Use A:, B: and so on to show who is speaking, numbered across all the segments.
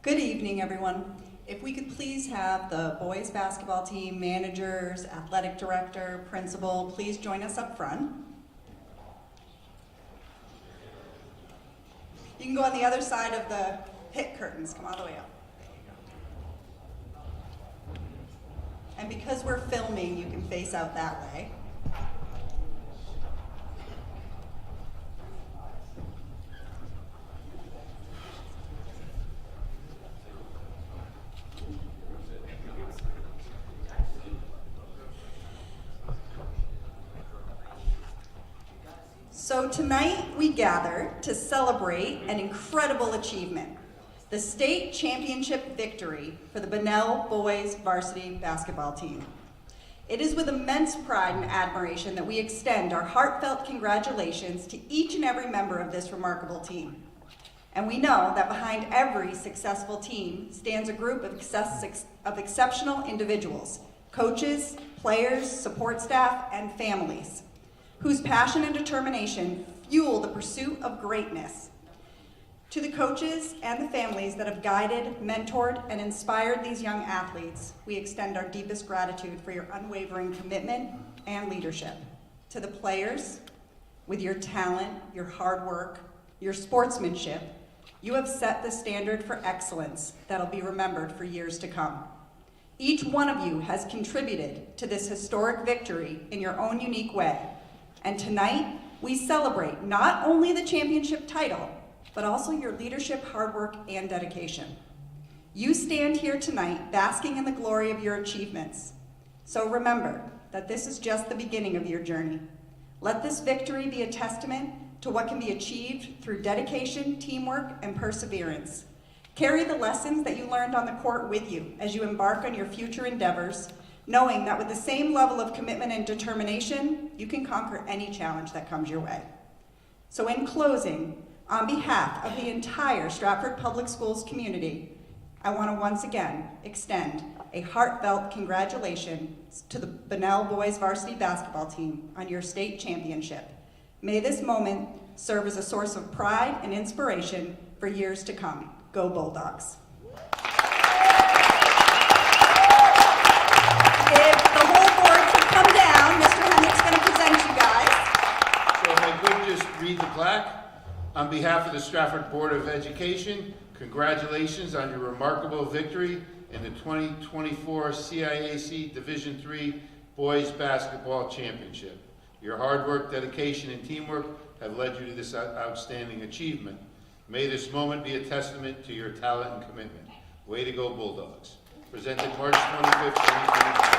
A: Good evening, everyone. If we could please have the boys basketball team, managers, athletic director, principal, please join us up front. You can go on the other side of the pit curtains, come all the way up. And because we're filming, you can face out that way. So tonight we gather to celebrate an incredible achievement, the state championship victory for the Bunnell boys varsity basketball team. It is with immense pride and admiration that we extend our heartfelt congratulations to each and every member of this remarkable team. And we know that behind every successful team stands a group of exceptional individuals, coaches, players, support staff, and families, whose passion and determination fuel the pursuit of greatness. To the coaches and the families that have guided, mentored, and inspired these young athletes, we extend our deepest gratitude for your unwavering commitment and leadership. To the players, with your talent, your hard work, your sportsmanship, you have set the standard for excellence that'll be remembered for years to come. Each one of you has contributed to this historic victory in your own unique way. And tonight, we celebrate not only the championship title, but also your leadership, hard work, and dedication. You stand here tonight basking in the glory of your achievements. So remember that this is just the beginning of your journey. Let this victory be a testament to what can be achieved through dedication, teamwork, and perseverance. Carry the lessons that you learned on the court with you as you embark on your future endeavors, knowing that with the same level of commitment and determination, you can conquer any challenge that comes your way. So in closing, on behalf of the entire Stratford Public Schools community, I want to once again extend a heartfelt congratulations to the Bunnell boys varsity basketball team on your state championship. May this moment serve as a source of pride and inspiration for years to come. Go Bulldogs.
B: Read the plaque. On behalf of the Stratford Board of Education, congratulations on your remarkable victory in the 2024 CIAC Division III Boys Basketball Championship. Your hard work, dedication, and teamwork have led you to this outstanding achievement. May this moment be a testament to your talent and commitment. Way to go, Bulldogs. Presented March 25th, 2022.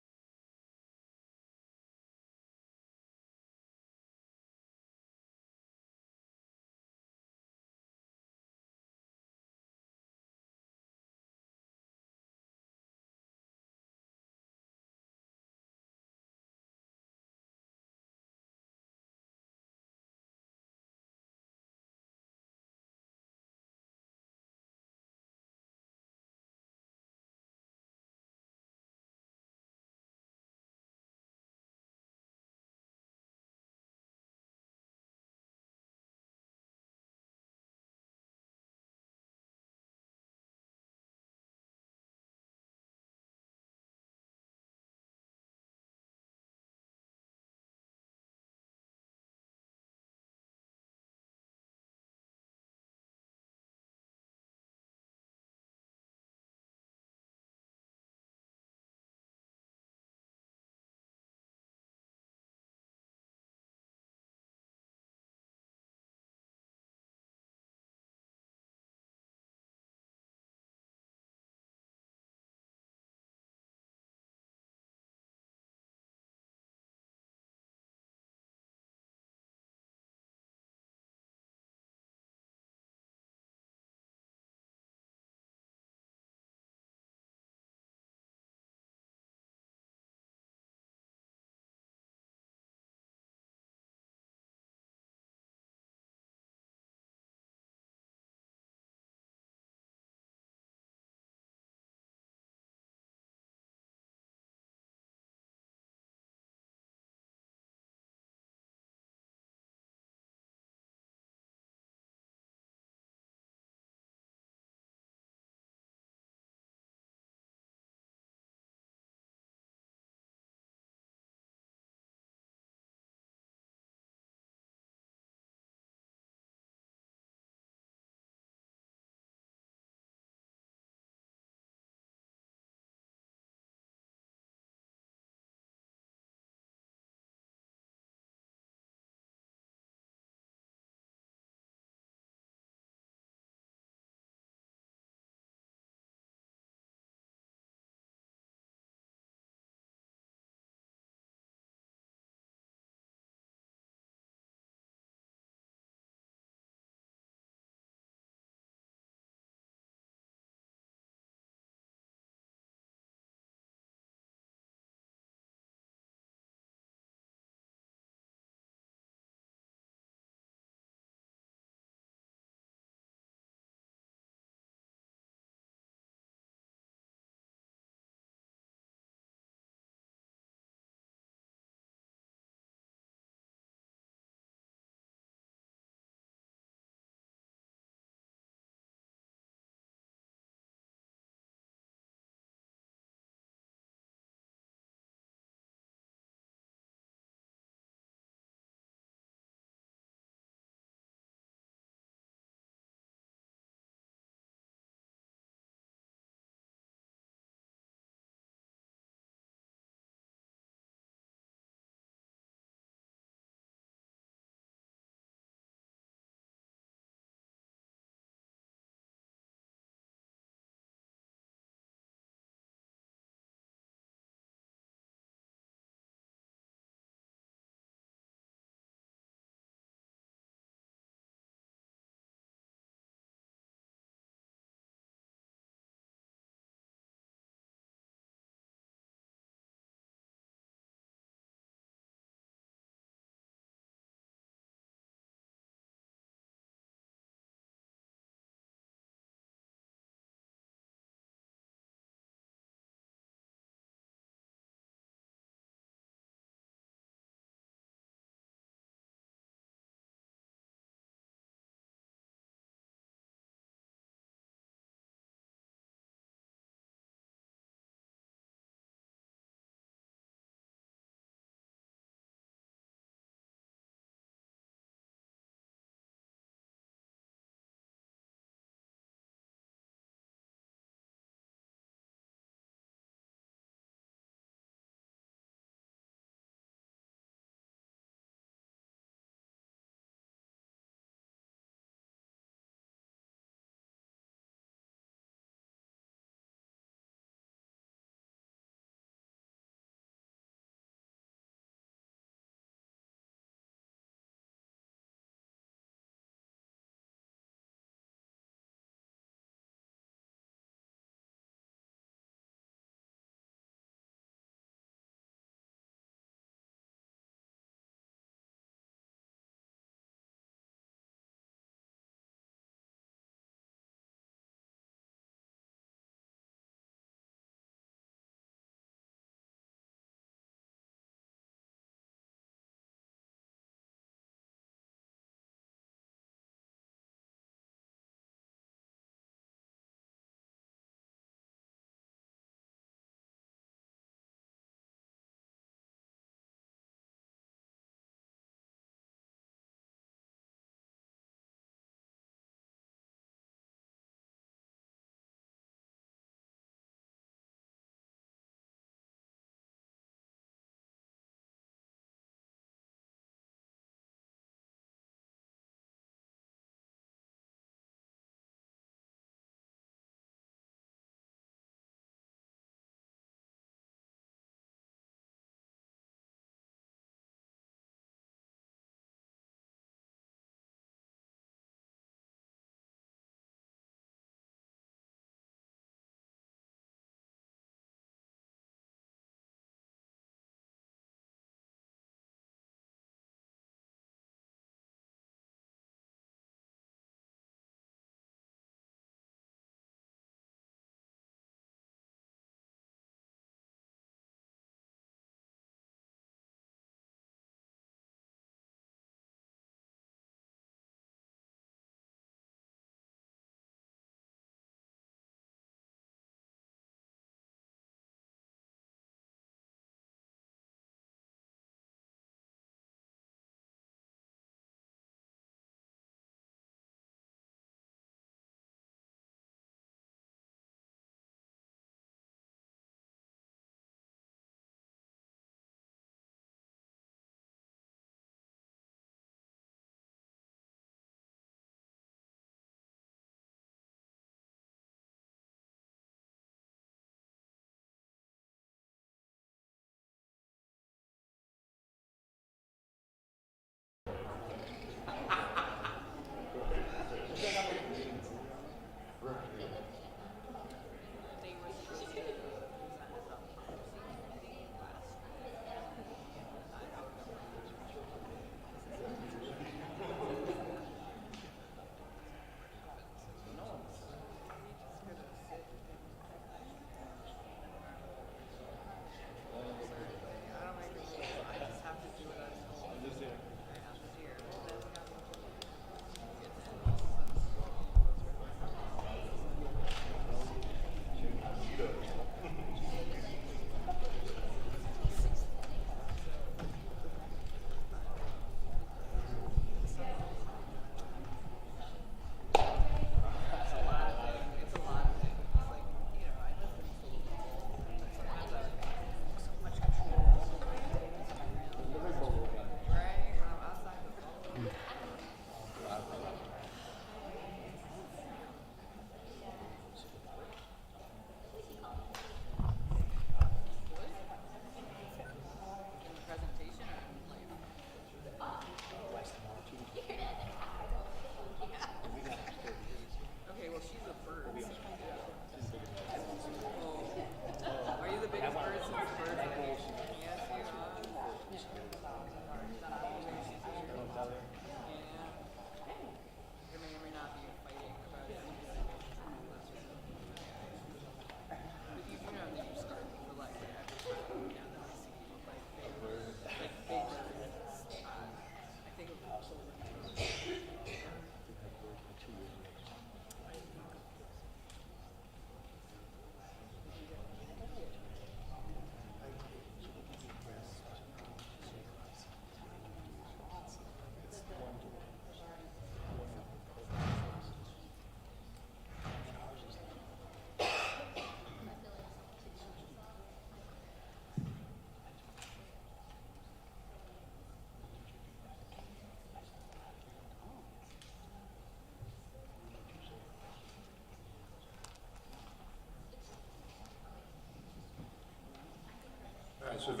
B: So if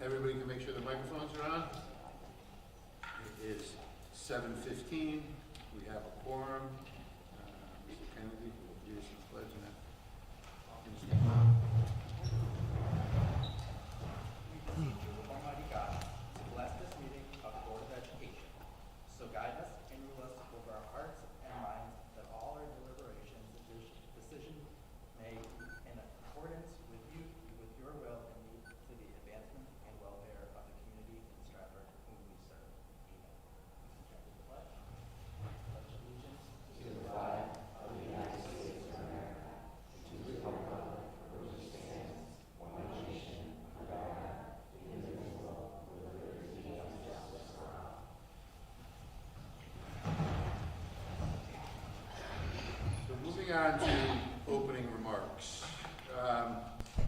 B: everybody can make sure the microphones are on. It is 7:15. We have a quorum. Mr. Kennedy, will you lead us in the pledge and that?
C: Almighty God, to bless this meeting of the Board of Education. So guide us and rule us over our hearts and minds, that all our deliberations and decisions made in accordance with you, with your will, and lead to the advancement and welfare of the community in Stratford whom we serve. Amen. Mr. Chairman, the pledge. Pledge allegiance to the flag of the United States of America, and to the republic for which it stands, one nation, under God, indivisible, with liberty and justice for all.
B: So moving on to opening remarks.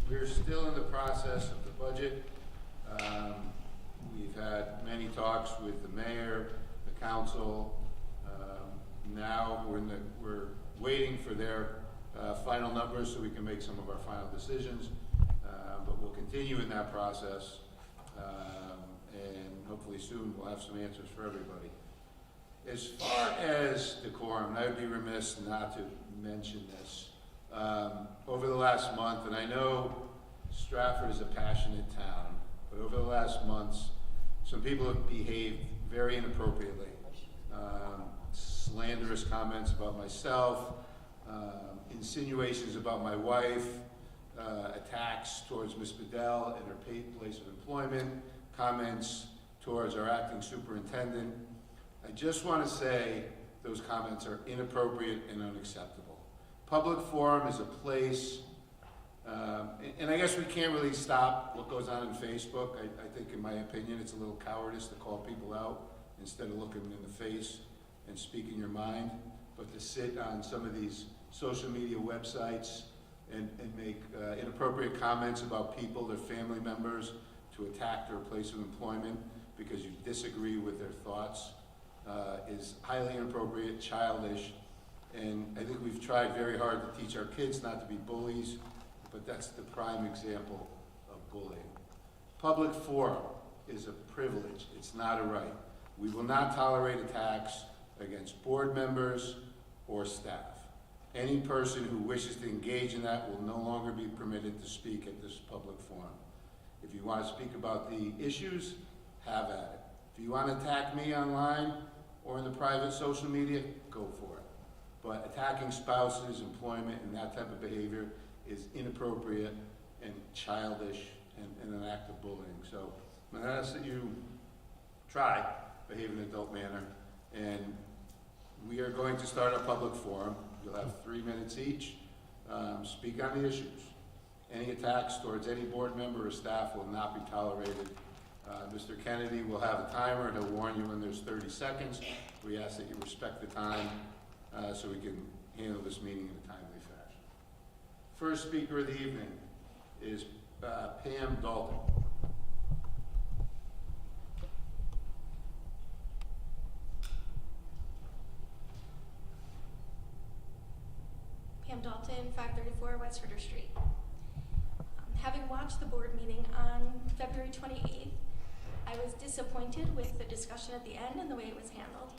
B: We're still in the process of the budget. We've had many talks with the mayor, the council. Now we're waiting for their final numbers so we can make some of our final decisions. But we'll continue in that process. And hopefully soon we'll have some answers for everybody. As far as decorum, and I would be remiss not to mention this, over the last month, and I know Stratford is a passionate town, but over the last months, some people have behaved very inappropriately. Slanderous comments about myself, insinuations about my wife, attacks towards Ms. Bunnell and her place of employment, comments towards our acting superintendent. I just want to say those comments are inappropriate and unacceptable. Public forum is a place, and I guess we can't really stop what goes on in Facebook. I think, in my opinion, it's a little cowardice to call people out instead of looking them in the face and speaking your mind, but to sit on some of these social media websites and make inappropriate comments about people, their family members, to attack their place of employment because you disagree with their thoughts is highly inappropriate, childish, and I think we've tried very hard to teach our kids not to be bullies, but that's the prime example of bullying. Public forum is a privilege, it's not a right. We will not tolerate attacks against board members or staff. Any person who wishes to engage in that will no longer be permitted to speak at this public forum. If you want to speak about the issues, have at it. If you want to attack me online or in the private social media, go for it. But attacking spouses, employment, and that type of behavior is inappropriate and childish and an act of bullying. So I'm going to ask that you try behave in an adult manner, and we are going to start a public forum. You'll have 3 minutes each. Speak on the issues. Any attacks towards any board member or staff will not be tolerated. Mr. Kennedy will have a timer, and he'll warn you when there's 30 seconds. We ask that you respect the time so we can handle this meeting in a timely fashion. First speaker of the evening is Pam Dalton.
D: Pam Dalton, 534 West Ritter Street. Having watched the board meeting on February 28th, I was disappointed with the discussion at the end and the way it was handled.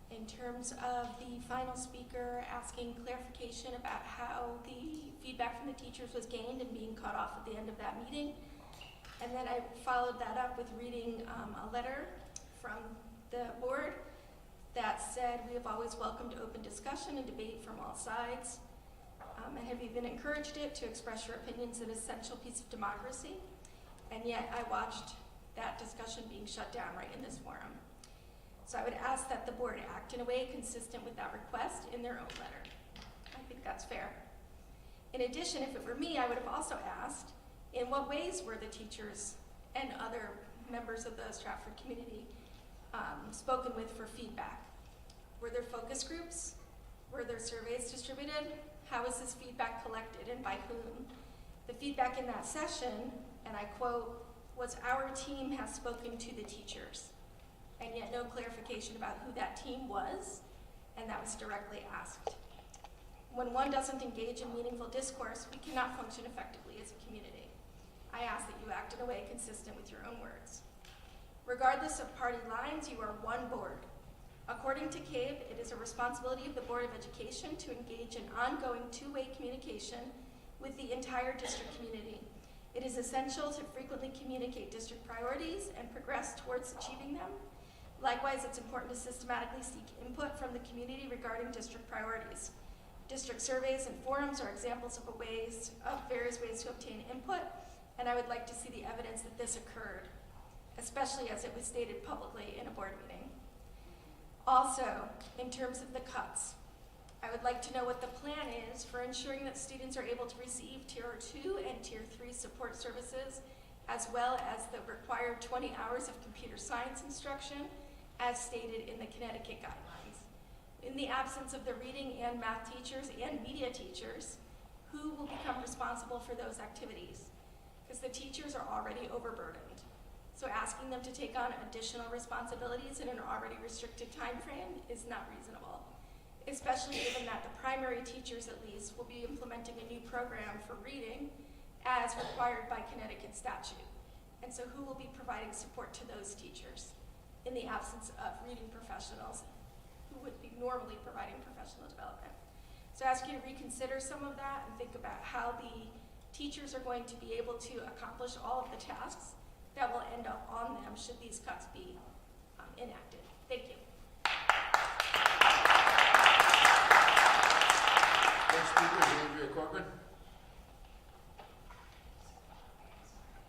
D: In terms of the final speaker asking clarification about how the feedback from the teachers was gained and being cut off at the end of that meeting. And then I followed that up with reading a letter from the board that said, we have always welcomed open discussion and debate from all sides, and have even encouraged it to express your opinions, an essential piece of democracy. And yet I watched that discussion being shut down right in this forum. So I would ask that the board act in a way consistent with that request in their own letter. I think that's fair. In addition, if it were me, I would have also asked, in what ways were the teachers and other members of the Stratford community spoken with for feedback? Were there focus groups? Were there surveys distributed? How was this feedback collected and by whom? The feedback in that session, and I quote, was our team has spoken to the teachers, and yet no clarification about who that team was, and that was directly asked. When one doesn't engage in meaningful discourse, we cannot function effectively as a community. I ask that you act act in a way consistent with your own words. Regardless of party lines, you are one board. According to CAVE, it is a responsibility of the Board of Education to engage in ongoing two-way communication with the entire district community. It is essential to frequently communicate district priorities and progress towards achieving them. Likewise, it's important to systematically seek input from the community regarding district priorities. District surveys and forums are examples of various ways to obtain input, and I would like to see the evidence that this occurred, especially as it was stated publicly in a board meeting. Also, in terms of the cuts, I would like to know what the plan is for ensuring that students are able to receive Tier 2 and Tier 3 support services, as well as the required 20 hours of computer science instruction, as stated in the Connecticut guidelines. In the absence of the reading and math teachers and media teachers, who will become responsible for those activities? Because the teachers are already overburdened. So asking them to take on additional responsibilities in an already restricted time frame is not reasonable, especially given that the primary teachers, at least, will be implementing a new program for reading as required by Connecticut statute. And so who will be providing support to those teachers in the absence of reading professionals who would be normally providing professional development? So I ask you to reconsider some of that and think about how the teachers are going to be able to accomplish all of the tasks that will end up on them should these cuts be enacted. Thank you.
B: Next speaker is Andrea Corcoran.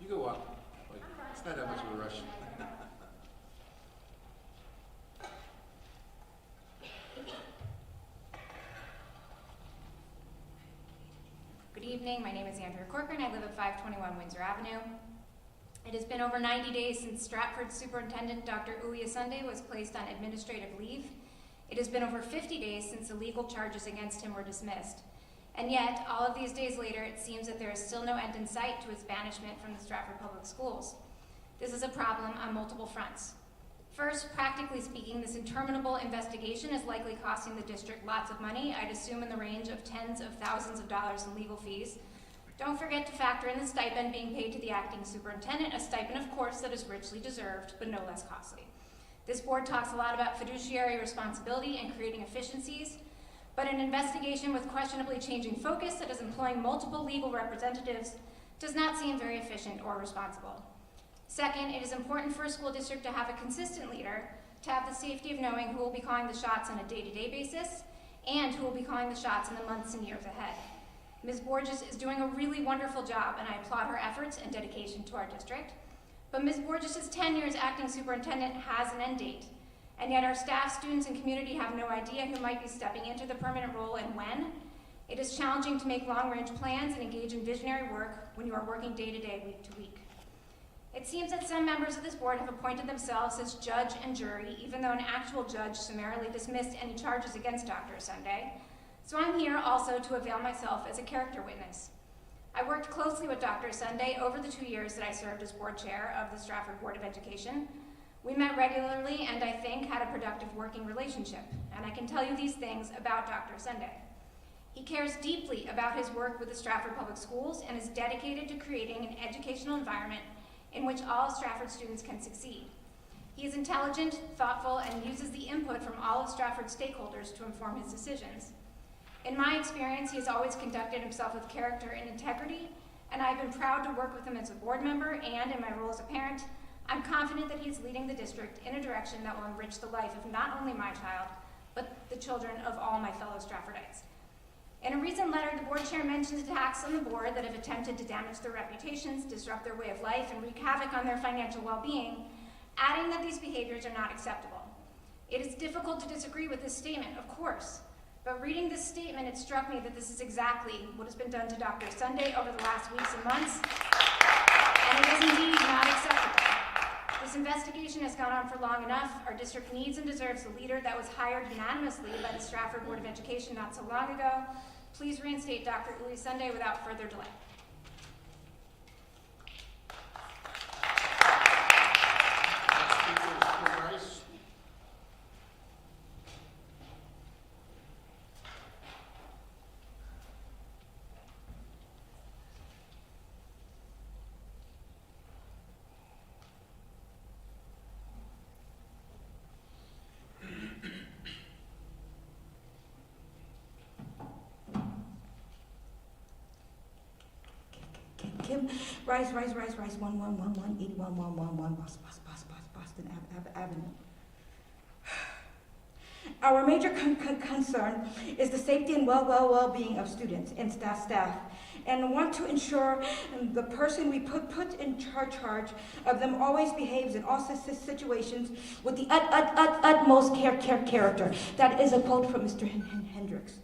B: You go up. Like, it's not that much of a rush.
E: Good evening, my name is Andrea Corcoran. I live at 521 Windsor Avenue. It has been over 90 days since Stratford Superintendent Dr. Sunday was placed on administrative leave. It has been over 50 days since the legal charges against him were dismissed. And yet, all of these days later, it seems that there is still no end in sight to his banishment from the Stratford Public Schools. This is a problem on multiple fronts. First, practically speaking, this interminable investigation is likely costing the district lots of money, I'd assume in the range of tens of thousands of dollars in legal fees. Don't forget to factor in the stipend being paid to the acting superintendent, a stipend, of course, that is richly deserved, but no less costly. This board talks a lot about fiduciary responsibility and creating efficiencies, but an investigation with questionably changing focus that is employing multiple legal representatives does not seem very efficient or responsible. Second, it is important for a school district to have a consistent leader, to have the safety of knowing who will be calling the shots on a day-to-day basis, and who will be calling the shots in the months and years ahead. Ms. Borges is doing a really wonderful job, and I applaud her efforts and dedication to our district. But Ms. Borges' tenure as acting superintendent has an end date, and yet our staff, students, and community have no idea who might be stepping into the permanent role and when. It is challenging to make long-range plans and engage in visionary work when you are working day-to-day, week-to-week. It seems that some members of this board have appointed themselves as judge and jury, even though an actual judge summarily dismissed any charges against Dr. Sunday. So I'm here also to avail myself as a character witness. I worked closely with Dr. Sunday over the 2 years that I served as board chair of the Stratford Board of Education. We met regularly and I think had a productive working relationship, and I can tell you these things about Dr. Sunday. He cares deeply about his work with the Stratford Public Schools and is dedicated to creating an educational environment in which all Stratford students can succeed. He is intelligent, thoughtful, and uses the input from all of Stratford's stakeholders to inform his decisions. In my experience, he has always conducted himself with character and integrity, and I've been proud to work with him as a board member and in my role as a parent. I'm confident that he is leading the district in a direction that will enrich the life of not only my child, but the children of all my fellow Stratfordites. In a recent letter, the board chair mentioned attacks on the board that have attempted to damage their reputations, disrupt their way of life, and wreak havoc on their financial well-being, adding that these behaviors are not acceptable. It is difficult to disagree with this statement, of course, but reading this statement, it struck me that this is exactly what has been done to Dr. Sunday over the last weeks and months, and it is indeed not acceptable. This investigation has gone on for long enough. Our district needs and deserves a leader that was hired unanimously by the Stratford Board of Education not so long ago. Please reinstate Dr. Sunday without further delay.
F: him. Rise, 11111, Boston Avenue. Our major concern is the safety and well-being of students and staff, and want to ensure the person we put in charge of them always behaves in all situations with the utmost character. That is a quote from Mr. Hendricks.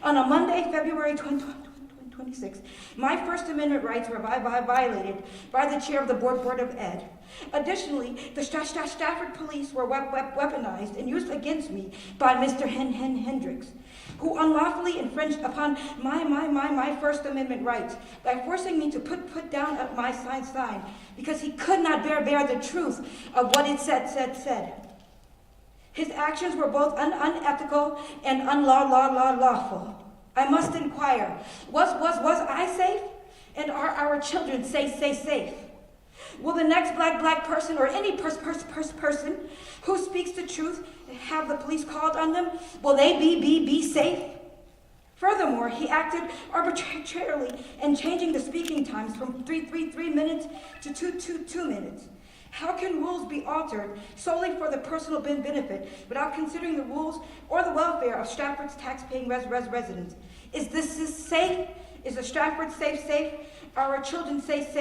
F: On a Monday, February 26th, my First Amendment rights were violated by the chair of the Board of Ed. Additionally, the Stratford police were weaponized and used against me by Mr. Hendricks, who unlawfully infringed upon my First Amendment rights by forcing me to put down my sign because he could not bear the truth of what it said. His actions were both unethical and unlawful. I must inquire, was I safe? And are our children safe? Will the next black person or any person who speaks the truth have the police called on them? Will they be safe? Furthermore, he acted arbitrarily in changing the speaking times from 3 minutes to 2 minutes. How can rules be altered solely for the personal benefit without considering the rules or the welfare of Stratford's tax-paying residents? Is this safe? Is the Stratford safe? Are our children safe?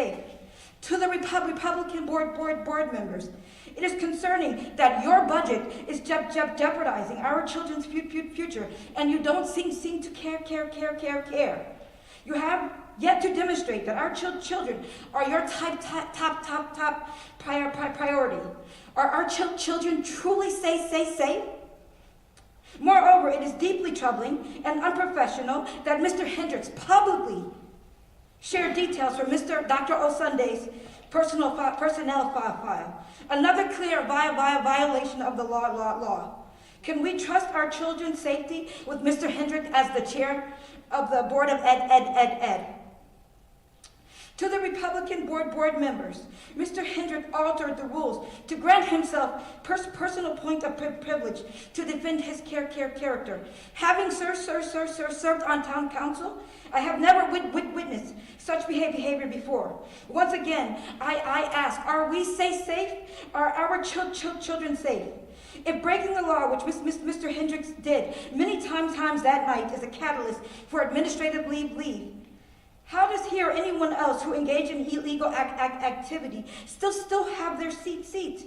F: To the Republican board members, it is concerning that your budget is jeopardizing our children's future, and you don't seem to care. You have yet to demonstrate that our children are your top priority. Are our children truly safe? Moreover, it is deeply troubling and unprofessional that Mr. Hendricks publicly shared details from Dr. Osunday's personnel file. Another clear violation of the law. Can we trust our children's safety with Mr. Hendricks as the chair of the Board of Ed? To the Republican board members, Mr. Hendricks altered the rules to grant himself personal point of privilege to defend his character. Having served on town council, I have never witnessed such behavior before. Once again, I ask, are we safe? Are our children safe? If breaking the law, which Mr. Hendricks did many times that night, is a catalyst for administrative leave, how does he or anyone else who engage in illegal activity still have their seat?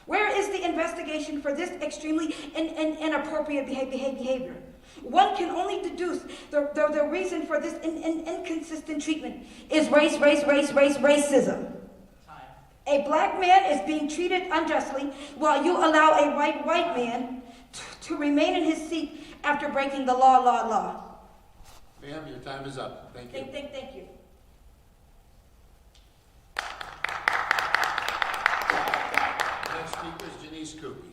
F: Where is the investigation for this extremely inappropriate behavior? One can only deduce the reason for this inconsistent treatment is racism. A black man is being treated unjustly while you allow a white man to remain in his seat after breaking the law.
B: Ma'am, your time is up. Thank you.
F: Thank you.
B: Next speaker is Janice Coopy.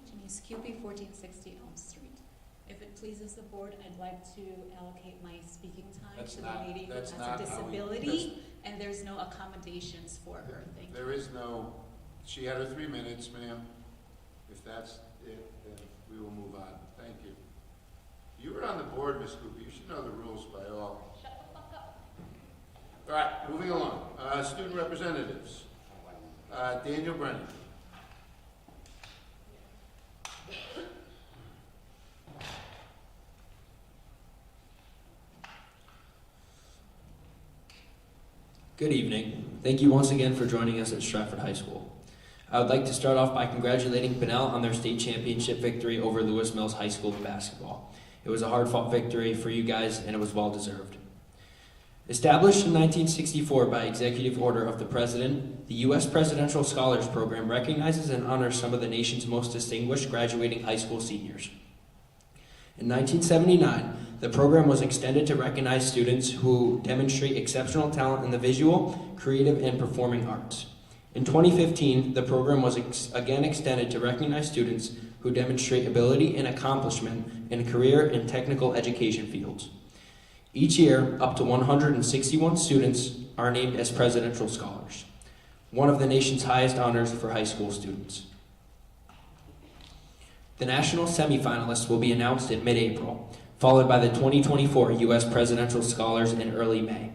G: Janice Cupie, 1460 Elm Street. If it pleases the board, I'd like to allocate my speaking time to the lady who has a disability, and there's no accommodations for her. Thank you.
B: There is no, she had her 3 minutes, ma'am. If that's it, then we will move on. Thank you. You were on the board, Ms. Coopy. You should know the rules by all.
G: Shut the fuck up.
B: All right, moving along. Student representatives. Daniel Brennan.
H: Good evening. Thank you once again for joining us at Stratford High School. I would like to start off by congratulating Bunnell on their state championship victory over Lewis Mills High School in basketball. It was a hard-fought victory for you guys, and it was well-deserved. Established in 1964 by executive order of the President, the U.S. Presidential Scholars Program recognizes and honors some of the nation's most distinguished graduating high school seniors. In 1979, the program was extended to recognize students who demonstrate exceptional talent in the visual, creative, and performing arts. In 2015, the program was again extended to recognize students who demonstrate ability and accomplishment in career and technical education fields. Each year, up to 161 students are named as Presidential Scholars, one of the nation's highest honors for high school students. The national semifinalists will be announced in mid-April, followed by the 2024 U.S. Presidential Scholars in early May.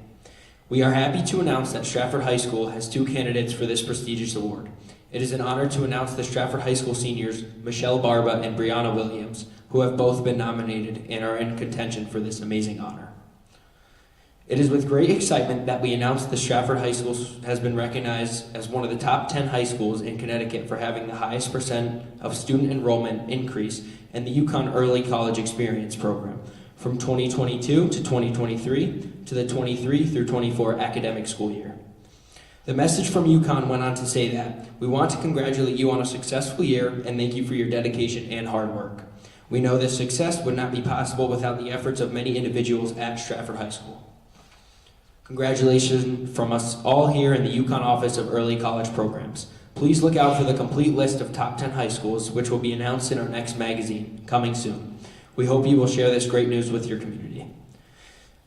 H: We are happy to announce that Stratford High School has 2 candidates for this prestigious award. It is an honor to announce the Stratford High School seniors, Michelle Barba and Brianna Williams, who have both been nominated and are in contention for this amazing honor. It is with great excitement that we announce the Stratford High School has been recognized as one of the top 10 high schools in Connecticut for having the highest percent of student enrollment increase in the UConn Early College Experience program from 2022 to 2023 to the 23 through 24 academic school year. The message from UConn went on to say that we want to congratulate you on a successful year and thank you for your dedication and hard work. We know this success would not be possible without the efforts of many individuals at Stratford High School. Congratulations from us all here in the UConn Office of Early College Programs. Please look out for the complete list of top 10 high schools, which will be announced in our next magazine, coming soon. We hope you will share this great news with your community.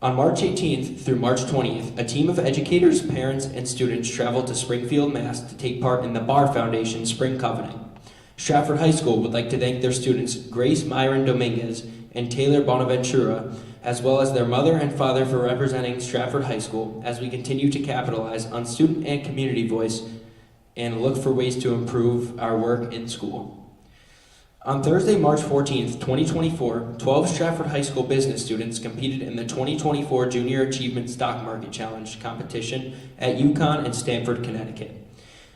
H: On March 18th through March 20th, a team of educators, parents, and students traveled to Springfield, Mass. To take part in the Barr Foundation Spring Covening. Stratford High School would like to thank their students, Grace Myron Dominguez and Taylor Bonaventura, as well as their mother and father for representing Stratford High School as we continue to capitalize on student and community voice and look for ways to improve our work in school. On Thursday, March 14th, 2024, 12 Stratford High School business students competed in the 2024 Junior Achievement Stock Market Challenge competition at UConn and Stamford, Connecticut.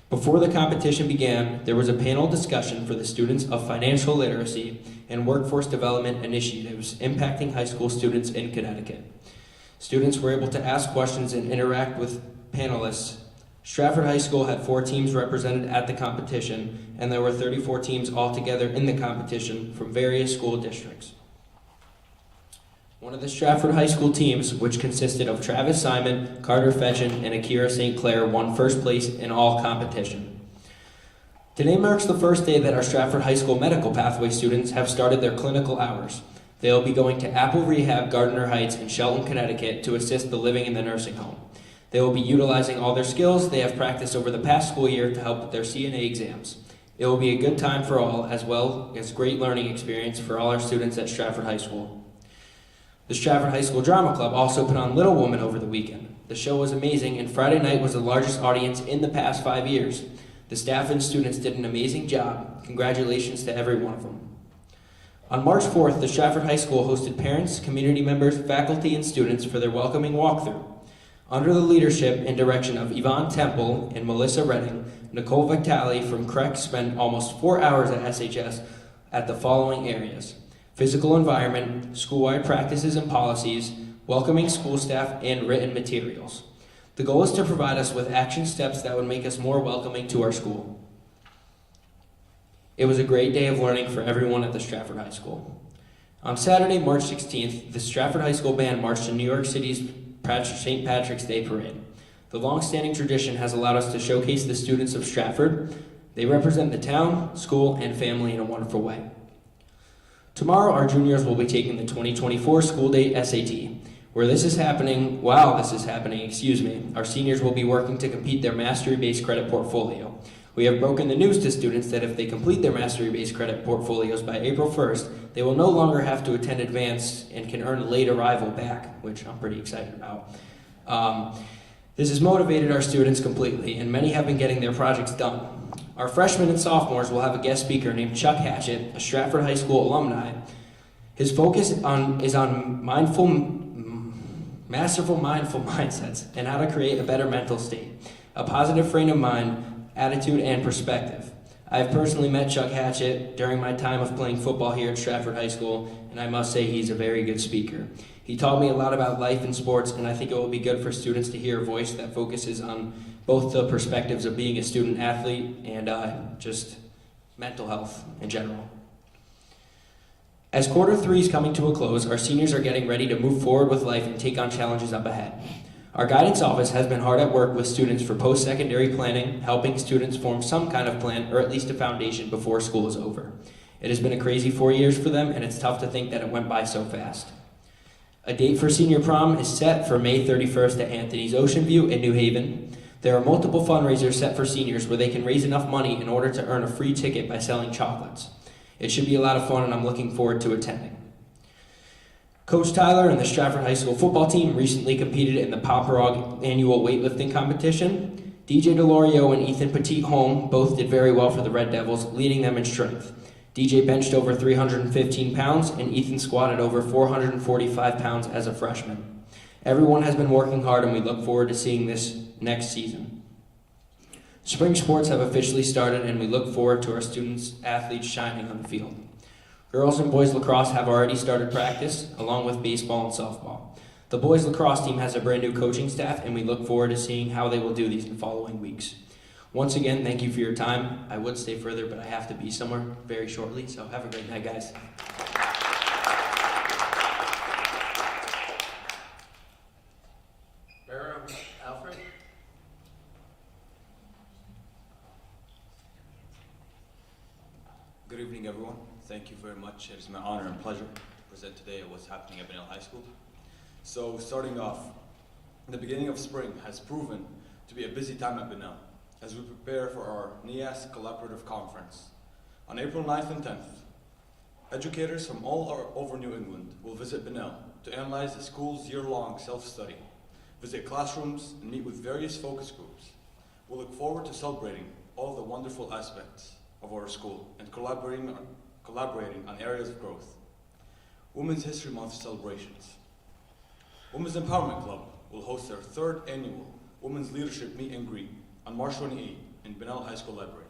H: Before the competition began, there was a panel discussion for the students of financial literacy and workforce development initiatives impacting high school students in Connecticut. Students were able to ask questions and interact with panelists. Stratford High School had 4 teams represented at the competition, and there were 34 teams altogether in the competition from various school districts. One of the Stratford High School teams, which consisted of Travis Simon, Carter Fetchin, and Akira St. Clair, won first place in all competition. Today marks the first day that our Stratford High School medical pathway students have started their clinical hours. They will be going to Apple Rehab, Gardner Heights, and Shelton, Connecticut to assist the living in the nursing home. They will be utilizing all their skills they have practiced over the past school year to help with their CNA exams. It will be a good time for all, as well as great learning experience for all our students at Stratford High School. The Stratford High School Drama Club also put on Little Woman over the weekend. The show was amazing, and Friday night was the largest audience in the past 5 years. The staff and students did an amazing job. Congratulations to every one of them. On March 4th, the Stratford High School hosted parents, community members, faculty, and students for their welcoming walkthrough. Under the leadership and direction of Yvonne Temple and Melissa Redding, Nicole Vitale from CREC spent almost 4 hours at SHS at the following areas: physical environment, school-wide practices and policies, welcoming school staff, and written materials. The goal is to provide us with action steps that would make us more welcoming to our school. It was a great day of learning for everyone at the Stratford High School. On Saturday, March 16th, the Stratford High School band marched to New York City's St. Patrick's Day Parade. The long-standing tradition has allowed us to showcase the students of Stratford. They represent the town, school, and family in a wonderful way. Tomorrow, our juniors will be taking the 2024 School Day SAT. While this is happening, our seniors will be working to complete their mastery-based credit portfolio. We have broken the news to students that if they complete their mastery-based credit portfolios by April 1st, they will no longer have to attend advanced and can earn late arrival back, which I'm pretty excited about. This has motivated our students completely, and many have been getting their projects done. Our freshmen and sophomores will have a guest speaker named Chuck Hatchett, a Stratford High School alumni. His focus is on masterful mindful mindsets and how to create a better mental state, a positive frame of mind, attitude, and perspective. I have personally met Chuck Hatchett during my time of playing football here at Stratford High School, and I must say he's a very good speaker. He taught me a lot about life and sports, and I think it will be good for students to hear a voice that focuses on both the perspectives of being a student athlete and just mental health in general. As quarter 3 is coming to a close, our seniors are getting ready to move forward with life and take on challenges up ahead. Our guidance office has been hard at work with students for post-secondary planning, helping students form some kind of plan or at least a foundation before school is over. It has been a crazy 4 years for them, and it's tough to think that it went by so fast. A date for senior prom is set for May 31st at Anthony's Ocean View in New Haven. There are multiple fundraisers set for seniors where they can raise enough money in order to earn a free ticket by selling chocolates. It should be a lot of fun, and I'm looking forward to attending. Coach Tyler and the Stratford High School football team recently competed in the Pomerog annual weightlifting competition. DJ DeLorio and Ethan Petit-Holm both did very well for the Red Devils, leading them in strength. DJ benched over 315 pounds, and Ethan squatted over 445 pounds as a freshman. Everyone has been working hard, and we look forward to seeing this next season. Spring sports have officially started, and we look forward to our students, athletes shining on the field. Girls and boys lacrosse have already started practice, along with baseball and softball. The boys lacrosse team has a brand new coaching staff, and we look forward to seeing how they will do these in following weeks. Once again, thank you for your time. I would stay further, but I have to be somewhere very shortly, so have a great night, guys.
B: Alfred?
I: Good evening, everyone. Thank you very much. It is my honor and pleasure to present today what's happening at Bunnell High School. So, starting off, the beginning of spring has proven to be a busy time at Bunnell as we prepare for our NIAS Collaborative Conference. On April 9th and 10th, educators from all over New England will visit Bunnell to analyze the school's year-long self-study, visit classrooms, and meet with various focus groups. We'll look forward to celebrating all the wonderful aspects of our school and collaborating on areas of growth. Women's History Month celebrations. Women's Empowerment Club will host their 3rd annual Women's Leadership Meet and Greet on March 28 in Bunnell High School Library.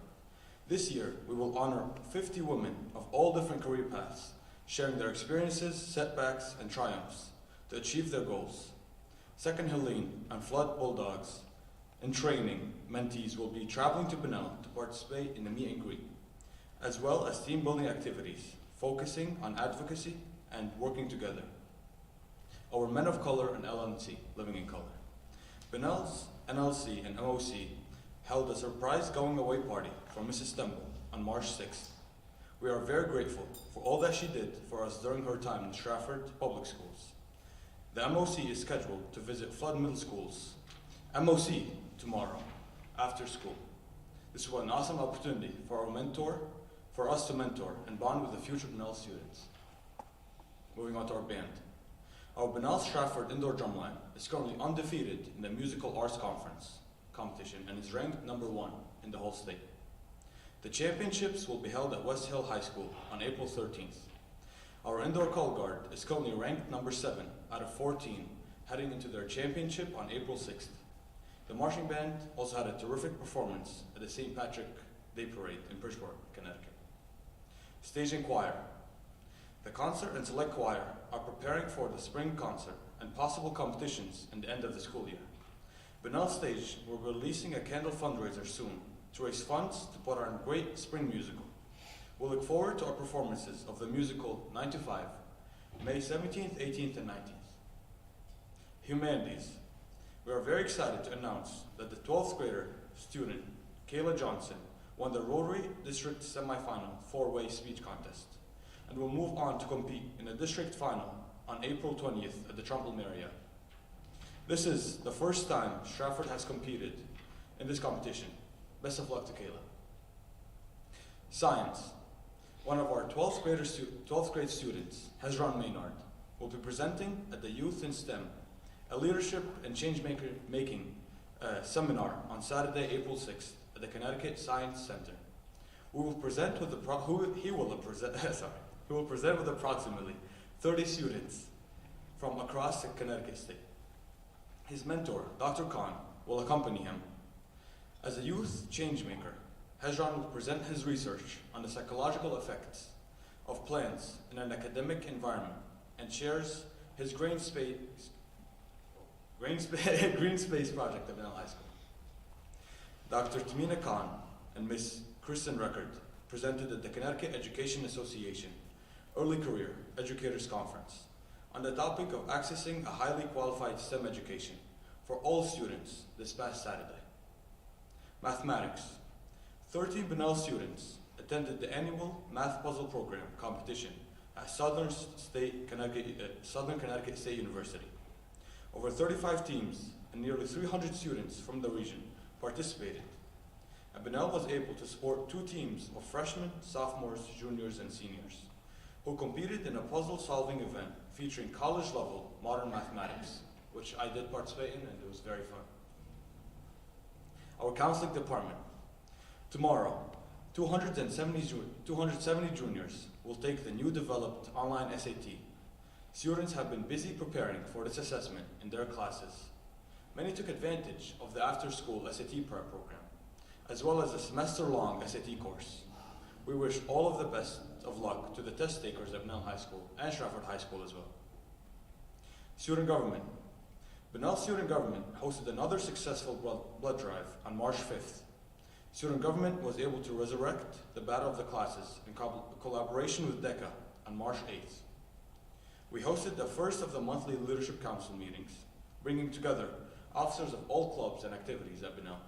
I: This year, we will honor 50 women of all different career paths, sharing their experiences, setbacks, and triumphs to achieve their goals. Second Helene and Flood Bulldogs in training mentees will be traveling to Bunnell to participate in the meet and greet, as well as team building activities, focusing on advocacy and working together. Our Men of Color and LNC, Living in Color. Bunnell's NLC and MOC held a surprise going away party for Mrs. Stemple on March 6th. We are very grateful for all that she did for us during her time in Stratford Public Schools. The MOC is scheduled to visit Flood Middle School's MOC tomorrow after school. This was an awesome opportunity for us to mentor and bond with the future Bunnell students. Moving on to our band. Our Bunnell Stratford Indoor Drumline is currently undefeated in the Musical Arts Conference competition and is ranked number 1 in the whole state. The championships will be held at West Hill High School on April 13th. Our indoor color guard is currently ranked number 7 out of 14, heading into their championship on April 6th. The marching band also had a terrific performance at the St. Patrick Day Parade in Bridgeport, Connecticut. Stage and choir. The concert and select choir are preparing for the spring concert and possible competitions in the end of the school year. Bunnell Stage will be releasing a candle fundraiser soon to raise funds to put on a great spring musical. We'll look forward to our performances of the musical 9 to 5, May 17th, 18th, and 19th. Humanities. We are very excited to announce that the 12th grader student, Kayla Johnson, won the Rotary District Semifinal 4-way speech contest and will move on to compete in the district final on April 20th at the Trumbull Marriott. This is the first time Stratford has competed in this competition. Best of luck to Kayla. Science. One of our 12th grade students, Hezron Maynard, will be presenting at the Youth in STEM, a leadership and change-making seminar on Saturday, April 6th at the Connecticut Science Center. He will present with approximately 30 students from across the Connecticut state. His mentor, Dr. Khan, will accompany him. As a youth changemaker, Hezron will present his research on the psychological effects of plants in an academic environment and shares his green space project at Bunnell High School. Dr. Tamina Khan and Ms. Kristen Record presented at the Connecticut Education Association Early Career Educators Conference on the topic of accessing a highly qualified STEM education for all students this past Saturday. Mathematics. 13 Bunnell students attended the annual Math Puzzle Program competition at Southern Connecticut State University. Over 35 teams and nearly 300 students from the region participated. And Bunnell was able to support 2 teams of freshmen, sophomores, juniors, and seniors who competed in a puzzle-solving event featuring college-level modern mathematics, which I did participate in, and it was very fun. Our counseling department. Tomorrow, 270 juniors will take the new developed online SAT. Students have been busy preparing for this assessment in their classes. Many took advantage of the after-school SAT prep program, as well as a semester-long SAT course. We wish all of the best of luck to the test takers at Bunnell High School and Stratford High School as well. Student government. Bunnell Student Government hosted another successful blood drive on March 5th. Student government was able to resurrect the battle of the classes in collaboration with DECA on March 8th. We hosted the first of the monthly Leadership Council meetings, bringing together officers of all clubs and activities at Bunnell.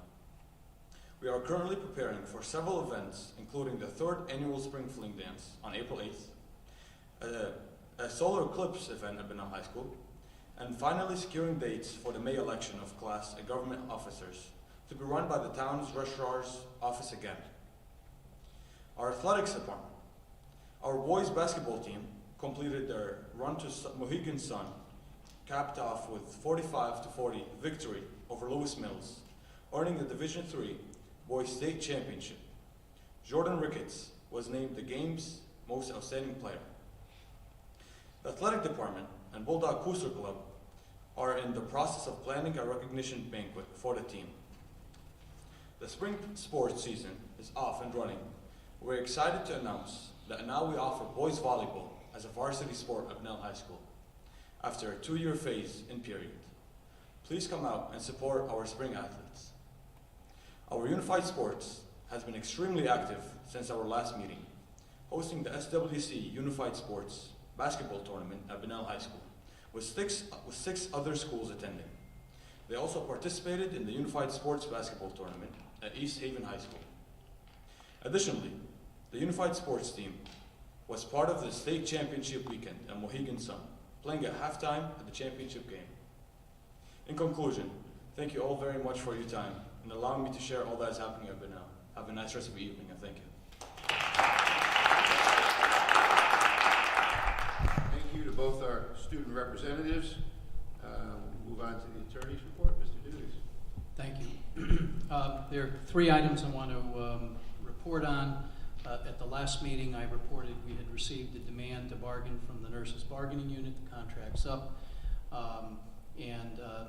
I: We are currently preparing for several events, including the 3rd annual Spring Fling Dance on April 8th, a solar eclipse event at Bunnell High School, and finally securing dates for the May election of Class A government officers to be run by the town's registrar's office again. Our athletics department. Our boys basketball team completed their run to Mohegan Sun, capped off with 45-40 victory over Lewis Mills, earning the Division III Boys State Championship. Jordan Ricketts was named the game's most outstanding player. The athletic department and Bulldog Booster Club are in the process of planning a recognition banquet for the team. The spring sports season is off and running. We're excited to announce that now we offer boys volleyball as a varsity sport at Bunnell High School after a 2-year phase-in period. Please come out and support our spring athletes. Our unified sports has been extremely active since our last meeting, hosting the SWC Unified Sports Basketball Tournament at Bunnell High School, with six other schools attending. They also participated in the Unified Sports Basketball Tournament at East Haven High School. Additionally, the Unified Sports team was part of the state championship weekend at Mohegan Sun, playing at halftime at the championship game. In conclusion, thank you all very much for your time and allowing me to share all that is happening at Bunnell. Have a nice rest of the evening, and thank you.
B: Thank you to both our student representatives. We'll move on to the attorney's report. Mr. Dudas.
J: Thank you. There are 3 items I want to report on. At the last meeting, I reported we had received a demand to bargain from the nurses bargaining unit. The contract's up.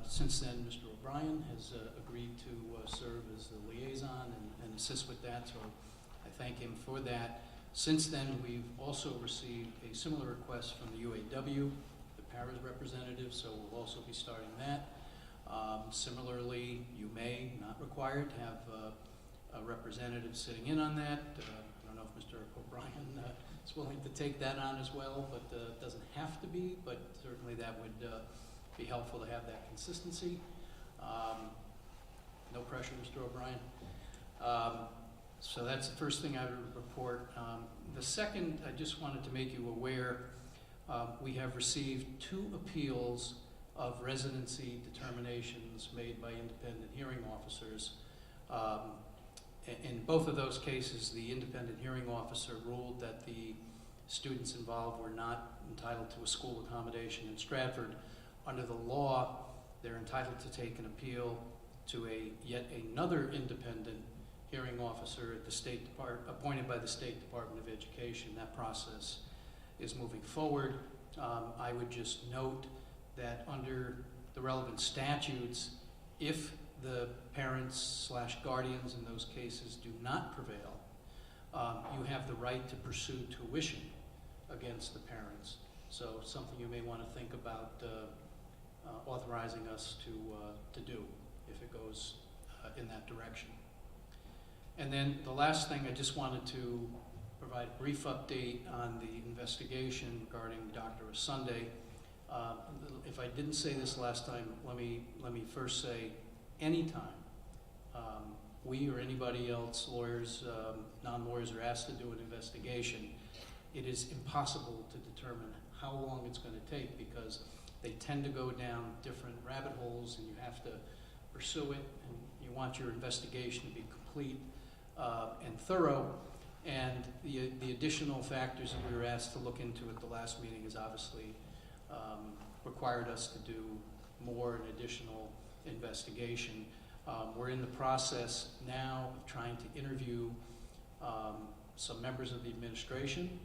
J: Since then, Mr. O'Brien has agreed to serve as the liaison and assist with that, so I thank him for that. Since then, we've also received a similar request from the UAW, the Paras representative, so we'll also be starting that. Similarly, you may, not required, to have a representative sitting in on that. I don't know if Mr. O'Brien is willing to take that on as well, but it doesn't have to be, but certainly that would be helpful to have that consistency. No pressure, Mr. O'Brien. So that's the first thing I would report. The second, I just wanted to make you aware, we have received 2 appeals of residency determinations made by independent hearing officers. In both of those cases, the independent hearing officer ruled that the students involved were not entitled to a school accommodation in Stratford. Under the law, they're entitled to take an appeal to yet another independent hearing officer at the State Department, appointed by the State Department of Education. That process is moving forward. I would just note that under the relevant statutes, if the parents/guardians in those cases do not prevail, you have the right to pursue tuition against the parents. So something you may want to think about authorizing us to do if it goes in that direction. And then the last thing, I just wanted to provide a brief update on the investigation regarding Dr. Sunday. If I didn't say this last time, let me first say, anytime we or anybody else, lawyers, non-lawyers, are asked to do an investigation, it is impossible to determine how long it's going to take because they tend to go down different rabbit holes and you have to pursue it, and you want your investigation to be complete and thorough. And the additional factors that we were asked to look into at the last meeting has obviously required us to do more and additional investigation. We're in the process now of trying to interview some members of the administration.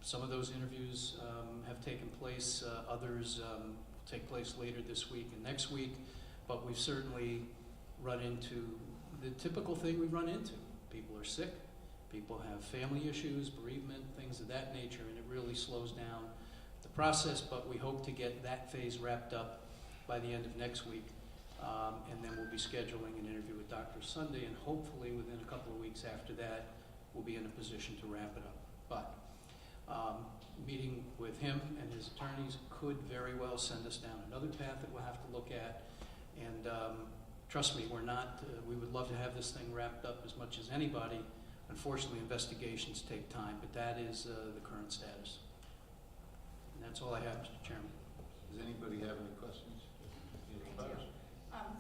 J: Some of those interviews have taken place, others will take place later this week and next week, but we've certainly run into the typical thing we run into. People are sick, people have family issues, bereavement, things of that nature, and it really slows down the process, but we hope to get that phase wrapped up by the end of next week. And then we'll be scheduling an interview with Dr. Sunday, and hopefully within a couple of weeks after that, we'll be in a position to wrap it up. But meeting with him and his attorneys could very well send us down another path that we'll have to look at. And trust me, we would love to have this thing wrapped up as much as anybody. Unfortunately, investigations take time, but that is the current status. And that's all I have, Mr. Chairman.
B: Does anybody have any questions?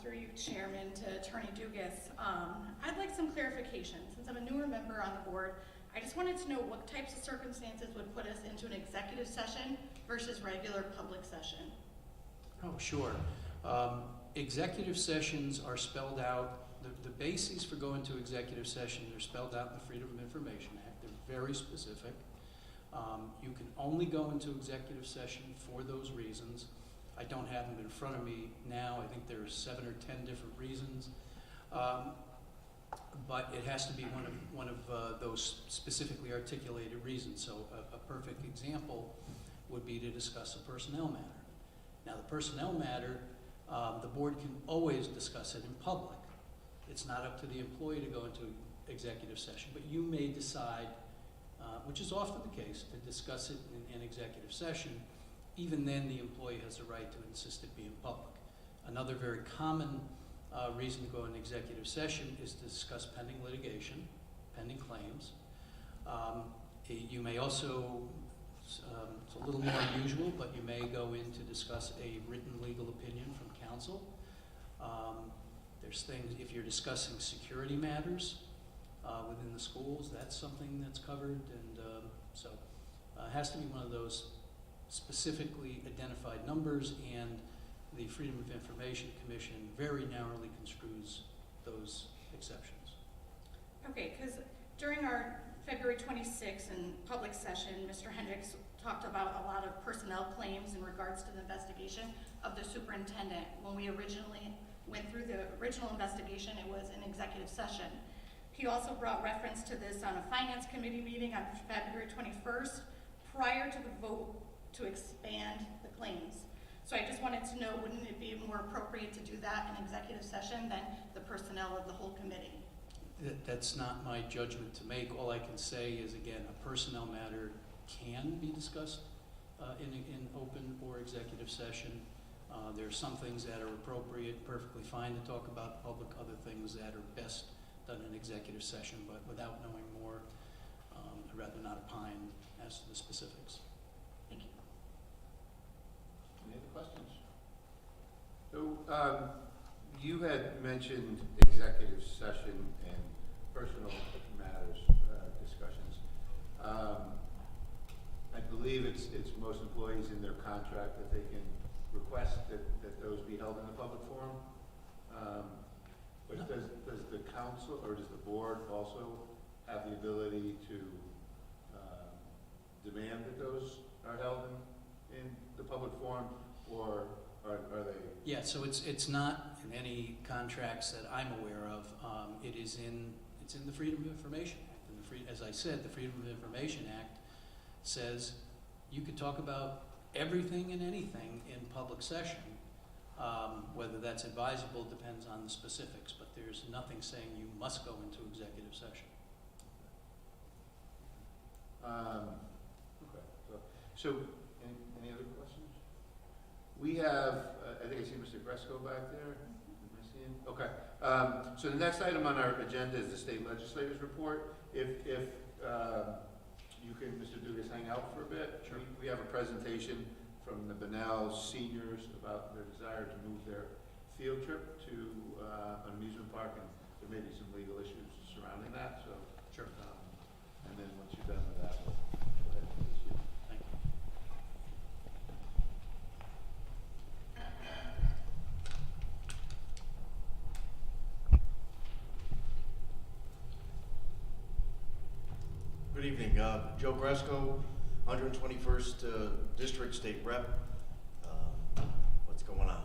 K: Through you, Chairman, to Attorney Dugas, I'd like some clarification. Since I'm a newer member on the board, I just wanted to know what types of circumstances would put us into an executive session versus regular public session.
J: Oh, sure. Executive sessions are spelled out, the bases for going to executive session are spelled out in the Freedom of Information Act. They're very specific. You can only go into executive session for those reasons. I don't have them in front of me now. I think there are 7 or 10 different reasons. But it has to be one of those specifically articulated reasons. So a perfect example would be to discuss a personnel matter. Now the personnel matter, the board can always discuss it in public. It's not up to the employee to go into executive session, but you may decide, which is often the case, to discuss it in executive session. Even then, the employee has a right to insist it be in public. Another very common reason to go in executive session is to discuss pending litigation, pending claims. You may also, it's a little more unusual, but you may go in to discuss a written legal opinion from counsel. There's things, if you're discussing security matters within the schools, that's something that's covered, and so it has to be one of those specifically identified numbers, and the Freedom of Information Commission very narrowly construes those exceptions.
K: Okay, because during our February 26th in public session, Mr. Hendricks talked about a lot of personnel claims in regards to the investigation of the superintendent. When we originally went through the original investigation, it was an executive session. He also brought reference to this on a finance committee meeting on February 21st, prior to the vote to expand the claims. So I just wanted to know, wouldn't it be more appropriate to do that in executive session than the personnel of the whole committee?
J: That's not my judgment to make. All I can say is, again, a personnel matter can be discussed in open or executive session. There are some things that are appropriate, perfectly fine to talk about in public, other things that are best done in executive session, but without knowing more, I'd rather not opine as to the specifics.
K: Thank you.
B: Any other questions? So you had mentioned executive session and personal matters discussions. I believe it's most employees in their contract that they can request that those be held in a public forum. But does the council or does the board also have the ability to demand that those are held in the public forum, or are they? Yeah,
J: so it's not in any contracts that I'm aware of. It's in the Freedom of Information Act. And as I said, the Freedom of Information Act says you could talk about everything and anything in public session. Whether that's advisable depends on the specifics, but there's nothing saying you must go into executive session.
B: Okay. So any other questions? We have, I think I see Mr. Bresco back there. Am I seeing? Okay. So the next item on our agenda is the state legislators report. If you can, Mr. Dugas, hang out for a bit. Sure. We have a presentation from the Bunnell seniors about their desire to move their field trip to an amusement park, and there may be some legal issues surrounding that. So,
J: sure.
B: And then once you're done with that, we'll go ahead and proceed.
J: Thank you.
L: Good evening, Joe Gresco, 121st District State Rep. What's going on?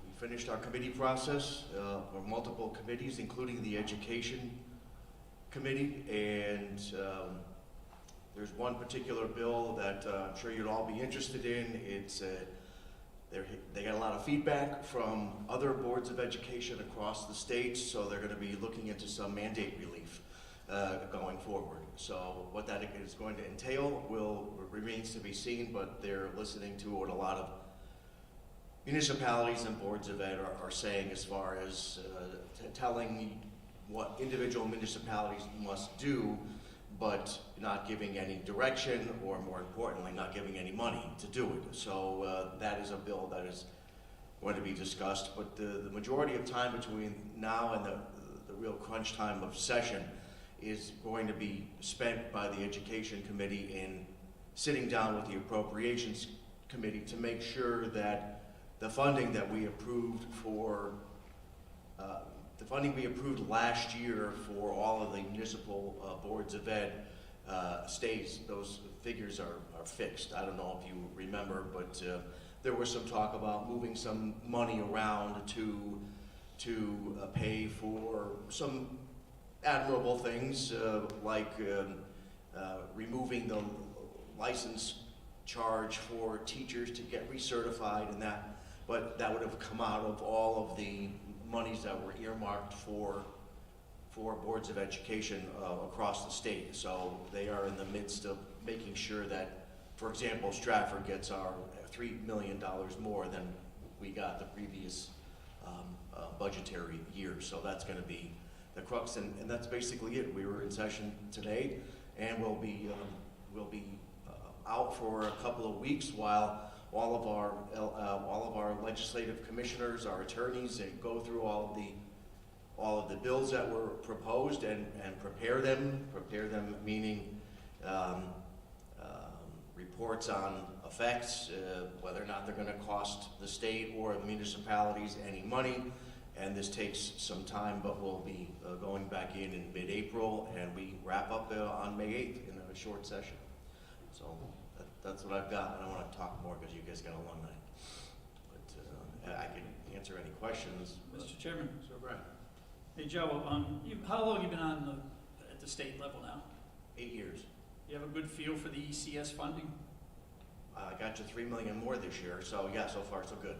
L: We finished our committee process for multiple committees, including the Education Committee, and there's one particular bill that I'm sure you'd all be interested in. It's they got a lot of feedback from other boards of education across the state, so they're going to be looking into some mandate relief going forward. So what that is going to entail remains to be seen, but they're listening to what a lot of municipalities and boards of ed are saying as far as telling what individual municipalities must do, but not giving any direction, or more importantly, not giving any money to do it. So that is a bill that is going to be discussed, but the majority of time between now and the real crunch time of session is going to be spent by the Education Committee in sitting down with the Appropriations Committee to make sure that the funding that we approved for, the funding we approved last year for all of the municipal boards of ed stays. Those figures are fixed. I don't know if you remember, but there was some talk about moving some money around to pay for some admirable things like removing the license charge for teachers to get recertified and that, but that would have come out of all of the monies that were earmarked for boards of education across the state. So they are in the midst of making sure that, for example, Stratford gets our $3 million more than we got the previous budgetary year. So that's going to be the crux, and that's basically it. We were in session today, and we'll be out for a couple of weeks while all of our legislative commissioners, our attorneys, they go through all of the bills that were proposed and prepare them. Prepare them meaning reports on effects, whether or not they're going to cost the state or the municipalities any money. And this takes some time, but we'll be going back in mid-April, and we wrap up on May 8th in a short session. So that's what I've got. I don't want to talk more because you guys got a long night. But I can answer any questions.
M: Mr. Chairman.
B: So, Brian.
M: Hey, Joe, how long have you been on at the state level now?
L: 8 years.
M: You have a good feel for the ECS funding?
L: I got you $3 million more this year, so yeah, so far so good.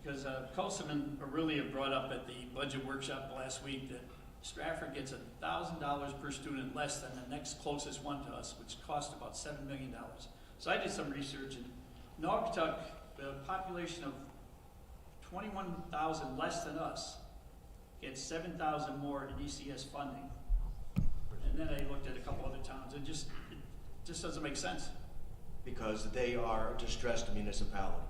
M: Because Councilman Aurelia brought up at the budget workshop last week that Stratford gets $1,000 per student less than the next closest one to us, which cost about $7 million. So I did some research, and Naugatuck, the population of 21,000 less than us, gets 7,000 more in ECS funding. And then I looked at a couple other towns, and it just doesn't make sense.
L: Because they are a distressed municipality.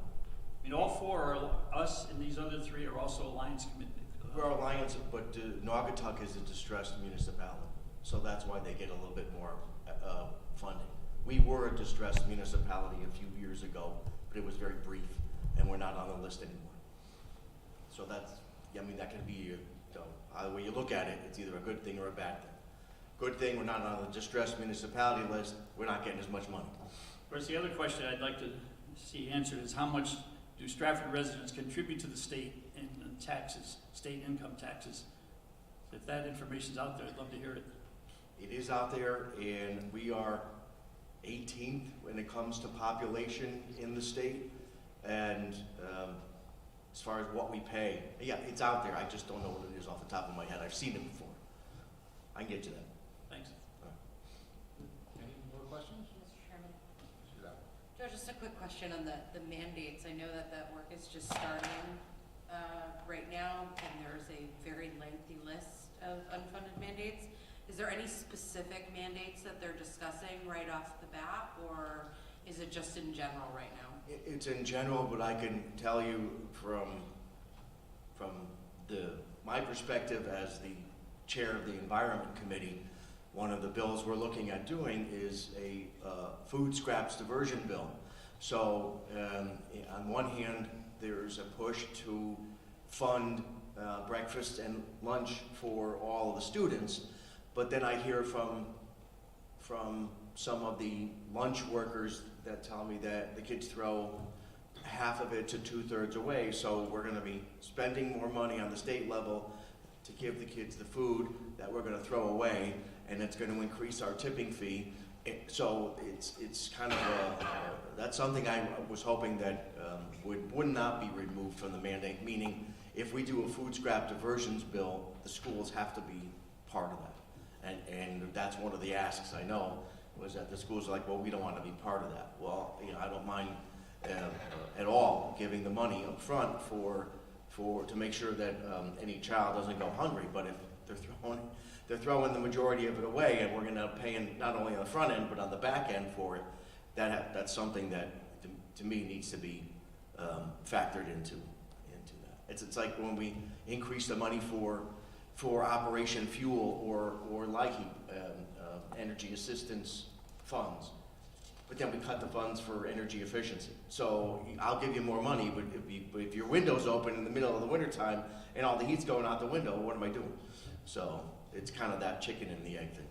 M: I mean, all four are us, and these other three are also Alliance Committee.
L: We're Alliance, but Naugatuck is a distressed municipality, so that's why they get a little bit more funding. We were a distressed municipality a few years ago, but it was very brief, and we're not on the list anymore. So that's, I mean, that can be, either way you look at it, it's either a good thing or a bad thing. Good thing, we're not on the distressed municipality list, we're not getting as much money.
M: Whereas the other question I'd like to see answered is how much do Stratford residents contribute to the state in taxes, state income taxes? If that information's out there, I'd love to hear it.
L: It is out there, and we are 18th when it comes to population in the state. And as far as what we pay, yeah, it's out there. I just don't know what it is off the top of my head. I've seen it before. I can get you that.
M: Thanks.
B: Any more questions?
N: Mr. Chairman. Joe, just a quick question on the mandates. I know that work is just starting right now, and there's a very lengthy list of unfunded mandates. Is there any specific mandates that they're discussing right off the bat, or is it just in general right now?
L: It's in general, but I can tell you from my perspective as the chair of the Environment Committee, one of the bills we're looking at doing is a food scraps diversion bill. So on one hand, there's a push to fund breakfast and lunch for all of the students, but then I hear from some of the lunch workers that tell me that the kids throw half of it to 2/3 away, so we're going to be spending more money on the state level to give the kids the food that we're going to throw away, and it's going to increase our tipping fee. So it's kind of that's something I was hoping that would not be removed from the mandate, meaning if we do a food scrap diversions bill, the schools have to be part of that. And that's one of the asks I know, was that the schools are like, well, we don't want to be part of that. Well, you know, I don't mind at all giving the money up front to make sure that any child doesn't go hungry, but if they're throwing the majority of it away, and we're going to pay not only on the front end but on the back end for it, that's something that to me needs to be factored into that. It's like when we increase the money for Operation Fuel or LIHEAP, energy assistance funds, but then we cut the funds for energy efficiency. So I'll give you more money, but if your window's open in the middle of the wintertime and all the heat's going out the window, what am I doing? So it's kind of that chicken and the egg thing.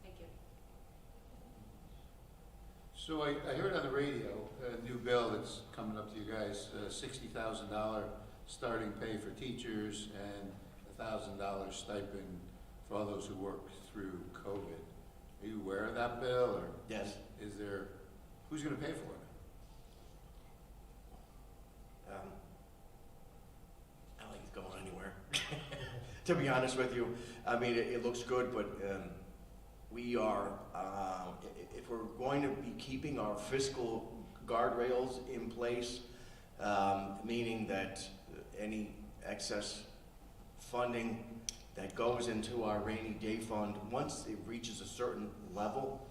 N: Thank you.
B: So I heard on the radio a new bill that's coming up to you guys, $60,000 starting pay for teachers and $1,000 stipend for all those who work through COVID. Are you aware of that bill, or
L: yes?
B: Who's going to pay for it?
L: I don't think it's going anywhere. To be honest with you, I mean it looks good, but we are if we're going to be keeping our fiscal guardrails in place, meaning that any excess funding that goes into our rainy day fund, once it reaches a certain level,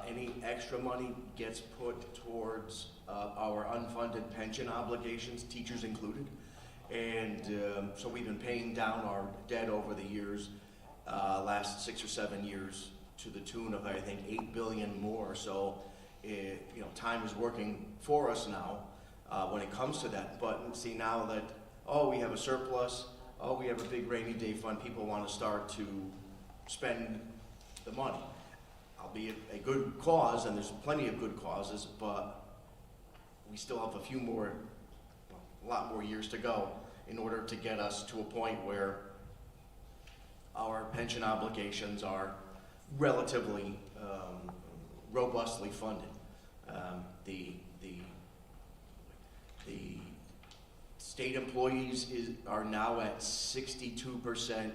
L: any extra money gets put towards our unfunded pension obligations, teachers included. And so we've been paying down our debt over the years, last 6 or 7 years, to the tune of, I think, $8 billion more. So, time is working for us now when it comes to that. But see, now that, we have a surplus, we have a big rainy day fund, people want to start to spend the money. Albeit a good cause, and there's plenty of good causes, but we still have a lot more years to go in order to get us to a point where our pension obligations are relatively robustly funded. The state employees are now at 62%,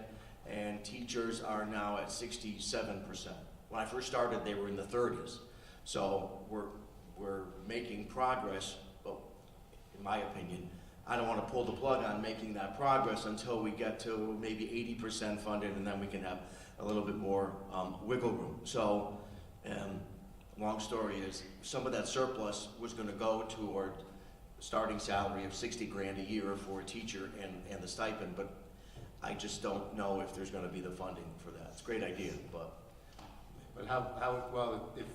L: and teachers are now at 67%. When I first started, they were in the 30s. So we're making progress, but in my opinion, I don't want to pull the plug on making that progress until we get to maybe 80% funded, and then we can have a little bit more wiggle room. So, long story is, some of that surplus was going to go toward starting salary of $60,000 a year for a teacher and the stipend, but I just don't know if there's going to be the funding for that. It's a great idea, but if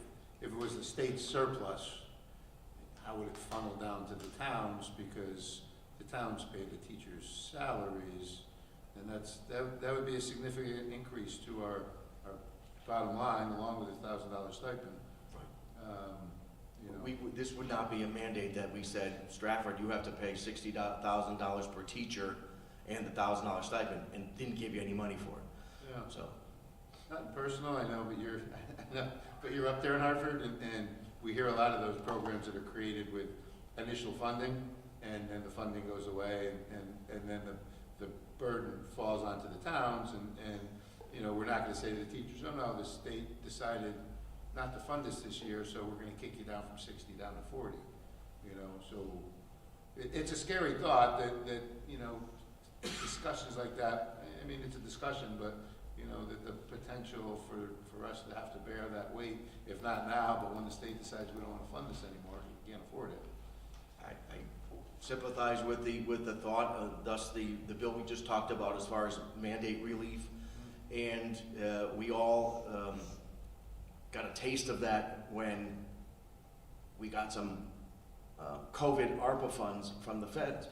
L: it was a state surplus, how would it funnel down to the towns, because the towns pay the teachers' salaries, and that would be a significant increase to our bottom line, along with a $1,000 stipend. Right. This would not be a mandate that we said, Stratford, you have to pay $60,000 per teacher and the $1,000 stipend, and didn't give you any money for it.
B: Yeah.
L: So.
B: Nothing personal, I know, but you're up there in Hartford, and we hear a lot of those programs that are created with initial funding, and the funding goes away, and then the burden falls onto the towns, and we're not going to say to the teachers, oh no, the state decided not to fund us this year, so we're going to kick you down from 60 down to 40. So it's a scary thought that, you know, discussions like that, I mean, it's a discussion, but, you know, that the potential for us to have to bear that weight, if not now, but when the state decides we don't want to fund this anymore, we can't afford it.
L: I sympathize with the thought, thus the bill we just talked about as far as mandate relief. And we all got a taste of that when we got some COVID ARPA funds from the Fed,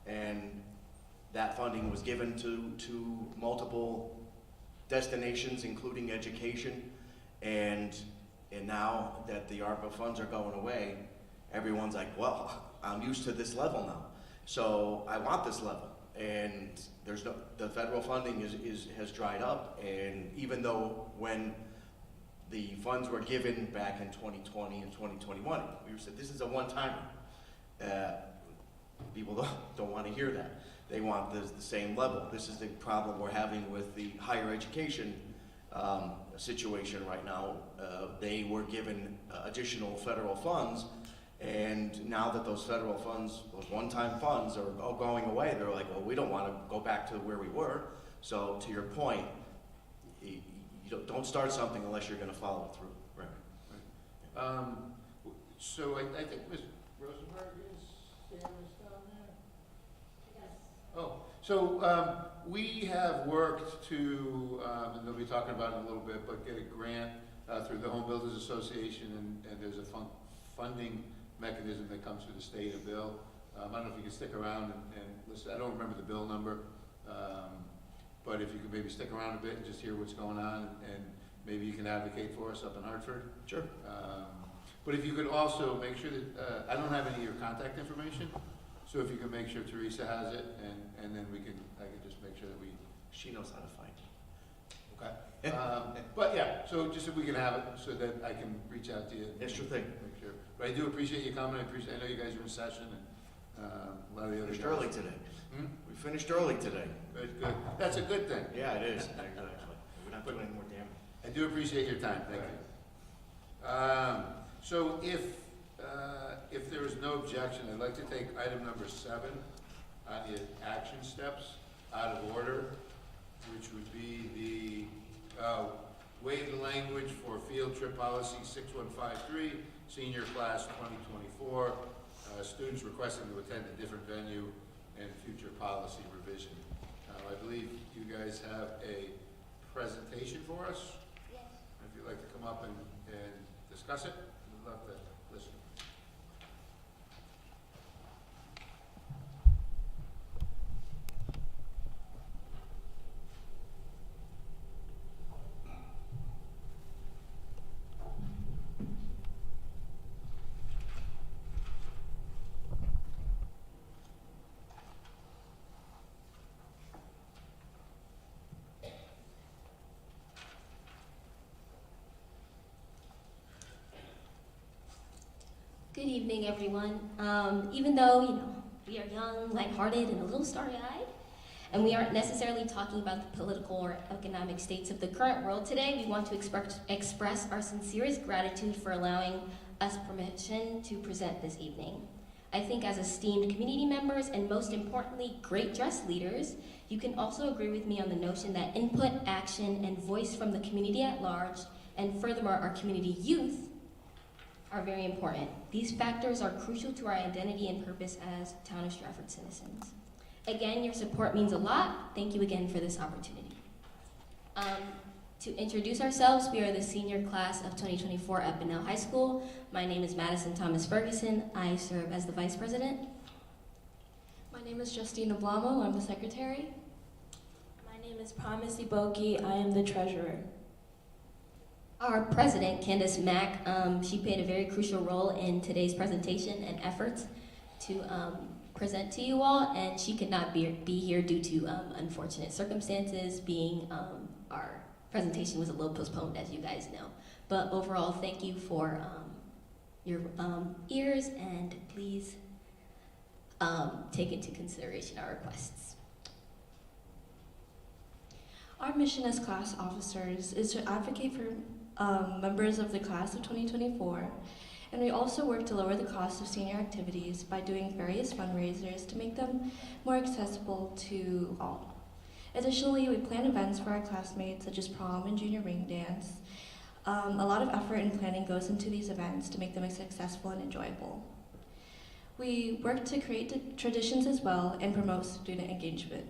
L: and that funding was given to multiple destinations, including education. And now that the ARPA funds are going away, everyone's like, well, I'm used to this level now, so I want this level. And the federal funding has dried up, and even though when the funds were given back in 2020 and 2021, we said this is a one-timer. People don't want to hear that. They want the same level. This is the problem we're having with the higher education situation right now. They were given additional federal funds, and now that those federal funds, those one-time funds are all going away, they're like, well, we don't want to go back to where we were. So to your point, you don't start something unless you're going to follow it through. Right.
B: So I think Ms. Rosenberg is down there? Yes. Oh, so we have worked to, and they'll be talking about it in a little bit, but get a grant through the Home Builders Association, and there's a funding mechanism that comes through the state, a bill. I don't know if you can stick around and listen. I don't remember the bill number, but if you could maybe stick around a bit and just hear what's going on, and maybe you can advocate for us up in Hartford.
L: Sure.
B: But if you could also make sure that, I don't have any of your contact information, so if you can make sure Teresa has it, and then I can just make sure that
L: she knows how to find it.
B: Okay. But yeah, so just if we can have it so that I can reach out to you.
L: Yeah, sure thing.
B: Make sure. But I do appreciate you coming. I know you guys are in session, and a lot of the other
L: Finished
B: guys.
L: early today. We finished early today.
B: Good. That's a good thing.
L: Yeah, it is. Exactly. We're not doing any more damage.
B: I do appreciate your time. Thank you. So if there is no objection, I'd like to take item number 7 on the action steps out of order, which would be the waive the language for field trip policy 6153, senior class 2024, students requesting to attend a different venue, and future policy revision. I believe you guys have a presentation for us.
D: Yes.
B: If you'd like to come up and discuss it, we'd love to listen.
O: Good evening, everyone. Even though, we are young, lighthearted, and a little starry-eyed, and we aren't necessarily talking about the political or economic states of the current world today, we want to express our sincerest gratitude for allowing us permission to present this evening. I think as esteemed community members, and most importantly, great dress leaders, you can also agree with me on the notion that input, action, and voice from the community at large, and furthermore, our community youth, are very important. These factors are crucial to our identity and purpose as Town of Stratford citizens. Again, your support means a lot. Thank you again for this opportunity. To introduce ourselves, we are the senior class of 2024 at Bunnell High School. My name is Madison Thomas Ferguson. I serve as the Vice President.
P: My name is Justina Blamo. I'm the Secretary.
Q: My name is Promise Iboki. I am the Treasurer.
O: Our president, Candace Mack, she played a very crucial role in today's presentation and efforts to present to you all, and she could not be here due to unfortunate circumstances, being our presentation was a little postponed, as you guys know. But overall, thank you for your ears, and please take into consideration our requests.
P: Our mission as class officers is to advocate for members of the class of 2024 And we also work to lower the cost of senior activities by doing various fundraisers to make them more accessible to all. Additionally, we plan events for our classmates such as prom and junior ring dance. A lot of effort and planning goes into these events to make them successful and enjoyable. We work to create traditions as well and promote student engagement.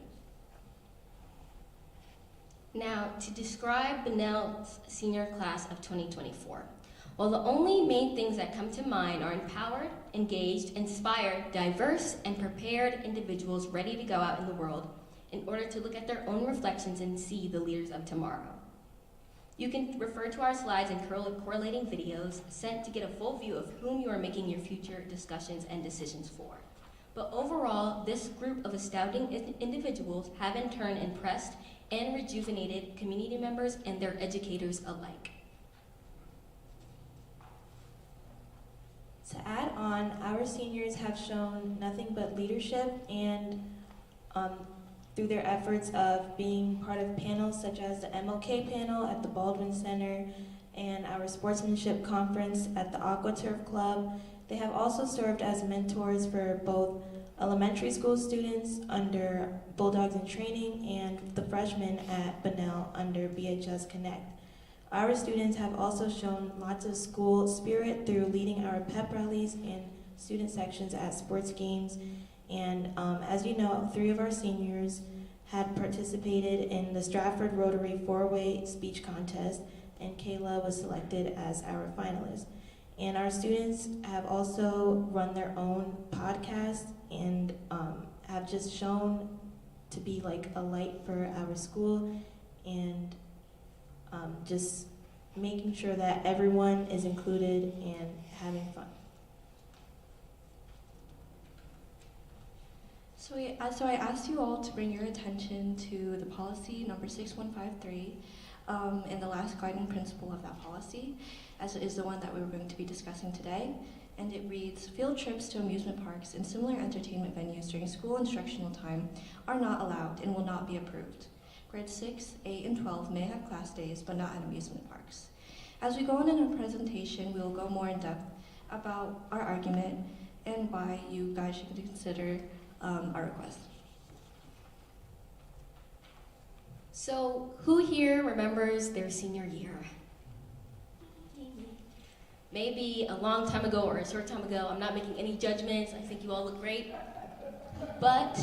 O: Now, to describe Bunnell's senior class of 2024. Well, the only main things that come to mind are empowered, engaged, inspired, diverse, and prepared individuals ready to go out in the world in order to look at their own reflections and see the leaders of tomorrow. You can refer to our slides and correlating videos sent to get a full view of whom you are making your future discussions and decisions for. But overall, this group of astounding individuals have in turn impressed and rejuvenated community members and their educators alike.
R: To add on, our seniors have shown nothing but leadership and through their efforts of being part of panels such as the MLK panel at the Baldwin Center and our sportsmanship conference at the AquaTurf Club. They have also served as mentors for both elementary school students under Bulldogs in Training and the freshmen at Bunnell under BHS Connect. Our students have also shown lots of school spirit through leading our pep rallies and student sections at sports games. And as you know, 3 of our seniors had participated in the Stratford Rotary 4-way speech contest, and Kayla was selected as our finalist. And our students have also run their own podcast and have just shown to be like a light for our school and just making sure that everyone is included and having fun.
P: So I asked you all to bring your attention to the policy number 6153 and the last guiding principle of that policy, as it is the one that we were going to be discussing today. And it reads, field trips to amusement parks and similar entertainment venues during school instructional time are not allowed and will not be approved. Grades 6, 8, and 12 may have class days, but not at amusement parks. As we go on in our presentation, we will go more in depth about our argument and why you guys should consider our request.
O: So, who here remembers their senior year? Maybe a long time ago or a short time ago. I'm not making any judgments. I think you all look great. But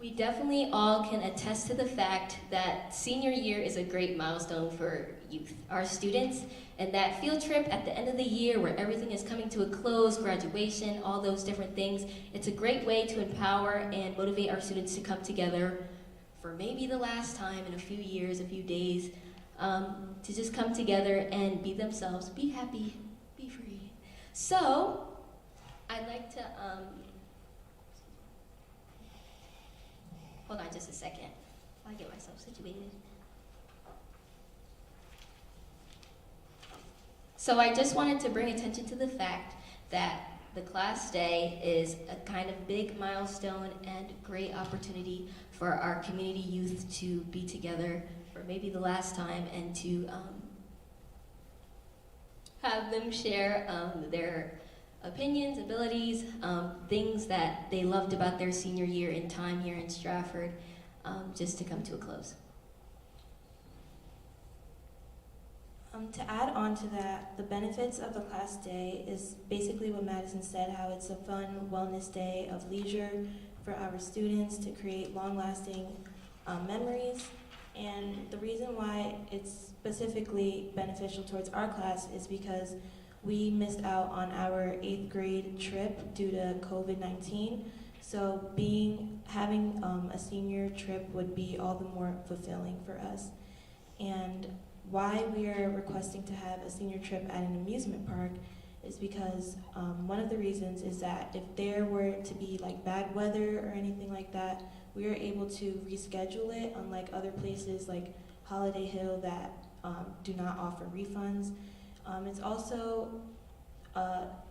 O: we definitely all can attest to the fact that senior year is a great milestone for youth, our students, and that field trip at the end of the year where everything is coming to a close, graduation, all those different things, it's a great way to empower and motivate our students to come together for maybe the last time in a few years, a few days, to just come together and be themselves, be happy, be free. So, I'd like to, hold on just a second while I get myself situated. So I just wanted to bring attention to the fact that the class day is a kind of big milestone and great opportunity for our community youth to be together for maybe the last time and to have them share their opinions, abilities, things that they loved about their senior year and time here in Stratford, just to come to a close.
R: To add on to that, the benefits of the class day is basically what Madison said, how it's a fun wellness day of leisure for our students to create long-lasting memories. And the reason why it's specifically beneficial towards our class is because we missed out on our 8th grade trip due to COVID-19. So having a senior trip would be all the more fulfilling for us. And why we are requesting to have a senior trip at an amusement park is because one of the reasons is that if there were to be like bad weather or anything like that, we are able to reschedule it, unlike other places like Holiday Hill that do not offer refunds. It's also,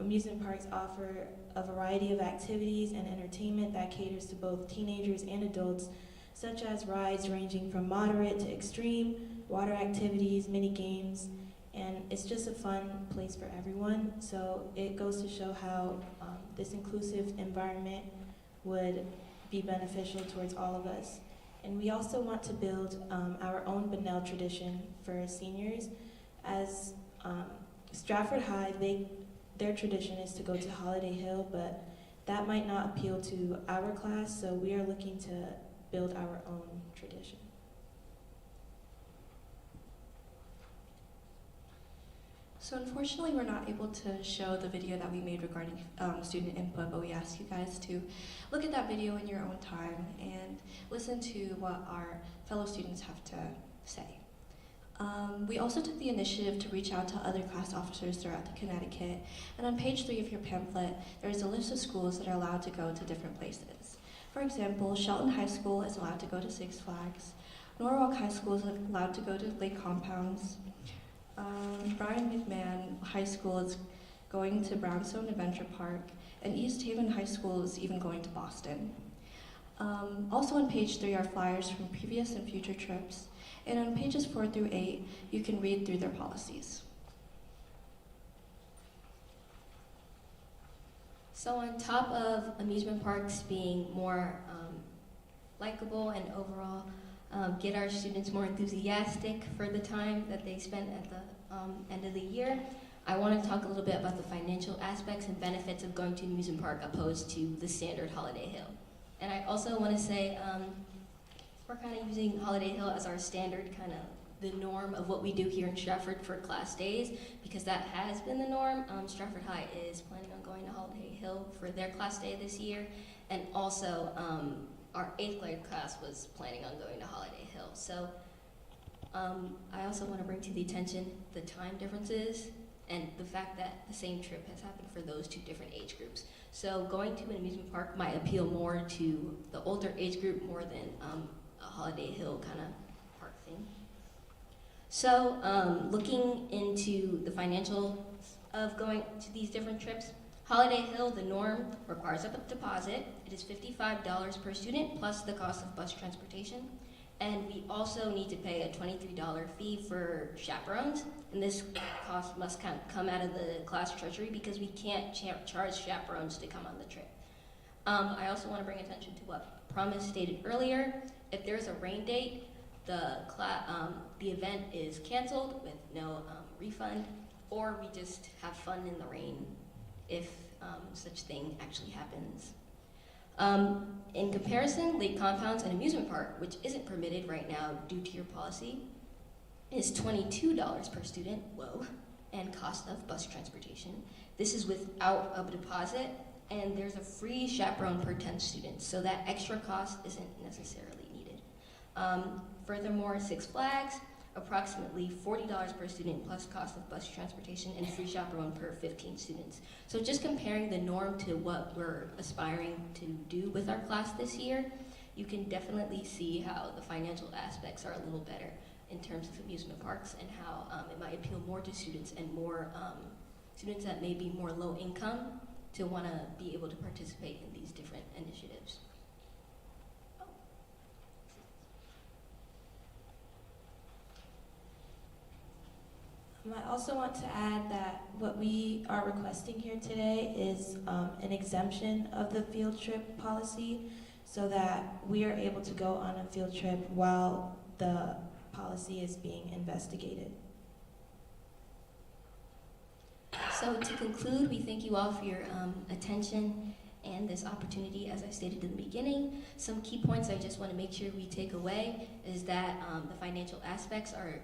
R: amusement parks offer a variety of activities and entertainment that caters to both teenagers and adults, such as rides ranging from moderate to extreme, water activities, mini games, and it's just a fun place for everyone. So it goes to show how this inclusive environment would be beneficial towards all of us. And we also want to build our own Bunnell tradition for seniors. As Stratford High, their tradition is to go to Holiday Hill, but that might not appeal to our class, so we are looking to build our own tradition.
P: So unfortunately, we're not able to show the video that we made regarding student input, but we ask you guys to look at that video in your own time and listen to what our fellow students have to say. We also took the initiative to reach out to other class officers throughout the Connecticut, and on page 3 of your pamphlet, there is a list of schools that are allowed to go to different places. For example, Shelton High School is allowed to go to Six Flags, Norwalk High School is allowed to go to Lake Compounds, Brian McMahon High School is going to Brownstone Adventure Park, and East Haven High School is even going to Boston. Also on page 3 are flyers from previous and future trips, and on pages 4 through 8, you can read through their policies.
O: So on top of amusement parks being more likable and overall get our students more enthusiastic for the time that they spend at the end of the year, I want to talk a little bit about the financial aspects and benefits of going to an amusement park opposed to the standard Holiday Hill. And I also want to say we're kind of using Holiday Hill as our standard, kind of the norm of what we do here in Stratford for class days, because that has been the norm. Stratford High is planning on going to Holiday Hill for their class day this year, and also our 8th grade class was planning on going to Holiday Hill. So I also want to bring to the attention the time differences and the fact that the same trip has happened for those 2 different age groups. So going to an amusement park might appeal more to the older age group more than a Holiday Hill kind of park thing. So looking into the financial of going to these different trips, Holiday Hill, the norm, requires a deposit. It is $55 per student plus the cost of bus transportation. And we also need to pay a $23 fee for chaperones. And this cost must come out of the class treasury because we can't charge chaperones to come on the trip. I also want to bring attention to what Promise stated earlier. If there's a rain date, the event is canceled with no refund, or we just have fun in the rain if such thing actually happens. In comparison, Lake Compounds and amusement park, which isn't permitted right now due to your policy, is $22 per student, whoa, and cost of bus transportation. This is without a deposit, and there's a free chaperone per 10 students, so that extra cost isn't necessarily needed. Furthermore, Six Flags, approximately $40 per student plus cost of bus transportation and free chaperone per 15 students. So just comparing the norm to what we're aspiring to do with our class this year, you can definitely see how the financial aspects are a little better in terms of amusement parks and how it might appeal more to students and more students that may be more low income to want to be able to participate in these different initiatives.
R: I also want to add that what we are requesting here today is an exemption of the field trip policy so that we are able to go on a field trip while the policy is being investigated.
O: So to conclude, we thank you all for your attention and this opportunity. As I stated in the beginning, some key points I just want to make sure we take away is that the financial aspects are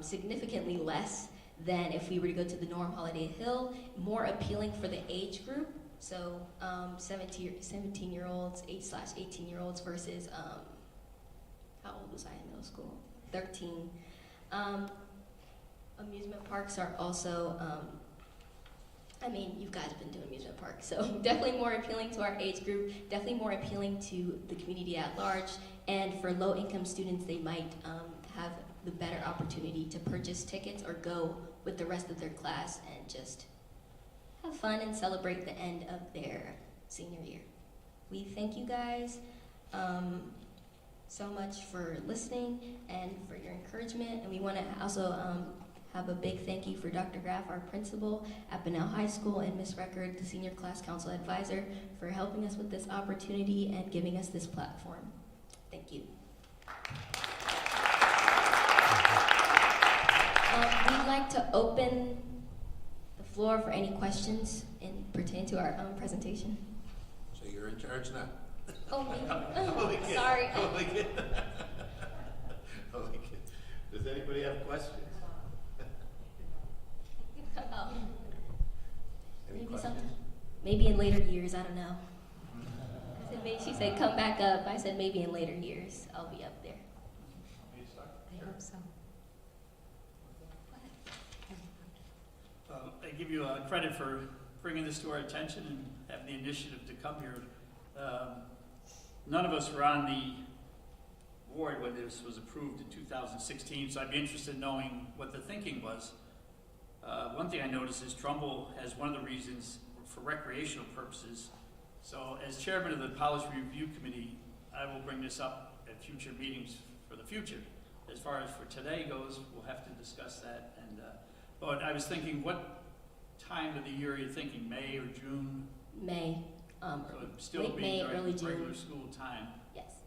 O: significantly less than if we were to go to the norm Holiday Hill, more appealing for the age group. So 17-year-olds, 8/18-year-olds versus, how old was I in middle school? 13. Amusement parks are also, I mean, you guys have been doing amusement parks, so definitely more appealing to our age group, definitely more appealing to the community at large, and for low-income students, they might have the better opportunity to purchase tickets or go with the rest of their class and just have fun and celebrate the end of their senior year. We thank you guys so much for listening and for your encouragement, and we want to also have a big thank you for Dr. Graff, our principal at Bunnell High School, and Ms. Record, the senior class council advisor, for helping us with this opportunity and giving us this platform. Thank you. We'd like to open the floor for any questions pertaining to our presentation.
B: So you're in charge now?
O: Oh, me?
B: Only kidding.
O: Sorry.
B: Only kidding. Only kidding. Does anybody have questions? Any
O: Maybe
B: questions?
O: something. Maybe in later years, I don't know. She said come back up. I said maybe in later years I'll be up there.
N: I hope so.
M: I give you credit for bringing this to our attention and having the initiative to come here. None of us were on the board when this was approved in 2016, so I'd be interested in knowing what the thinking was. One thing I noticed is Trumbull has one of the reasons for recreational purposes. So as chairman of the Policy Review Committee, I will bring this up at future meetings for the future. As far as for today goes, we'll have to discuss that. And but I was thinking, what time of the year are you thinking, May or June?
O: May.
M: So it'd still
O: late
M: be
O: May,
M: during
O: early June.
M: regular school time.
O: Yes.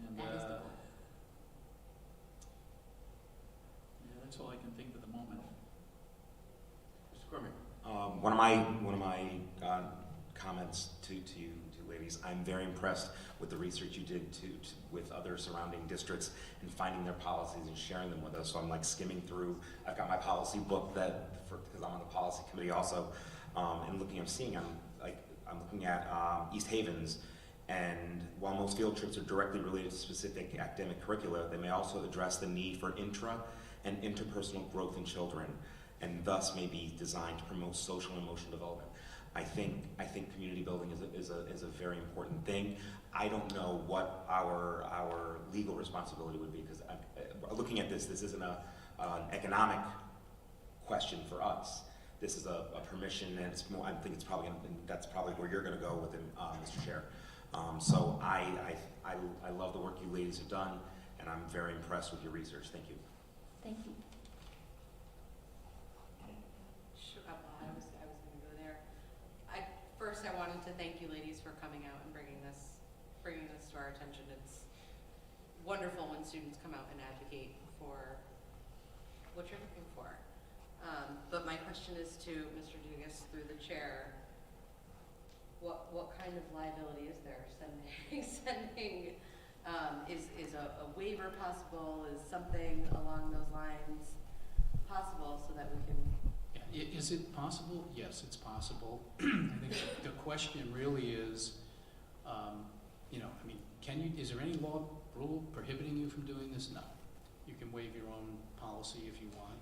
M: And
O: That is the goal.
M: yeah, that's all I can think of at the moment.
B: Mr. Cormier.
S: One of my comments to you ladies, I'm very impressed with the research you did with other surrounding districts and finding their policies and sharing them with us. So I'm like skimming through. I've got my policy book because I'm on the policy committee also, and looking. I'm looking at East Haven's, and while most field trips are directly related to specific academic curricula, they may also address the need for intra and interpersonal growth in children, and thus may be designed to promote social and emotional development. I think community building is a very important thing. I don't know what our legal responsibility would be, because looking at this isn't an economic question for us. This is a permission, and it's more. I think it's probably that's probably where you're going to go with it, Mr. Chair. So I love the work you ladies have done, and I'm very impressed with your research. Thank you.
O: Thank you.
N: Sure, I was going to go there. First, I wanted to thank you ladies for coming out and bringing this to our attention. It's wonderful when students come out and advocate for what you're looking for. But my question is to Mr. Dugas through the chair. What kind of liability is there sending is a waiver possible? Is something along those lines possible so that we can?
J: Yeah, is it possible? Yes, it's possible. I think the question really is, is there any law rule prohibiting you from doing this? No. You can waive your own policy if you want.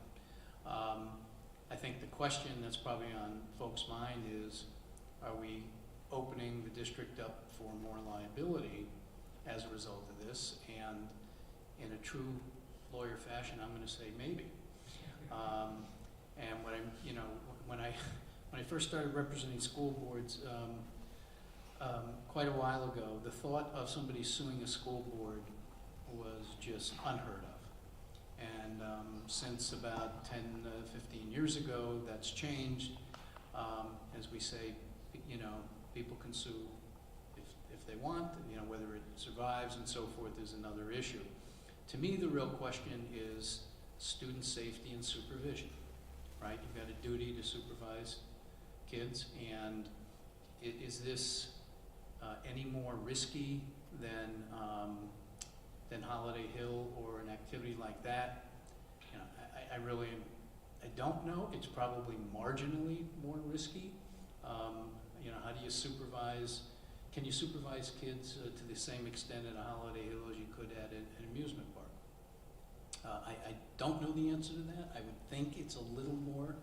J: I think the question that's probably on folks' mind is, are we opening the district up for more liability as a result of this? And in a true lawyer fashion, I'm going to say maybe. And when I first started representing school boards quite a while ago, the thought of somebody suing a school board was just unheard of. And since about 10, 15 years ago, that's changed. As we say, people can sue if they want, whether it survives and so forth is another issue. To me, the real question is student safety and supervision, right? You've got a duty to supervise kids, and is this any more risky than Holiday Hill or an activity like that? I don't know. It's probably marginally more risky. How do you supervise? Can you supervise kids to the same extent at a Holiday Hill as you could at an amusement park? I don't know the answer to that. I would think it's a little more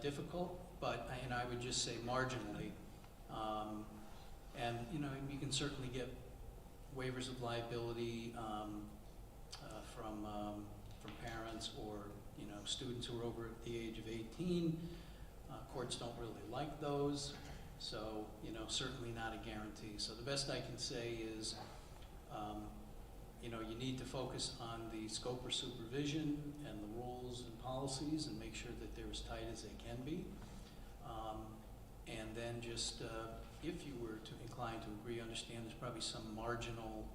J: difficult, but I would just say marginally. And you can certainly get waivers of liability from parents or students who are over at the age of 18. Courts don't really like those, so certainly not a guarantee. So the best I can say is you know, you need to focus on the scope of supervision and the rules and policies and make sure that they're as tight as they can be. And then just, if you were to incline to agree, understand there's probably some marginal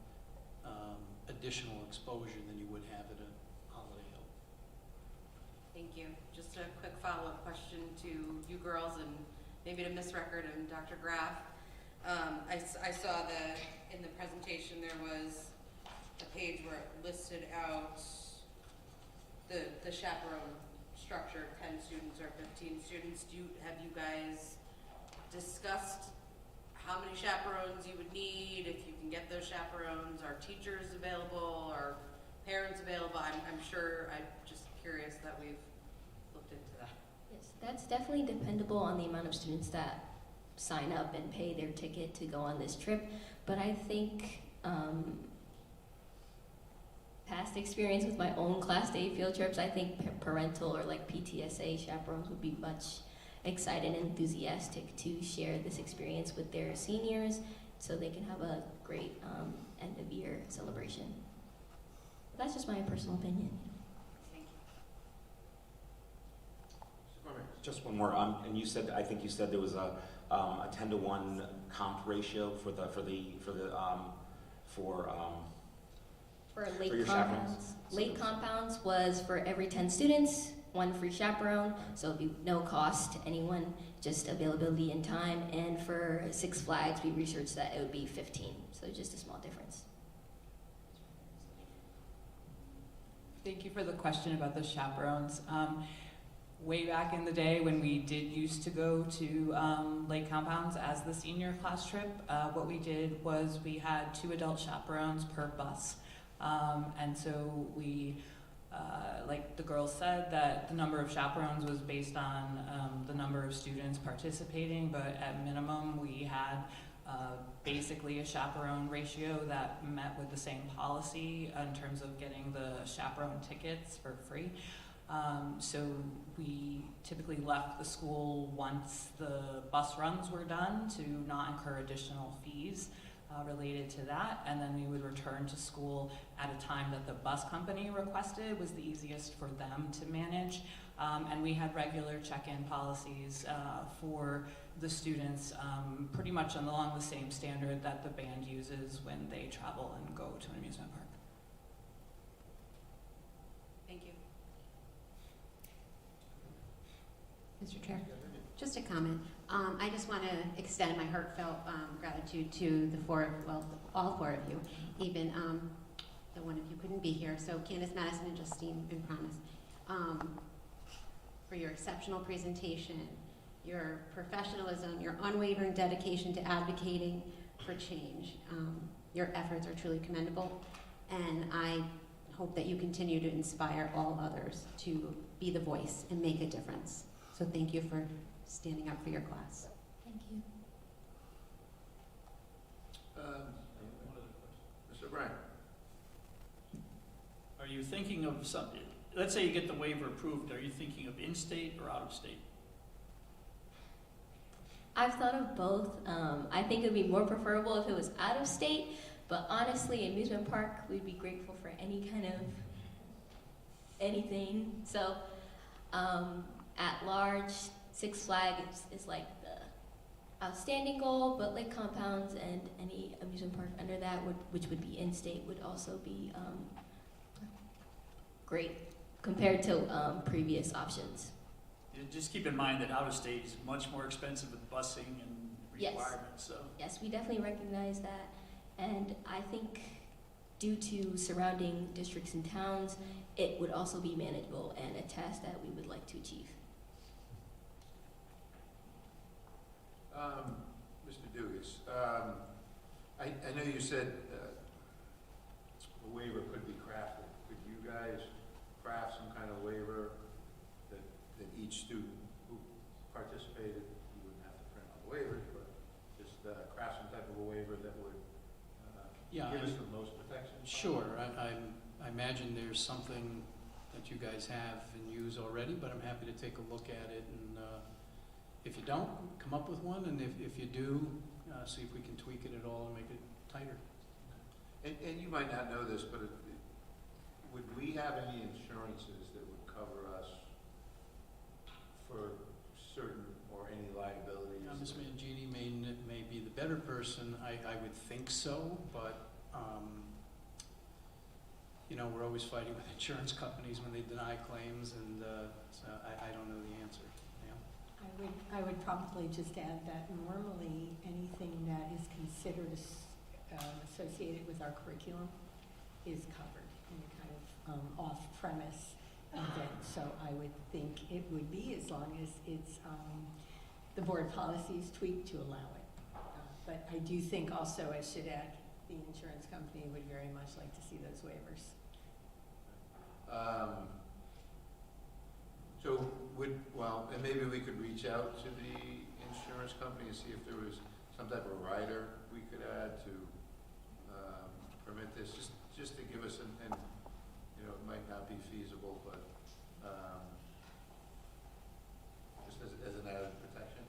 J: additional exposure than you would have at a Holiday Hill.
N: Thank you. Just a quick follow-up question to you girls and maybe to Ms. Record and Dr. Graff. I saw that in the presentation there was a page where it listed out the chaperone structure, 10 students or 15 students. Have you guys discussed how many chaperones you would need, if you can get those chaperones? Are teachers available? Are parents available? I'm sure, I'm just curious that we've looked into that.
O: Yes, that's definitely dependable on the amount of students that sign up and pay their ticket to go on this trip. But I think past experience with my own Class Day field trips, I think parental or like PTSA chaperones would be much excited and enthusiastic to share this experience with their seniors so they can have a great end of year celebration. But that's just my personal opinion.
N: Thank you.
S: Just one more. And you said, I think you said there was a 10-to-1 comp ratio for
O: late
S: your
O: compounds. Late compounds was for every 10 students, 1 free chaperone, so it'd be no cost to anyone, just availability and time. And for Six Flags, we researched that it would be 15, so just a small difference.
T: Thank you for the question about the chaperones. Way back in the day when we did used to go to lake compounds as the senior class trip, what we did was we had 2 adult chaperones per bus. And so we, like the girls said, that the number of chaperones was based on the number of students participating, but at minimum we had basically a chaperone ratio that met with the same policy in terms of getting the chaperone tickets for free. So we typically left the school once the bus runs were done to not incur additional fees related to that, and then we would return to school at a time that the bus company requested was the easiest for them to manage. And we had regular check-in policies for the students, pretty much along the same standard that the band uses when they travel and go to an amusement park.
N: Thank you.
U: Mr. Chair, just a comment. I just want to extend my heartfelt gratitude to all 4 of you, even the one of you couldn't be here. So Candace, Madison, and Justine and Promise, for your exceptional presentation, your professionalism, your unwavering dedication to advocating for change. Your efforts are truly commendable, and I hope that you continue to inspire all others to be the voice and make a difference. So thank you for standing up for your class.
O: Thank you.
B: Mr. O'Brien.
M: Are you thinking of something, let's say you get the waiver approved, are you thinking of in-state or out-of-state?
O: I've thought of both. I think it would be more preferable if it was out of state, but honestly, amusement park, we'd be grateful for any kind of anything. So at large, Six Flags is like the outstanding goal, but Lake Compounds and any amusement park under that, which would be in-state, would also be great compared to previous options.
M: Just keep in mind that out-of-state is much more expensive with busing and requirements. So.
O: Yes, we definitely recognize that, and I think due to surrounding districts and towns, it would also be manageable and a task that we would like to achieve.
B: Mr. Dugas, I know you said a waiver could be crafted. Could you guys craft some kind of waiver that each student who participated, you wouldn't have to print out waivers, but just craft some type of a waiver that would give us the most protection?
J: Sure. I imagine there's something that you guys have and use already, but I'm happy to take a look at it, and if you don't, come up with one, and if you do, see if we can tweak it at all and make it tighter.
B: And you might not know this, but would we have any insurances that would cover us for certain or any liabilities?
J: Ms. Mangini may be the better person. I would think so, but you know, we're always fighting with insurance companies when they deny claims, and so I don't know the answer. Yeah.
A: I would probably just add that normally anything that is considered associated with our curriculum is covered in a kind of off-premise event. So I would think it would be, as long as it's the board policy is tweaked to allow it. But I do think also, I should add, the insurance company would very much like to see those waivers.
B: And maybe we could reach out to the insurance company and see if there was some type of rider we could add to permit this, just to give us and you know, it might not be feasible, but just as an added protection,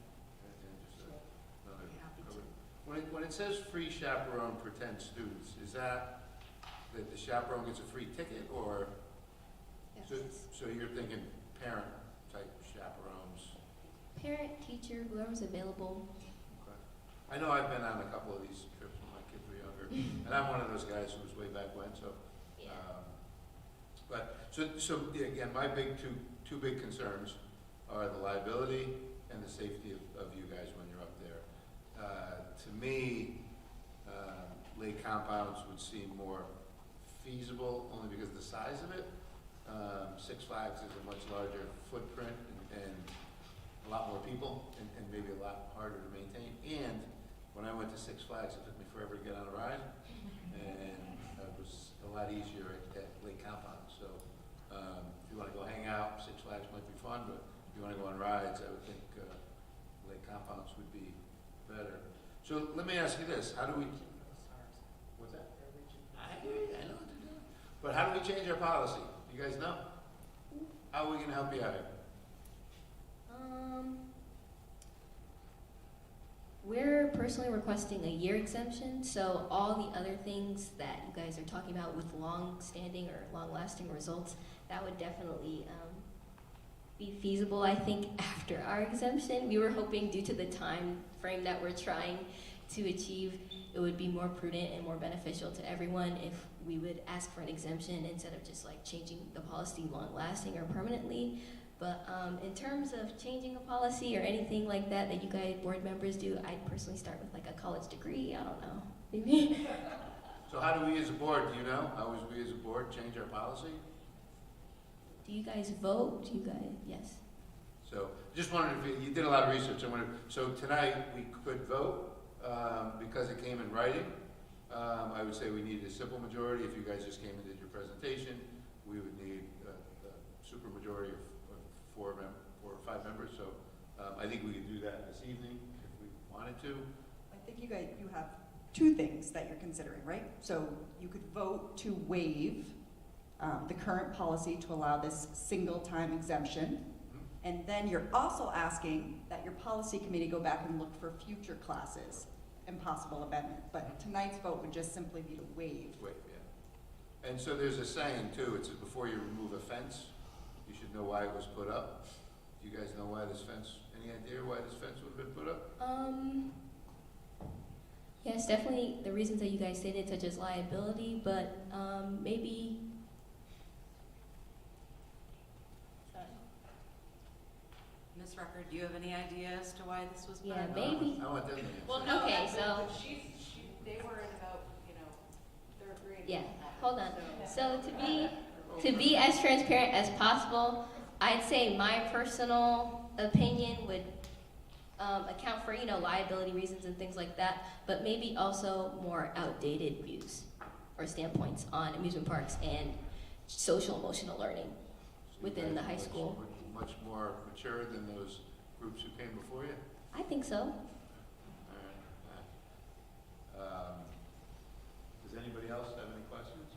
B: and just another cover. When it says free chaperone for 10 students, is that the chaperone gets a free ticket, or so you're thinking parent type chaperones?
O: Parent, teacher, whoever's available.
B: Okay. I know I've been on a couple of these trips when my kids were younger, and I'm one of those guys who was way back when. So, again, my two big concerns are the liability and the safety of you guys when you're up there. To me, lake compounds would seem more feasible only because of the size of it. Six Flags is a much larger footprint and a lot more people and maybe a lot harder to maintain. And when I went to Six Flags, it took me forever to get on a ride, and it was a lot easier at Lake Compound. So if you want to go hang out, Six Flags might be fun, but if you want to go on rides, I would think Lake Compounds would be better. So let me ask you this: how do we? What's that? I know what they're doing. But how do we change our policy? You guys know? How are we going to help you out here?
O: We're personally requesting a year exemption, so all the other things that you guys are talking about with long-standing or long-lasting results, that would definitely be feasible. I think after our exemption, we were hoping, due to the time frame that we're trying to achieve, it would be more prudent and more beneficial to everyone if we would ask for an exemption instead of just like changing the policy long-lasting or permanently. But in terms of changing a policy or anything like that you guys board members do, I'd personally start with like a college degree. I don't know, maybe.
B: So how do we as a board, do you know? How would we as a board change our policy?
O: Do you guys vote? Do you guys, yes.
B: So just wondered if you did a lot of research. I wondered, so tonight we could vote because it came in writing. I would say we need a simple majority. If you guys just came and did your presentation, we would need a super majority of 4 or 5 members. So I think we could do that this evening if we wanted to.
V: I think you have 2 things that you're considering, right? So you could vote to waive the current policy to allow this single-time exemption. And then you're also asking that your policy committee go back and look for future classes and possible amendment. But tonight's vote would just simply be to waive.
B: Wait, yeah. And so there's a saying too, it says before you remove a fence, you should know why it was put up. Do you guys know why this fence, any idea why this fence would have been put up?
O: Yes, definitely the reasons that you guys stated, such as liability, but maybe.
N: Ms. Rucker, do you have any idea as to why this was put
O: Yeah,
N: up?
O: maybe.
B: I want them to
N: Well, no,
O: okay,
N: that's
O: so.
N: they were in about, 3rd grade.
O: Yeah, hold on. So to be as transparent as possible, I'd say my personal opinion would account for, liability reasons and things like that, but maybe also more outdated views or standpoints on amusement parks and social emotional learning within the high school.
B: Much more mature than those groups who came before you?
O: I think so.
B: Does anybody else have any questions?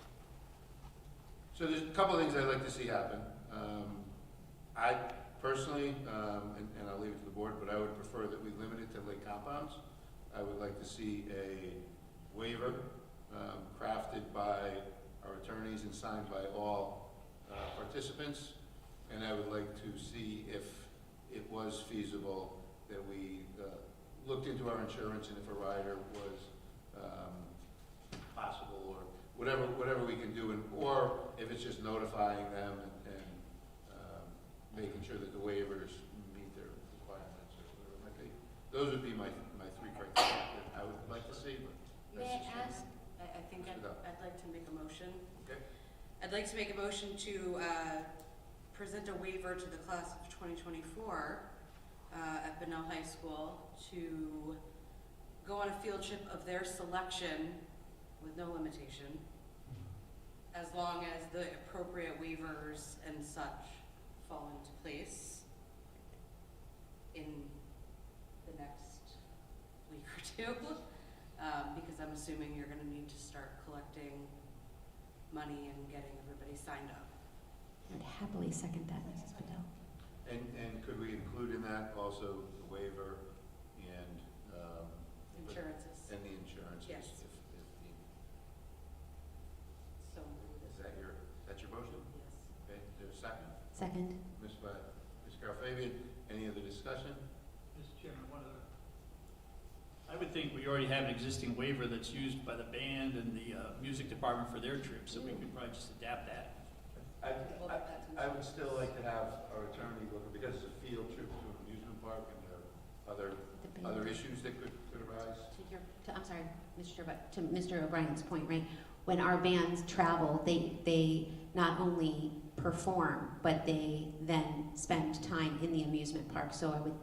B: So there's a couple of things I'd like to see happen. I personally, and I'll leave it to the board, but I would prefer that we limit it to lake compounds. I would like to see a waiver crafted by our attorneys and signed by all participants. And I would like to see if it was feasible that we looked into our insurance and if a rider was possible, or whatever we can do, or if it's just notifying them and making sure that the waivers meet their requirements or whatever it might be. Those would be my three criteria that I would like to see. But
N: May I ask? I think I'd like to make a motion.
B: Okay.
N: I'd like to make a motion to present a waiver to the class of 2024 at Bunnell High School to go on a field trip of their selection with no limitation, as long as the appropriate waivers and such fall into place in the next week or two, because I'm assuming you're going to need to start collecting money and getting everybody signed up.
U: I'd happily second that, Mrs. Bunnell.
B: And could we include in that also the waiver and
N: Insurances.
B: and the insurances?
N: Yes.
B: If the,
N: So
B: that's your motion?
N: yes.
B: Okay. Is there a second?
U: Second.
B: Ms. Carl Fabian, any other discussion?
M: Mr. Chairman, I would think we already have an existing waiver that's used by the band and the music department for their trips, so we could probably just adapt that.
B: I would still like to have our attorney look, because it's a field trip to an amusement park and there are other issues that could arise.
U: I'm sorry, Mr. Chair, but to Mr. O'Brien's point, right? When our bands travel, they not only perform, but they then spend time in the amusement park. So I would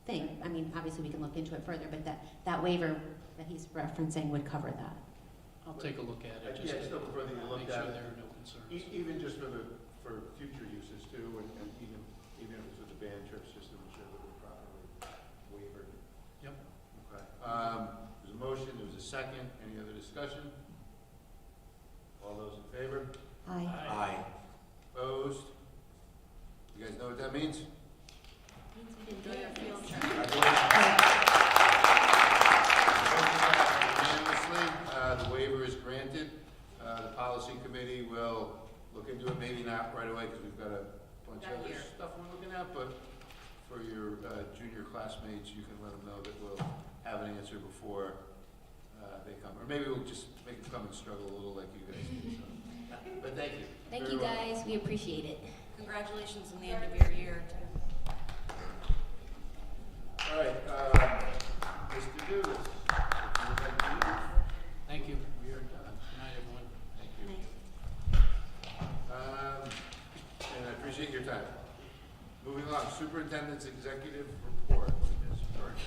U: think, I mean, obviously we can look into it further, but that waiver that he's referencing would cover that.
J: I'll take a look at it.
B: Yeah, I still prefer that you look
J: make
B: at
J: sure
B: it.
J: there are no concerns.
B: Even just for future uses too, and even if it's with the band trips, just to ensure that we're properly waivered.
J: Yep.
B: Okay. There's a motion, there was a second. Any other discussion? All those in favor?
U: Aye.
B: Aye. Opposed? You guys know what that means?
N: Enjoy your field trip.
B: Unanimously, the waiver is granted. The policy committee will look into it, maybe not right away because we've got a bunch of other stuff we're looking at, but for your junior classmates, you can let them know that we'll have an answer before they come. Or maybe we'll just make them come and struggle a little like you guys do. So. But thank you.
O: Thank
B: Very
O: you
B: well.
O: guze, we appreciate it.
N: Congratulations on the end of your year, too.
B: All right, Mr. Dugas, if you would like to leave.
J: Thank you.
B: We are done.
J: Good night, everyone.
B: Thank you. And I appreciate your time. Moving along, Superintendent's Executive Report. Ms. Burns.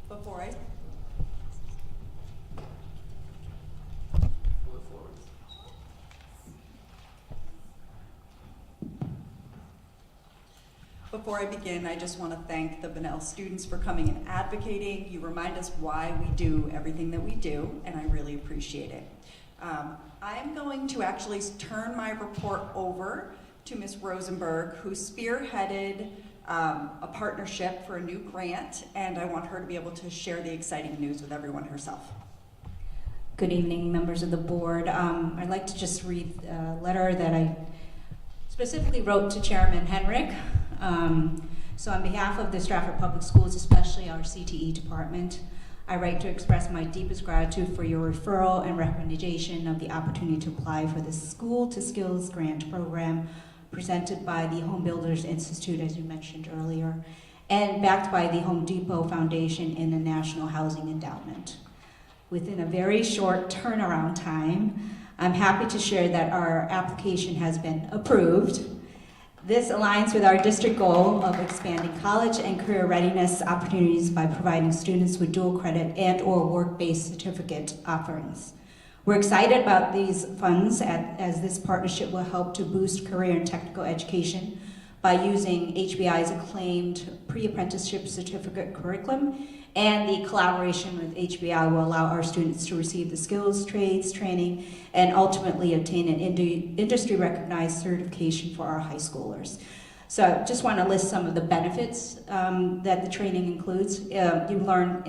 V: Before I
B: Pull it forward.
V: Before I begin, I just want to thank the Bunnell students for coming and advocating. You remind us why we do everything that we do, and I really appreciate it. I'm going to actually turn my report over to Ms. Rosenberg, who spearheaded a partnership for a new grant, and I want her to be able to share the exciting news with everyone herself.
C: Good evening, members of the board. I'd like to just read a letter that I specifically wrote to Chairman Henrik. So on behalf of the Stratford Public Schools, especially our CTE department, I write to express my deepest gratitude for your referral and recommendation of the opportunity to apply for the School to Skills Grant Program presented by the Home Builders Institute, as you mentioned earlier, and backed by the Home Depot Foundation and the National Housing Endowment. Within a very short turnaround time, I'm happy to share that our application has been approved. This aligns with our district goal of expanding college and career readiness opportunities by providing students with dual credit and/or work-based certificate offerings. We're excited about these funds as this partnership will help to boost career and technical education by using HBI's acclaimed pre-apprenticeship certificate curriculum, and the collaboration with HBI will allow our students to receive the skills, trades, training, and ultimately obtain an industry-recognized certification for our high schoolers. So I just want to list some of the benefits that the training includes. You learn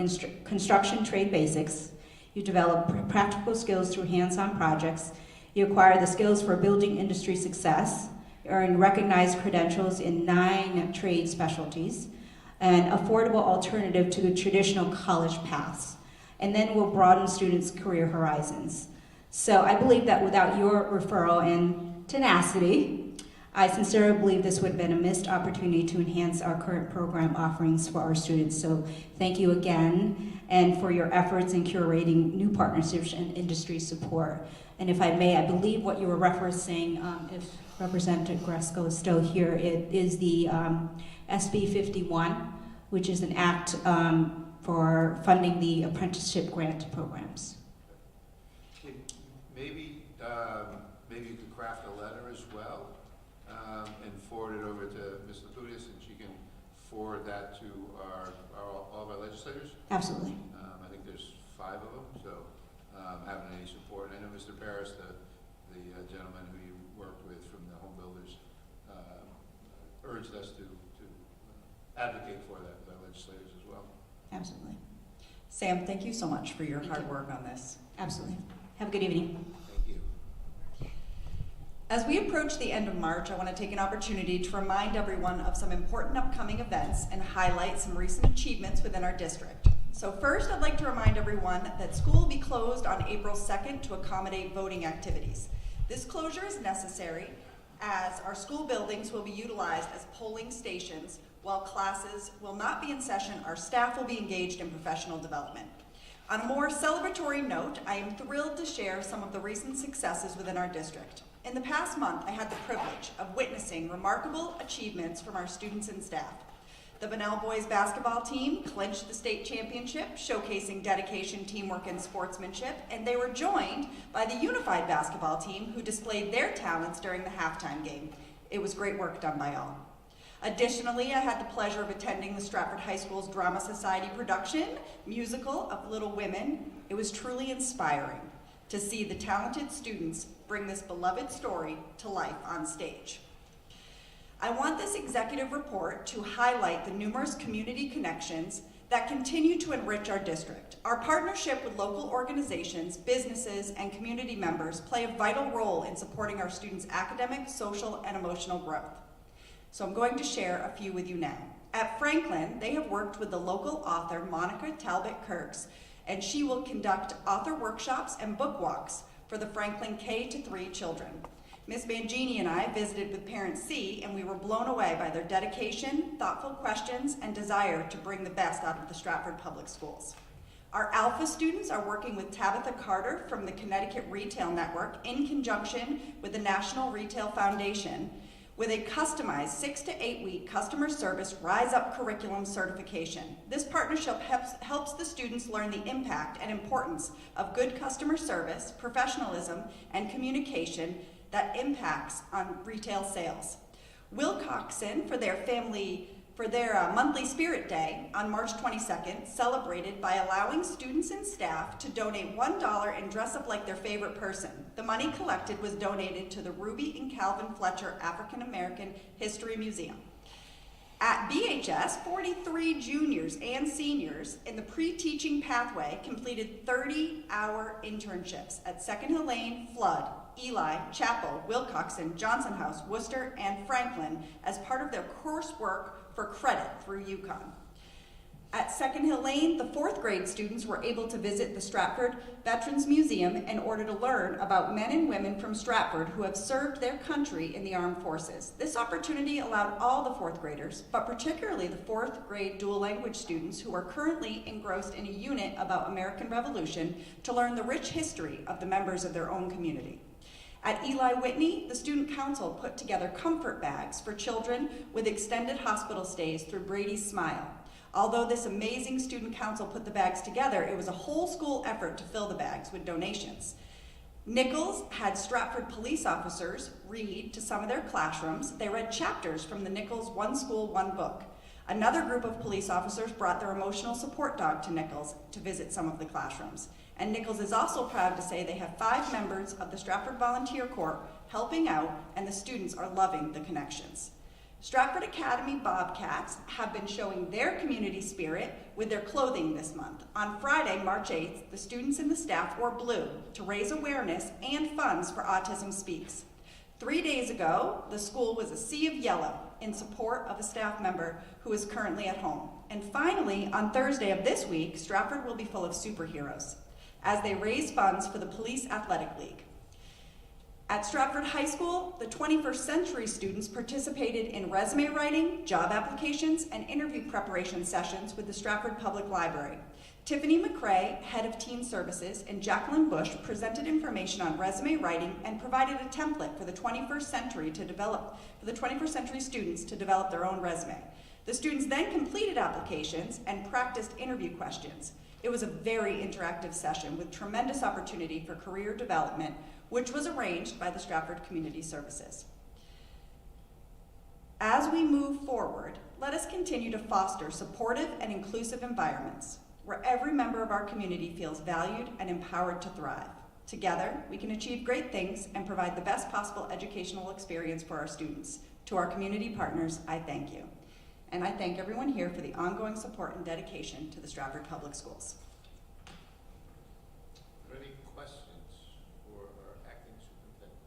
C: construction trade basics. You develop practical skills through hands-on projects. You acquire the skills for building industry success. You earn recognized credentials in 9 trade specialties, an affordable alternative to the traditional college paths, and then will broaden students' career horizons. So I believe that without your referral and tenacity, I sincerely believe this would have been a missed opportunity to enhance our current program offerings for our students. So thank you again, and for your efforts in curating new partnerships and industry support. And if I may, I believe what you were referencing, if Representative Gresko is still here, it is the SB 51, which is an act for funding the apprenticeship grant programs.
B: Maybe you could craft a letter as well and forward it over to Ms. Laputis, and she can forward that to all of our legislators.
C: Absolutely.
B: I think there's 5 of them, so having any support. And I know Mr. Paris, the gentleman who you worked with from the home builders, urged us to advocate for that with our legislators as well.
C: Absolutely.
V: Sam, thank you so much for your hard work on this.
C: Absolutely. Have a good evening.
B: Thank you.
V: As we approach the end of March, I want to take an opportunity to remind everyone of some important upcoming events and highlight some recent achievements within our district. So first, I'd like to remind everyone that school will be closed on April 2nd to accommodate voting activities. This closure is necessary as our school buildings will be utilized as polling stations. While classes will not be in session, our staff will be engaged in professional development. On a more celebratory note, I am thrilled to share some of the recent successes within our district. In the past month, I had the privilege of witnessing remarkable achievements from our students and staff. The Bunnell boys basketball team clinched the state championship, showcasing dedication, teamwork, and sportsmanship, and they were joined by the unified basketball team who displayed their talents during the halftime game. It was great work done by all. Additionally, I had the pleasure of attending the Stratford High School's Drama Society production, musical of Little Women. It was truly inspiring to see the talented students bring this beloved story to life on stage. I want this executive report to highlight the numerous community connections that continue to enrich our district. Our partnership with local organizations, businesses, and community members play a vital role in supporting our students' academic, social, and emotional growth. So I'm going to share a few with you now. At Franklin, they have worked with the local author, Monica Talbot Kirks, and she will conduct author workshops and book walks for the Franklin K-3 children. Ms. Mangini and I visited with Parent C, and we were blown away by their dedication, thoughtful questions, and desire to bring the best out of the Stratford Public Schools. Our Alpha students are working with Tabitha Carter from the Connecticut Retail Network in conjunction with the National Retail Foundation with a customized 6 to 8 week customer service Rise Up curriculum certification. This partnership helps the students learn the impact and importance of good customer service, professionalism, and communication that impacts on retail sales. Wilcoxon, for their monthly Spirit Day on March 22nd, celebrated by allowing students and staff to donate $1 and dress up like their favorite person. The money collected was donated to the Ruby and Calvin Fletcher African American History Museum. At BHS, 43 juniors and seniors in the pre-teaching pathway completed 30-hour internships at Second Hill Lane, Flood, Eli, Chapel, Wilcoxon, Johnson House, Worcester, and Franklin as part of their coursework for credit through UConn. At Second Hill Lane, the 4th grade students were able to visit the Stratford Veterans Museum in order to learn about men and women from Stratford who have served their country in the armed forces. This opportunity allowed all the 4th graders, but particularly the 4th grade dual language students who are currently engrossed in a unit about American Revolution, to learn the rich history of the members of their own community. At Eli Whitney, the Student Council put together comfort bags for children with extended hospital stays through Brady's Smile. Although this amazing Student Council put the bags together, it was a whole school effort to fill the bags with donations. Nichols had Stratford police officers read to some of their classrooms. They read chapters from the Nichols One School, One Book. Another group of police officers brought their emotional support dog to Nichols to visit some of the classrooms. And Nichols is also proud to say they have 5 members of the Stratford Volunteer Corps helping out, and the students are loving the connections. Stratford Academy Bobcats have been showing their community spirit with their clothing this month. On Friday, March 8th, the students and the staff wore blue to raise awareness and funds for Autism Speaks. 3 days ago, the school was a sea of yellow in support of a staff member who is currently at home. And finally, on Thursday of this week, Stratford will be full of superheroes as they raise funds for the Police Athletic League. At Stratford High School, the 21st century students participated in resume writing, job applications, and interview preparation sessions with the Stratford Public Library. Tiffany McCrae, head of Teen Services, and Jacqueline Bush presented information on resume writing and provided a template for the 21st century students to develop their own resume. The students then completed applications and practiced interview questions. It was a very interactive session with tremendous opportunity for career development, which was arranged by the Stratford Community Services. As we move forward, let us continue to foster supportive and inclusive environments where every member of our community feels valued and empowered to thrive. Together, we can achieve great things and provide the best possible educational experience for our students. To our community partners, I thank you. And I thank everyone here for the ongoing support and dedication to the Stratford Public Schools.
B: Are there any questions for our acting superintendent?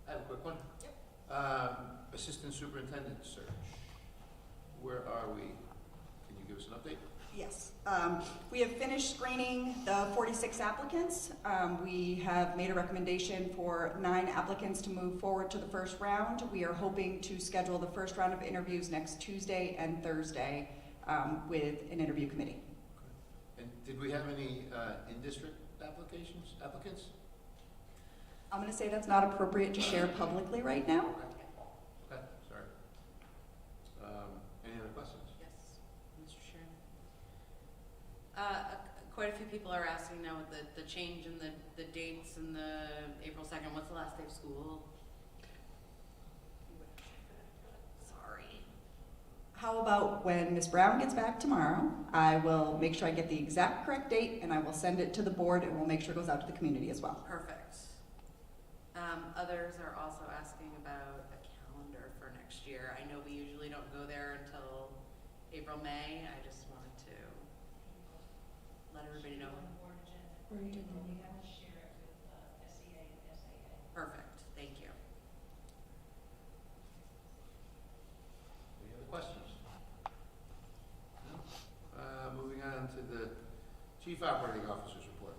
B: I have a quick one. Yep. Assistant superintendent search. Where are we? Can you give us an update?
V: Yes. We have finished screening the 46 applicants. We have made a recommendation for 9 applicants to move forward to the first round. We are hoping to schedule the first round of interviews next Tuesday and Thursday with an interview committee.
B: And did we have any in-district applicants?
V: I'm going to say that's not appropriate to share publicly right now.
B: Okay, sorry. Any other questions?
N: Yes, Mr. Chairman. Quite a few people are asking now with the change in the dates and the April 2nd, what's the last day of school? Sorry.
V: How about when Ms. Brown gets back tomorrow, I will make sure I get the exact correct date and I will send it to the board and we'll make sure it goes out to the community as well.
N: Perfect. Others are also asking about a calendar for next year. I know we usually don't go there until April, May. I just wanted to let everybody know. Perfect. Thank you.
B: Any other questions? No? Moving on to the Chief Operating Officer's report.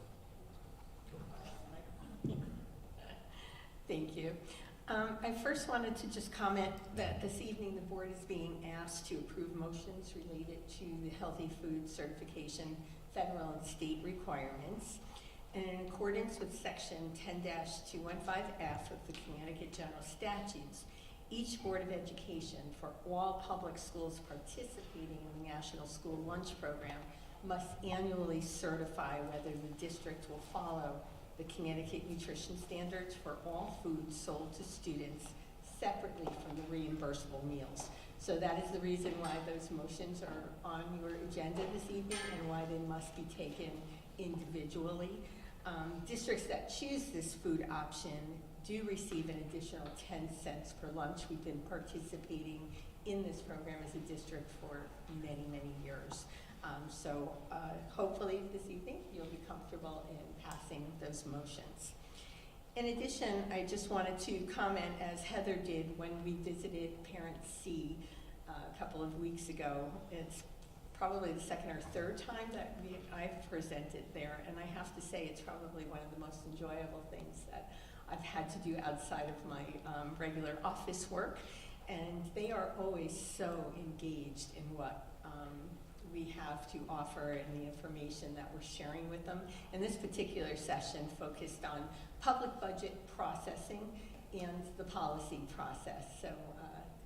A: Thank you. I first wanted to just comment that this evening the board is being asked to approve motions related to the healthy food certification federal and state requirements. And in accordance with section 10-215F of the Connecticut General Statutes, each Board of Education for all public schools participating in the National School Lunch Program must annually certify whether the district will follow the Connecticut nutrition standards for all foods sold to students separately from the reimbursable meals. So that is the reason why those motions are on your agenda this evening and why they must be taken individually. Districts that choose this food option do receive an additional 10 cents per lunch. We've been participating in this program as a district for many, many years. So hopefully this evening you'll be comfortable in passing those motions. In addition, I just wanted to comment, as Heather did when we visited Parent C a couple of weeks ago. It's probably the second or third time that I've presented there, and I have to say it's probably one of the most enjoyable things that I've had to do outside of my regular office work. And they are always so engaged in what we have to offer and the information that we're sharing with them. And this particular session focused on public budget processing and the policy process. So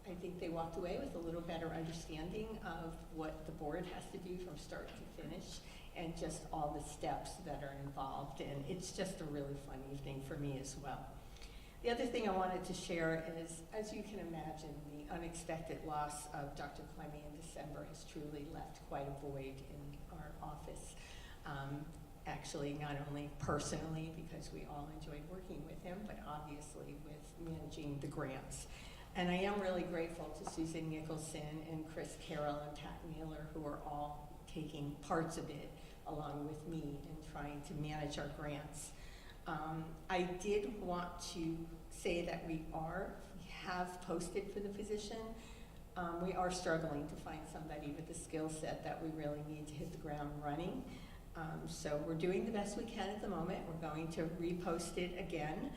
A: I think they walked away with a little better understanding of what the board has to do from start to finish and just all the steps that are involved. And it's just a really fun evening for me as well. The other thing I wanted to share is, as you can imagine, the unexpected loss of Dr. Clemmy in December has truly left quite a void in our office. actually not only personally, because we all enjoyed working with him, but obviously with managing the grants. And I am really grateful to Susan Nicholson and Chris Carroll and Pat Naylor, who are all taking parts of it along with me in trying to manage our grants. I did want to say that we have posted for the position. We are struggling to find somebody with the skill set that we really need to hit the ground running. So we're doing the best we can at the moment. We're going to repost it again.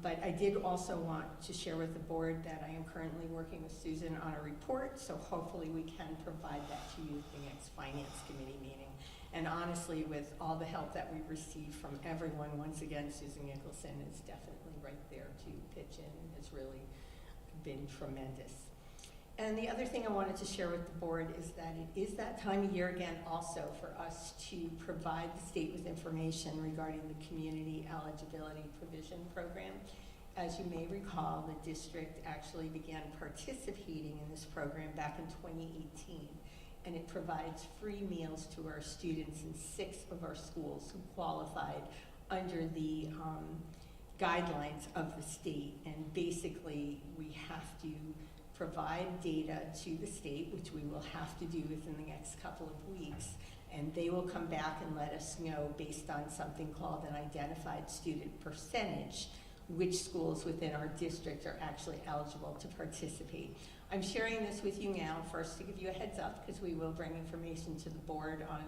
A: But I did also want to share with the board that I am currently working with Susan on a report, so hopefully we can provide that to you at the next Finance Committee meeting. And honestly, with all the help that we've received from everyone, once again, Susan Nicholson is definitely right there to pitch in and has really been tremendous. And the other thing I wanted to share with the board is that it is that time of year again also for us to provide the state with information regarding the Community Eligibility Provision Program. As you may recall, the district actually began participating in this program back in 2018, and it provides free meals to our students in 6 of our schools who qualified under the guidelines of the state. And basically, we have to provide data to the state, which we will have to do within the next couple of weeks, and they will come back and let us know, based on something called an identified student percentage, which schools within our district are actually eligible to participate. I'm sharing this with you now, first to give you a heads up, because we will bring information to the board on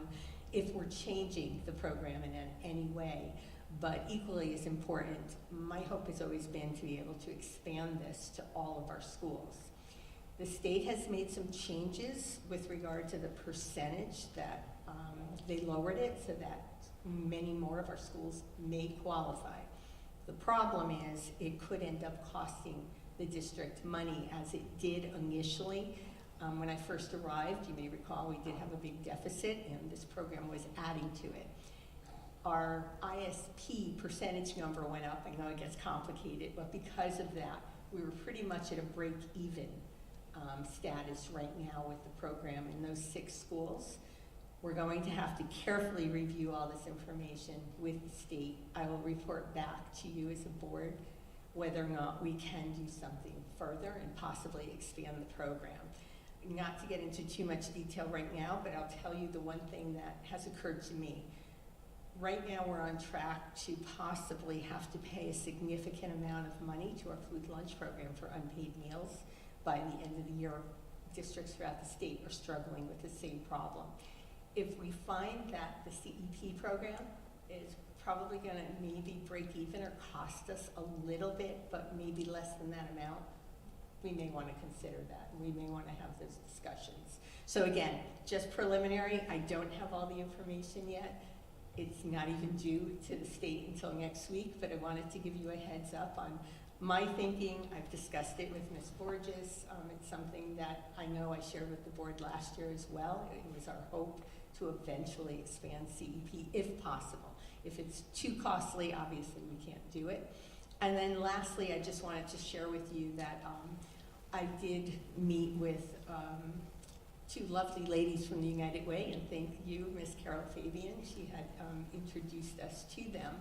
A: if we're changing the program in any way. But equally as important, my hope has always been to be able to expand this to all of our schools. The state has made some changes with regard to the percentage that they lowered it so that many more of our schools may qualify. The problem is it could end up costing the district money, as it did initially. When I first arrived, you may recall, we did have a big deficit, and this program was adding to it. Our ISP percentage number went up. I know it gets complicated, but because of that, we were pretty much at a break-even status right now with the program in those 6 schools. We're going to have to carefully review all this information with the state. I will report back to you as a board whether or not we can do something further and possibly expand the program. Not to get into too much detail right now, but I'll tell you the one thing that has occurred to me. Right now we're on track to possibly have to pay a significant amount of money to our food lunch program for unpaid meals. By the end of the year, districts throughout the state are struggling with the same problem. If we find that the CEP program is probably going to maybe break even or cost us a little bit, but maybe less than that amount, we may want to consider that. We may want to have those discussions. So again, just preliminary. I don't have all the information yet. It's not even due to the state until next week, but I wanted to give you a heads up on my thinking. I've discussed it with Ms. Borges. It's something that I know I shared with the board last year as well. It was our hope to eventually expand CEP if possible. If it's too costly, obviously we can't do it. And then lastly, I just wanted to share with you that I did meet with 2 lovely ladies from the United Way, and thank you, Ms. Carol Fabian. She had introduced us to them.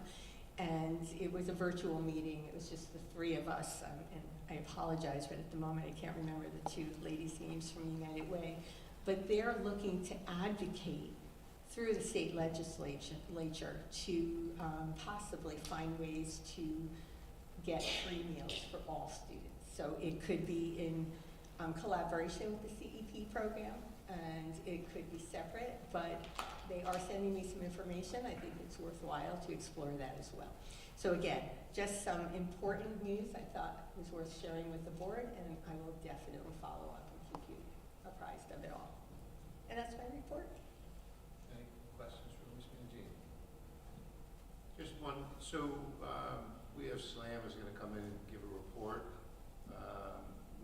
A: And it was a virtual meeting. It was just the 3 of us. And I apologize, but at the moment I can't remember the 2 ladies' names from United Way. But they're looking to advocate through the state legislature to possibly find ways to get free meals for all students. So it could be in collaboration with the CEP program, and it could be separate, but they are sending me some information. I think it's worthwhile to explore that as well. So again, just some important news I thought was worth sharing with the board, and I will definitely follow up and keep you apprised of it all. And that's my report.
B: Any questions for Ms. Mangini? Just one. So we have SLAM is going to come in and give a report.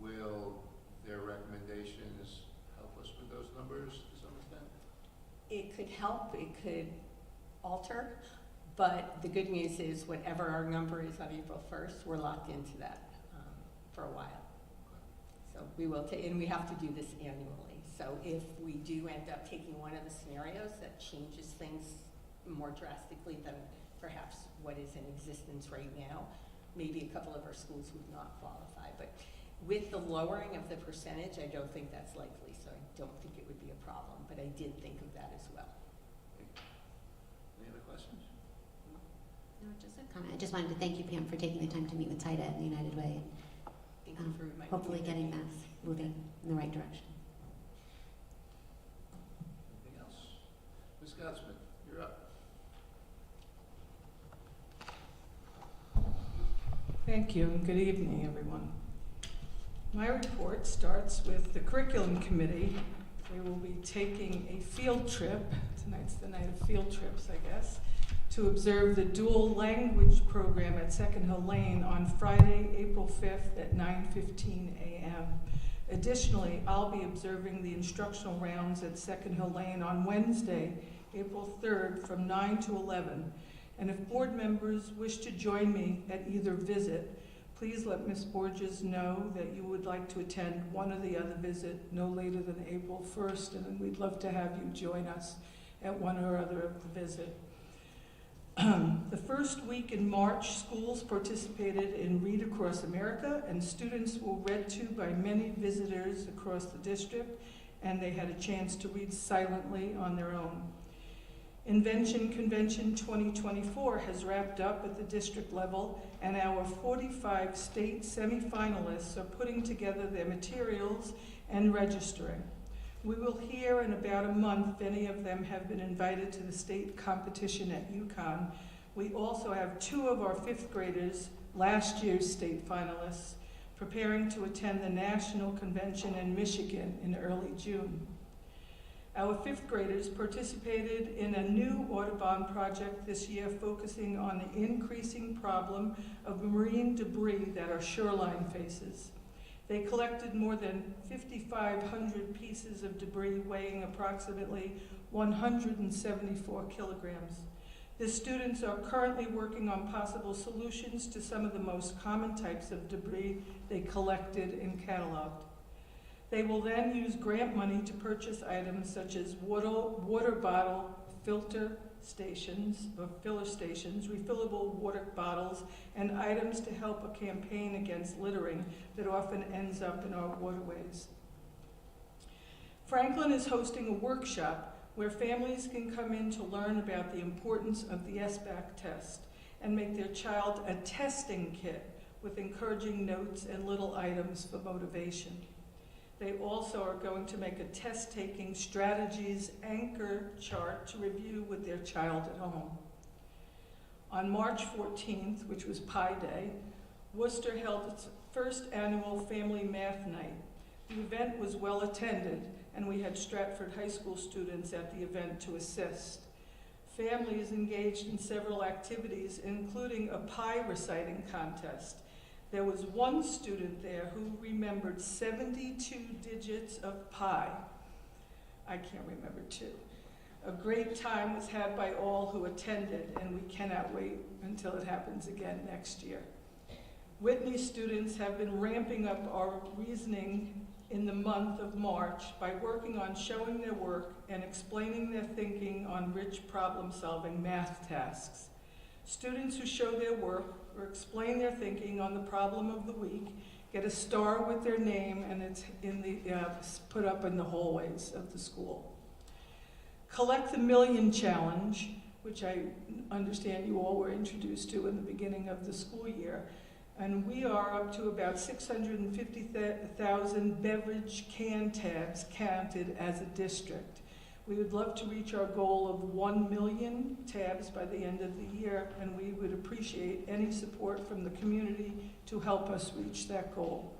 B: Will their recommendations help us with those numbers to some extent?
A: It could help, it could alter, but the good news is whatever our number is on April 1st, we're locked into that for a while. So we will take, and we have to do this annually. So if we do end up taking one of the scenarios that changes things more drastically than perhaps what is in existence right now. Maybe a couple of our schools would not qualify, but with the lowering of the percentage, I don't think that's likely, so I don't think it would be a problem, but I did think of that as well.
B: Any other questions?
U: No, just a comment. I just wanted to thank you, Pam, for taking the time to meet with TIDA and the United Way,
A: Thank you for reminding me
U: hopefully
A: of
U: getting
A: that.
U: that moving in the right direction.
B: Anything else? Ms. Goudsmith, you're up.
E: Thank you, and good evening, everyone. My report starts with the Curriculum Committee. We will be taking a field trip, tonight's the night of field trips, I guess, to observe the dual language program at Second Hill Lane on Friday, April 5th at 9:15 a.m. Additionally, I'll be observing the instructional rounds at Second Hill Lane on Wednesday, April 3rd from 9 to 11. And if board members wish to join me at either visit, please let Ms. Borges know that you would like to attend one or the other visit no later than April 1st, and then we'd love to have you join us at one or other of the visit. The first week in March, schools participated in Read Across America, and students were read to by many visitors across the district, and they had a chance to read silently on their own. Invention Convention 2024 has wrapped up at the district level, and our 45 state semifinalists are putting together their materials and registering. We will hear in about a month if any of them have been invited to the state competition at UConn. We also have 2 of our 5th graders, last year's state finalists, preparing to attend the national convention in Michigan in early June. Our 5th graders participated in a new Audubon project this year focusing on the increasing problem of marine debris that our shoreline faces. They collected more than 5,500 pieces of debris weighing approximately 174 kilograms. The students are currently working on possible solutions to some of the most common types of debris they collected and cataloged. They will then use grant money to purchase items such as water bottle filter stations or filler stations, refillable water bottles, and items to help a campaign against littering that often ends up in our waterways. Franklin is hosting a workshop where families can come in to learn about the importance of the SBAC test and make their child a testing kit with encouraging notes and little items for motivation. They also are going to make a test-taking strategies anchor chart to review with their child at home. On March 14th, which was Pi Day, Worcester held its first annual Family Math Night. The event was well attended, and we had Stratford High School students at the event to assist. Families engaged in several activities, including a pi reciting contest. There was one student there who remembered 72 digits of pi. I can't remember 2. A great time was had by all who attended, and we cannot wait until it happens again next year. Whitney students have been ramping up our reasoning in the month of March by working on showing their work and explaining their thinking on rich problem-solving math tasks. Students who show their work or explain their thinking on the problem of the week get a star with their name, and it's put up in the hallways of the school. Collect the Million Challenge, which I understand you all were introduced to in the beginning of the school year, and we are up to about 650,000 beverage can tabs counted as a district. We would love to reach our goal of 1 million tabs by the end of the year, and we would appreciate any support from the community to help us reach that goal.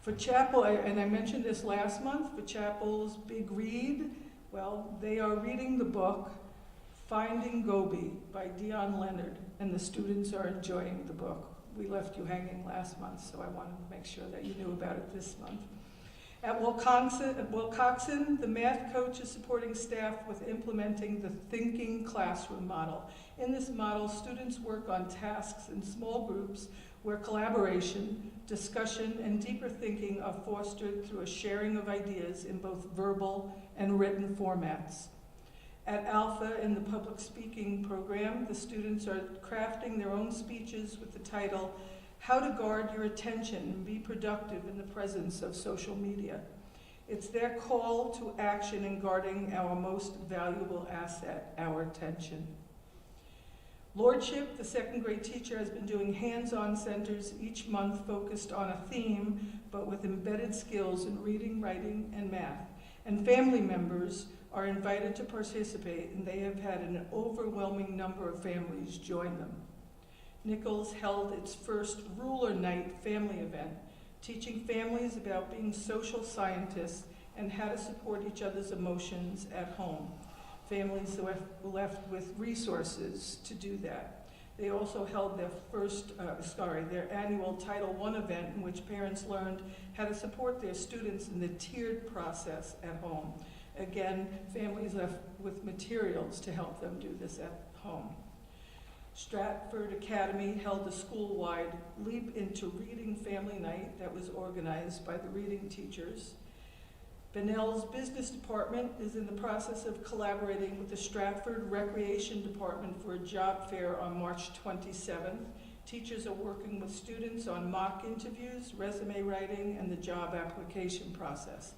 E: For Chapel, and I mentioned this last month, for Chapel's big read, well, they are reading the book Finding Gobi by Dion Leonard, and the students are enjoying the book. We left you hanging last month, so I wanted to make sure that you knew about it this month. At Wilcoxon, the math coach is supporting staff with implementing the thinking classroom model. In this model, students work on tasks in small groups where collaboration, discussion, and deeper thinking are fostered through a sharing of ideas in both verbal and written formats. At Alpha, in the public speaking program, the students are crafting their own speeches with the title, How to Guard Your Attention and Be Productive in the Presence of Social Media. It's their call to action in guarding our most valuable asset, our attention. Lordship, the second grade teacher, has been doing hands-on centers each month focused on a theme, but with embedded skills in reading, writing, and math. And family members are invited to participate, and they have had an overwhelming number of families join them. Nichols held its first Ruler Night family event, teaching families about being social scientists and how to support each other's emotions at home. Families were left with resources to do that. They also held their annual Title I event in which parents learned how to support their students in the tiered process at home. Again, families left with materials to help them do this at home. Stratford Academy held a school-wide Leap into Reading Family Night that was organized by the reading teachers. Bunnell's business department is in the process of collaborating with the Stratford Recreation Department for a job fair on March 27th. Teachers are working with students on mock interviews, resume writing, and the job application process.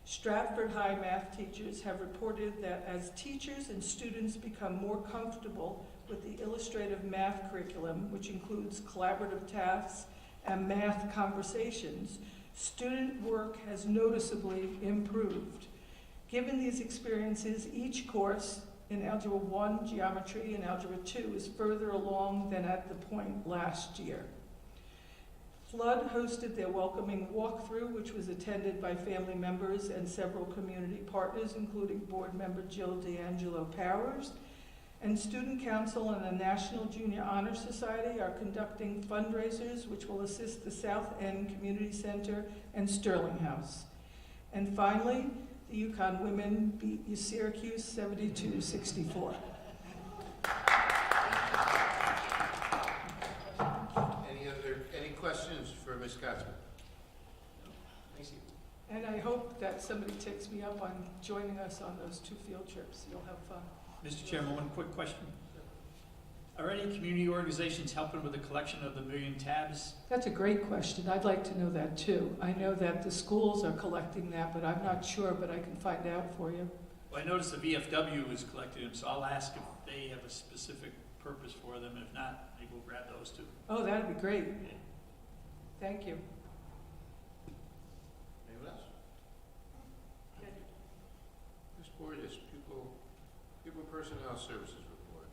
E: Stratford High math teachers have reported that as teachers and students become more comfortable with the illustrative math curriculum, which includes collaborative tasks and math conversations, student work has noticeably improved. Given these experiences, each course in Algebra 1, Geometry, and Algebra 2 is further along than at the point last year. Flood hosted their welcoming walkthrough, which was attended by family members and several community partners, including board member Jill D'Angelo Powers. And Student Council and the National Junior Honor Society are conducting fundraisers which will assist the South End Community Center and Sterling House. And finally, the Yukon women beat Syracuse 72-64.
B: Any questions for Ms. Katzman? Thank you.
E: And I hope that somebody takes me up on joining us on those 2 field trips. You'll have fun.
M: Mr. Chairman, one quick question. Are any community organizations helping with the collection of the 1 million tabs?
E: That's a great question. I'd like to know that too. I know that the schools are collecting that, but I'm not sure, but I can find out for you.
M: Well, I noticed the VFW is collecting them, so I'll ask if they have a specific purpose for them. If not, maybe we'll grab those too.
E: Oh, that'd be great. Thank you.
B: Anyone else? This board is People Personnel Services report.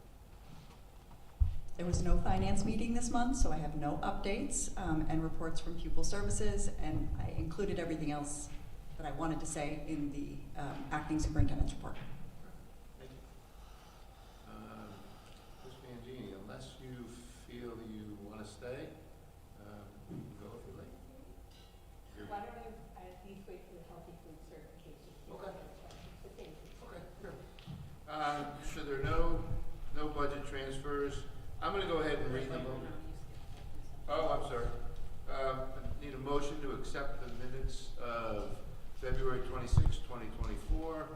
V: There was no finance meeting this month, so I have no updates and reports from pupil services, and I included everything else that I wanted to say in the acting superintendent's report.
B: Thank you. Ms. Mangini, unless you feel you want to stay, you can go if you like.
A: Why don't I at least wait for the healthy food certification?
B: Okay.
A: Thank you.
B: Okay, sure. So there are no budget transfers. I'm going to go ahead and read them. Oh, I'm sorry. I need a motion to accept the minutes of February 26, 2024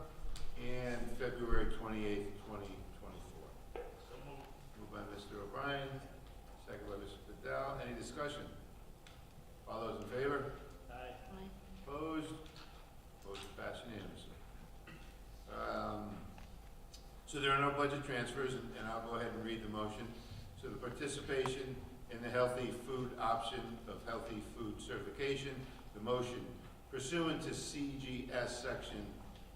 B: and February 28, 2024. Moved by Mr. O'Brien, second by Mr. Fidel. Any discussion? All those in favor?
M: Aye.
B: Opposed? Motion passed unanimously. So there are no budget transfers, and I'll go ahead and read the motion. So the participation in the healthy food option of healthy food certification, the motion pursuant to CGS section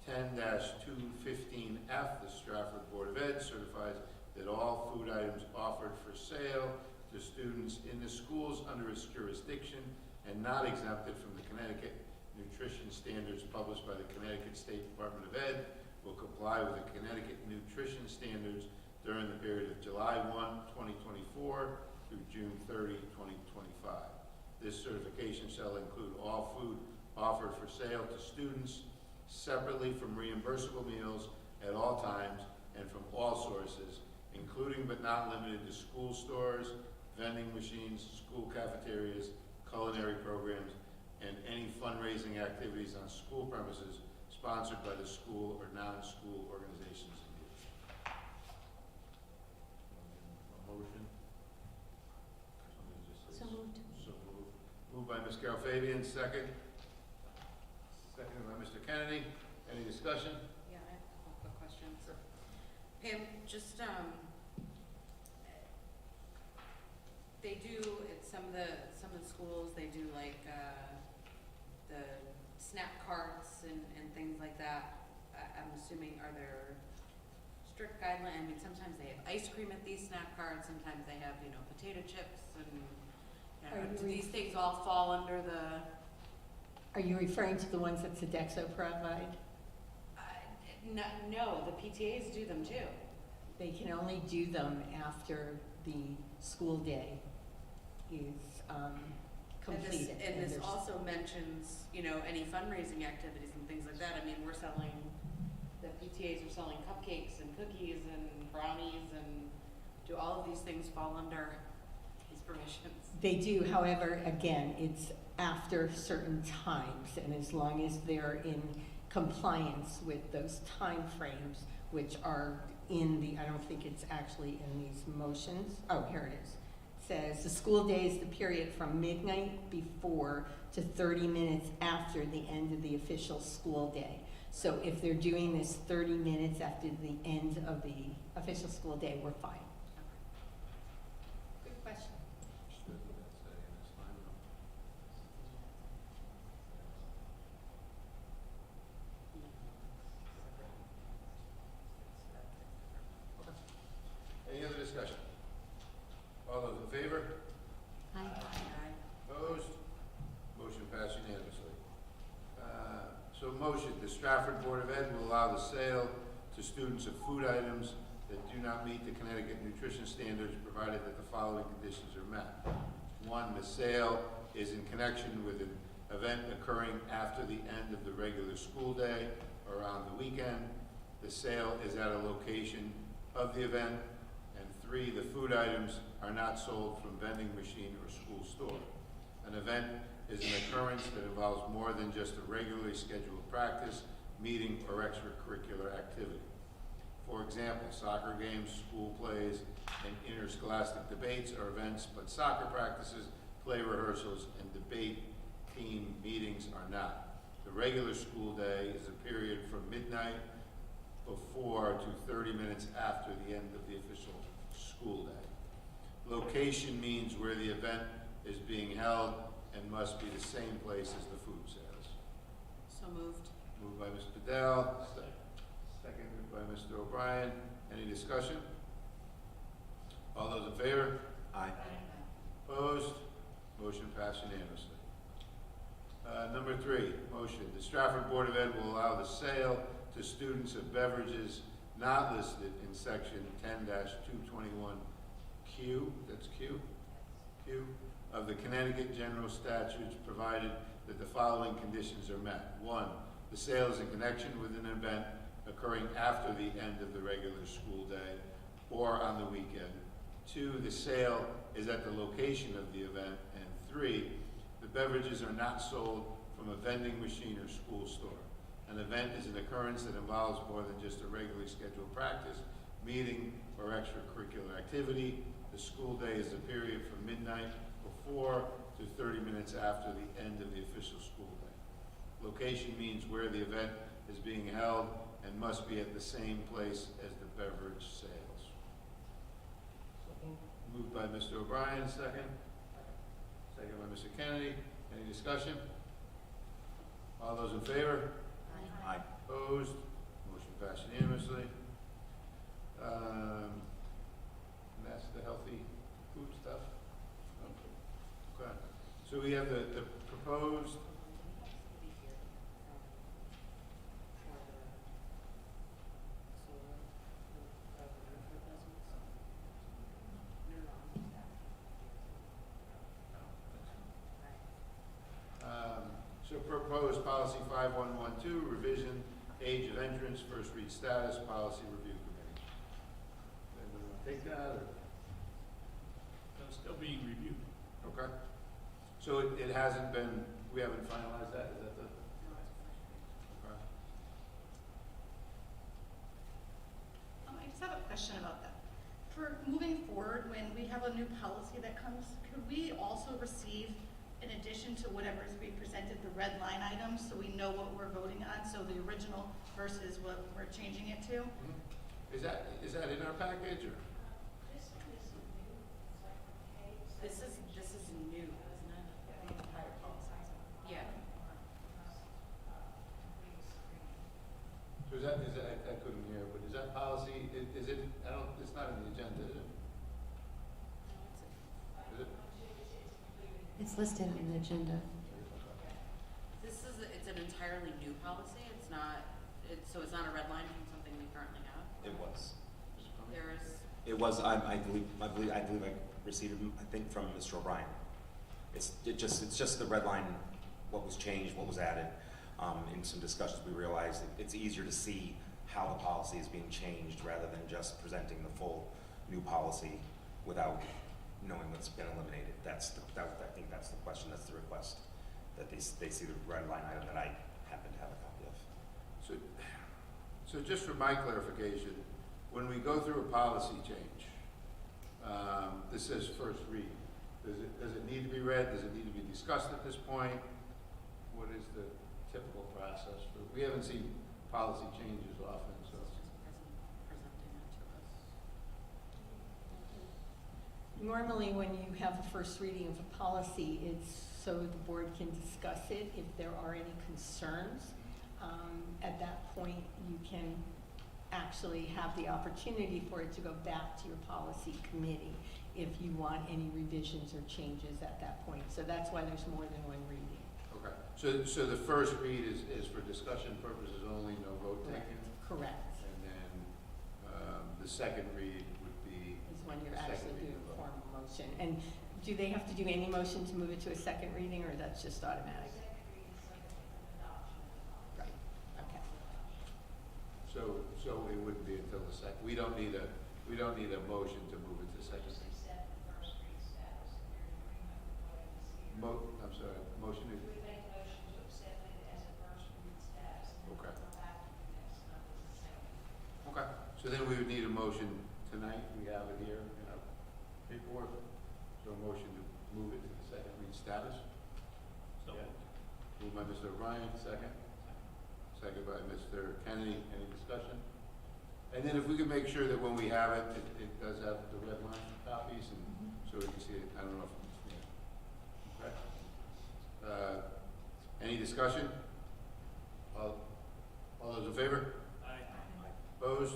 B: 10-215F, the Stratford Board of Ed certifies that all food items offered for sale to students in the schools under its jurisdiction and not exempted from the Connecticut nutrition standards published by the Connecticut State Department of Ed will comply with the Connecticut nutrition standards during the period of July 1, 2024 through June 30, 2025. This certification shall include all food offered for sale to students separately from reimbursable meals at all times and from all sources, including but not limited to school stores, vending machines, school cafeterias, culinary programs, and any fundraising activities on school premises sponsored by the school or non-school organizations in Ms. Carol Fabian, second. Seconded by Mr. Kennedy. Any discussion?
N: Yeah, I have a couple quick questions. Pam, just, they do, at some of the schools, they do like, the snap carts and things like that. I'm assuming, are there strict guidelines? I mean, sometimes they have ice cream at these snack carts, sometimes they have, potato chips and, do these things all fall under the?
A: Are you referring to the ones that Sodexo provide?
N: No, the PTAs do them too.
A: They can only do them after the school day is completed.
N: And this
A: there's-
N: also mentions, any fundraising activities and things like that. I mean, the PTAs are selling cupcakes and cookies and brownies, and do all of these things fall under these permissions?
A: They do, however, again, it's after certain times, and as long as they're in compliance with those time frames, which are in the, I don't think it's actually in these motions. Oh, here it is. Says the school day is the period from midnight before to 30 minutes after the end of the official school day. So if they're doing this 30 minutes after the end of the official school day, we're fine.
N: Good question.
B: Any other discussion? All those in favor?
U: Aye.
B: Opposed? Motion passed unanimously. So motion, the Stratford Board of Ed will allow the sale to students of food items that do not meet the Connecticut nutrition standards, provided that the following conditions are met. One, the sale is in connection with an event occurring after the end of the regular school day or on the weekend. The sale is at a location of the event. And three, the food items are not sold from vending machine or school store. An event is an occurrence that involves more than just a regularly scheduled practice, meeting, or extracurricular activity. For example, soccer games, school plays, and interscholastic debates are events, but soccer practices, play rehearsals, and debate team meetings are not. The regular school day is a period from midnight before to 30 minutes after the end of the official school day. Location means where the event is being held and must be the same place as the food sales.
N: So moved.
B: Moved by Ms. Bedell, seconded by Mr. O'Brien. Any discussion? All those in favor?
S: Aye.
B: Opposed? Motion passed unanimously. Number three, motion. The Stratford Board of Ed will allow the sale to students of beverages not listed in section 10-221Q, that's Q, of the Connecticut General Statutes, provided that the following conditions are met. One, the sale is in connection with an event occurring after the end of the regular school day or on the weekend. Two, the sale is at the location of the event. And three, the beverages are not sold from a vending machine or school store. An event is an occurrence that involves more than just a regularly scheduled practice, meeting, or extracurricular activity. The school day is a period from midnight before to 30 minutes after the end of the official school day. Location means where the event is being held and must be at the same place as the beverage sales. Moved by Mr. O'Brien, second. Second by Mr. Kennedy. Any discussion? All those in favor?
S: Aye.
B: Opposed? Motion passed unanimously. And that's the healthy food stuff? Okay. So we have the proposed. So proposed policy 5112, revision, age of entrance, first read status, policy review committee. Anyone want to take that? Or?
M: It's still being reviewed.
B: Okay. So it hasn't been, we haven't finalized that? Is that the? Okay.
K: I just have a question about that. For moving forward, when we have a new policy that comes, could we also receive in addition to whatever is being presented, the red line items, so we know what we're voting on, so the original versus what we're changing it to.
B: Is that in our package, or?
N: This is new, isn't it? The entire policy. Yeah.
B: So I couldn't hear, but is that policy, is it, it's not in the agenda, is it? Is it?
U: It's listed on the agenda.
N: It's an entirely new policy. So it's not a red line from something we currently have.
S: It was.
N: There's.
S: It was. I believe I received it, I think, from Mr. O'Brien. It's just the red line. What was changed? What was added? In some discussions, we realized it's easier to see how the policy is being changed rather than just presenting the full new policy without knowing what's been eliminated. I think that's the question. That's the request, that they see the red line item that I happen to have a copy of.
B: So just for my clarification, when we go through a policy change, this says first read. Does it need to be read? Does it need to be discussed at this point? What is the typical process? We haven't seen policy changes often, so.
A: Normally, when you have a first reading of a policy, it's so the board can discuss it. If there are any concerns, at that point, you can actually have the opportunity for it to go back to your policy committee if you want any revisions or changes at that point. So that's why there's more than one reading.
B: Okay. So the first read is for discussion purposes only, no vote taken?
A: Correct.
B: And then the second read would be.
A: Is when you're
B: the second
A: actually
B: reading
A: doing
B: of
A: a
B: vote.
A: formal motion. And do they have to do any motion to move it to a second reading, or that's just automatic? Right, okay.
B: So it wouldn't be until the second. We don't need a motion to move it to second. I'm sorry, motion is. Okay. Okay, so then we would need a motion tonight. We have it here in our paperwork. So a motion to move it to the second read status.
M: So
B: Yeah. Moved by Mr. O'Brien, second. Second by Mr. Kennedy. Any discussion? And then if we could make sure that when we have it, it does have the red line copies, and so we can see it. I don't know if, yeah. Okay. Any discussion? All those in favor?
M: Aye.
B: Opposed?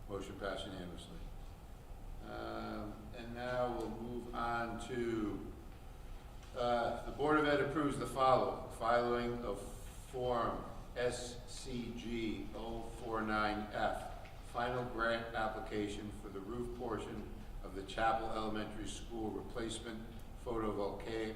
B: Motion passed unanimously. And now we'll move on to, the Board of Ed approves the filing of Form SCG 049F, final grant application for the roof portion of the Chapel Elementary School replacement photovoltaic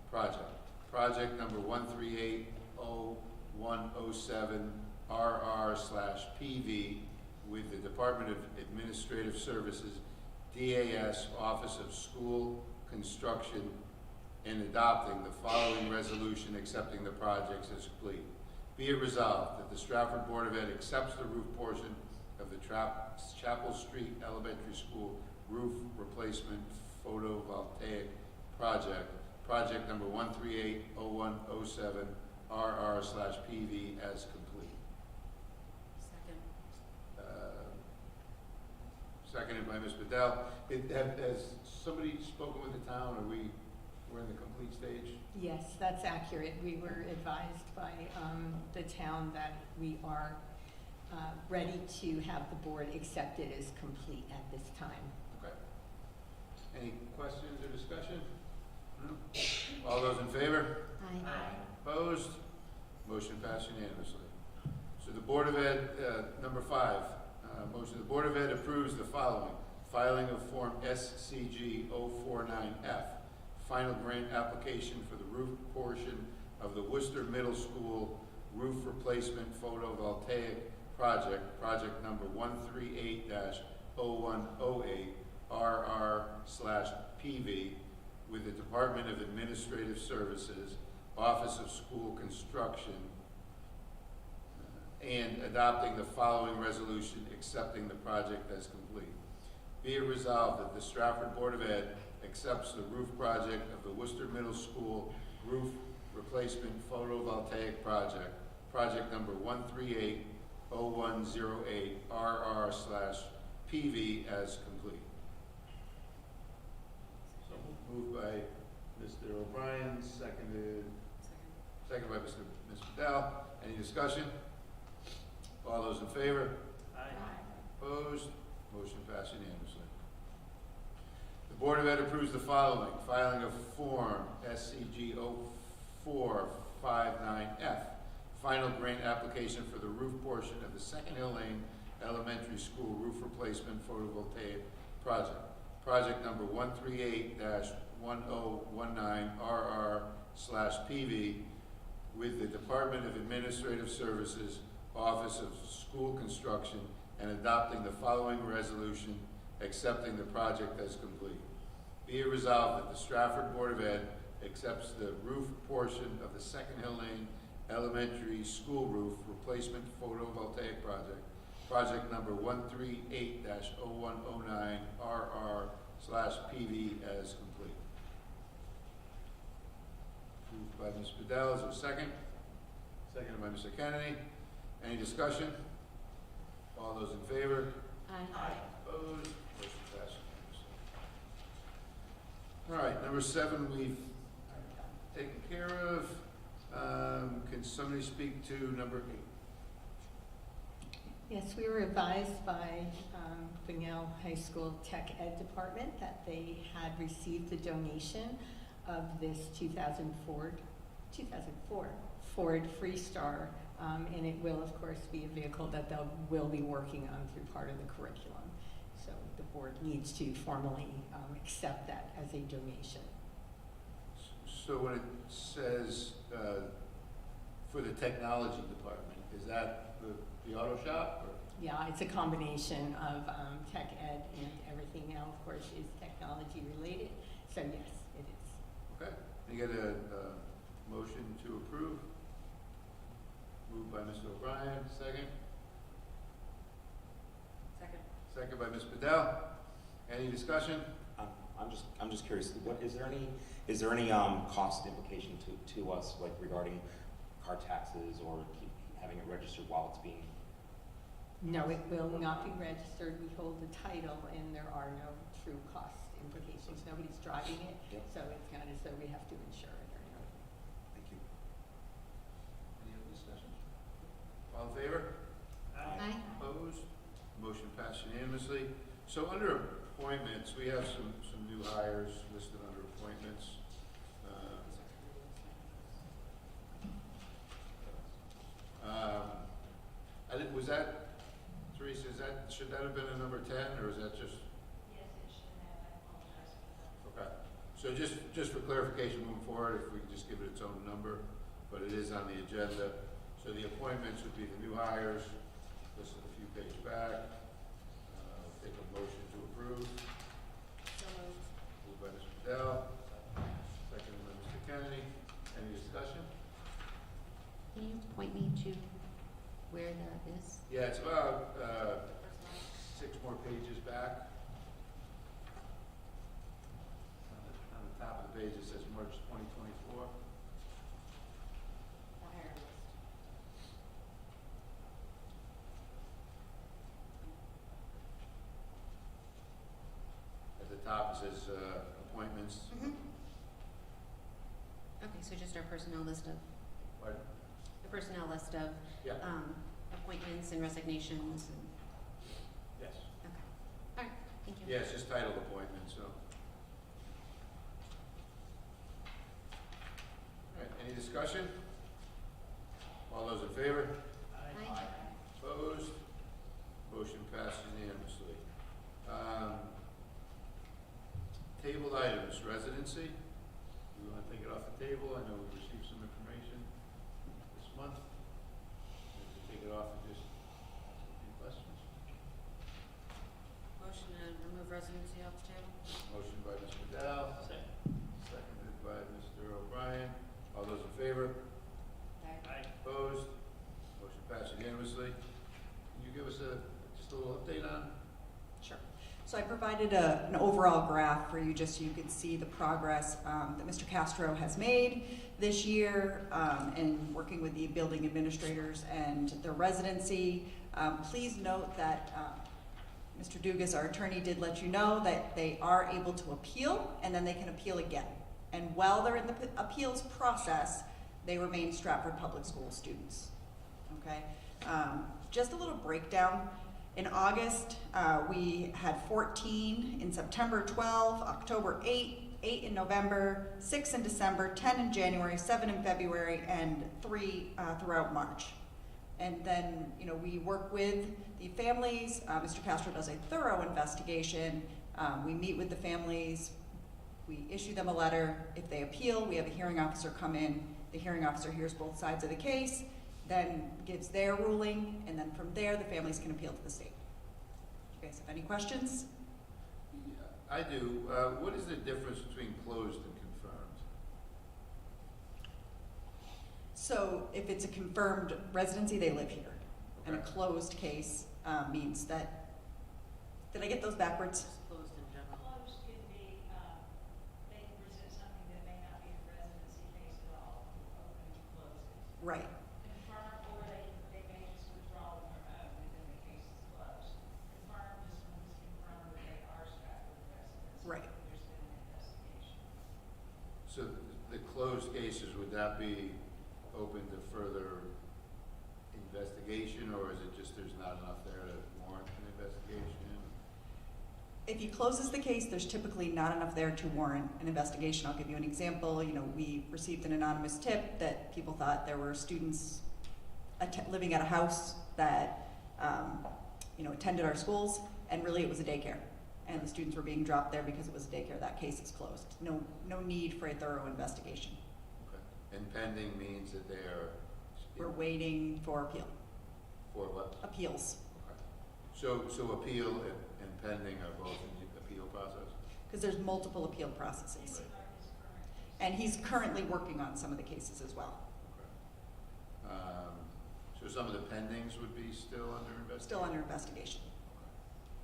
B: project. Project number 1380107 RR/PV with the Department of Administrative Services, DAS, Office of School Construction, and adopting the following resolution accepting the projects as complete. Be it resolved that the Stratford Board of Ed accepts the roof portion of the Chapel Street Elementary School roof replacement photovoltaic project, project number 1380107 RR/PV as complete.
N: Second.
B: Seconded by Ms. Bunnell. Has somebody spoken with the town, or we're in the complete stage?
A: Yes, that's accurate. We were advised by the town that we are ready to have the board accept it as complete at this time.
B: Okay. Any questions or discussion? No? All those in favor?
U: Aye.
B: Opposed? Motion passed unanimously. So the Board of Ed, number 5, motion, the Board of Ed approves the following. Filing of Form SCG 049F, final grant application for the roof portion of the Worcester Middle School roof replacement photovoltaic project, project number 138-0108 RR/PV with the Department of Administrative Services, Office of School Construction, and adopting the following resolution accepting the project as complete. Be it resolved that the Stratford Board of Ed accepts the roof project of the Worcester Middle School roof replacement photovoltaic project, project number 1380108 RR/PV as complete. So moved by Mr. O'Brien, second by Ms. Bedell. Any discussion? All those in favor? Opposed? Motion passed unanimously. The Board of Ed approves the following: filing of Form SCG 0459F, final grant application for the roof portion of the Second Hill Lane Elementary School roof replacement photovoltaic project. Project number 138-1019 RR/PV with the Department of Administrative Services, Office of School Construction, and adopting the following resolution accepting the project as complete. Be it resolved that the Stratford Board of Ed accepts the roof portion of the Second Hill Lane Elementary School roof replacement photovoltaic project, project number 138-0109 RR/PV as complete. Moved by Ms. Bedell, is there a second? Seconded by Mr. Kennedy. Any discussion? All those in favor?
U: Aye.
B: Opposed? Motion passes unanimously. All right, number 7 we've taken care of. Can somebody speak to number 8?
A: Yes, we were advised by Bunnell High School Tech Ed Department that they had received the donation of this 2004 Ford Freestar, and it will, of course, be a vehicle that they will be working on through part of the curriculum. So the board needs to formally accept that as a donation.
B: So when it says for the technology department, is that the auto shop? Or?
A: Yeah, it's a combination of tech ed and everything else, of course, is technology related. So yes, it is.
B: Okay. Can you get a motion to approve? Moved by Mr. O'Brien, second. Second by Ms. Bedell. Any discussion?
S: I'm just curious. What is there any cost implication to us, like regarding car taxes or having it registered while it's being?
A: No, it will not be registered. We hold the title, and there are no true cost implications. Nobody's driving it, so it's not as though we have to insure it or anything.
S: Thank you.
B: Any other discussion? All in favor?
U: Aye.
B: Opposed? Motion passed unanimously. So under appointments, we have some new hires listed under appointments. Was that, Teresa, should that have been a number 10, or is that just?
F: Yes, it should have. I apologize for that.
B: Okay. So just for clarification moving forward, if we could just give it its own number, but it is on the agenda. So the appointments would be the new hires, listed a few pages back. Take a motion to approve.
U: So moved.
B: Moved by Mr. Bedell, second by Mr. Kennedy. Any discussion?
U: Can you point me to where that is?
B: Yeah, it's about 6 more pages back. On the top of the page, it says March 2024. At the top, it says appointments.
U: Okay, so just our personnel list of,
B: Pardon?
U: the personnel list of
B: Yeah.
U: appointments and resignations. And,
B: Yes.
U: okay. All right, thank you.
B: Yeah, it's just titled appointments, so. All right, any discussion? All those in favor?
U: Aye.
B: Opposed? Motion passes unanimously. Table items, residency. We want to take it off the table. I know we received some information this month. We take it off and just ask a few questions.
N: Motion to remove residency off the table.
B: Motion by Mr. Dow. Seconded by Mr. O'Brien. All those in favor?
N: Aye.
B: Opposed? Motion passed unanimously. Can you give us just a little update on?
N: Sure.
V: So I provided an overall graph for you just so you could see the progress that Mr. Castro has made this year in working with the building administrators and the residency. Please note that Mr. Dugas, our attorney, did let you know that they are able to appeal and then they can appeal again. And while they're in the appeals process, they remain Stratford Public School students. Okay? Just a little breakdown. In August, we had 14, in September 12, October 8, 8 in November, 6 in December, 10 in January, 7 in February, and 3 throughout March. And then, you know, we work with the families. Mr. Castro does a thorough investigation. We meet with the families. We issue them a letter. If they appeal, we have a hearing officer come in. The hearing officer hears both sides of the case, then gives their ruling, and then from there, the families can appeal to the state. Do you guys have any questions?
B: Yeah, I do. What is the difference between closed and confirmed?
V: So if it's a confirmed residency, they live here. And a
B: Okay.
V: closed case means that, did I get those backwards?
N: Closed in general.
F: Closed could be, they can present something that may not be a residency case at all, open and close it.
V: Right.
F: Confirm, or they may just withdraw them within the case is closed. Confirm, this one is confirmed that they are Stratford residents.
V: Right.
F: There's been an investigation.
B: So the closed cases, would that be open to further investigation, or is it just there's not enough there to warrant an investigation?
V: If he closes the case, there's typically not enough there to warrant an investigation. I'll give you an example. You know, we received an anonymous tip that people thought there were students living at a house that, you know, attended our schools, and really it was a daycare. And the students were being dropped there because it was a daycare. That case is closed. No need for a thorough investigation.
B: Okay. And pending means that they are.
V: We're waiting for appeal.
B: For what?
V: Appeals.
B: Okay. So appeal and pending are both in the appeal process?
V: Because there's multiple appeal processes. And he's currently working on some of the cases as well.
B: Okay. So some of the pendings would be still under investigation?
V: Still under investigation.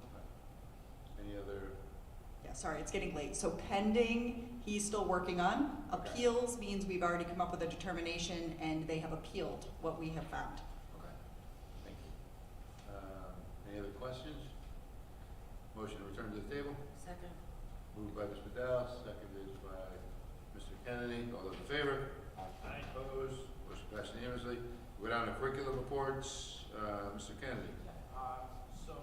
B: Okay. Any other?
V: Yeah, sorry, it's getting late. So pending, he's still working on.
B: Okay.
V: Appeals means we've already come up with a determination and they have appealed what we have found.
B: Okay. Thank you. Any other questions? Motion to return to the table?
N: Second.
B: Moved by Ms. McDowell, seconded by Mr. Kennedy. All those in favor? Aye. Opposed? Motion passed unanimously. Go down to curriculum reports. Mr. Kennedy.
G: So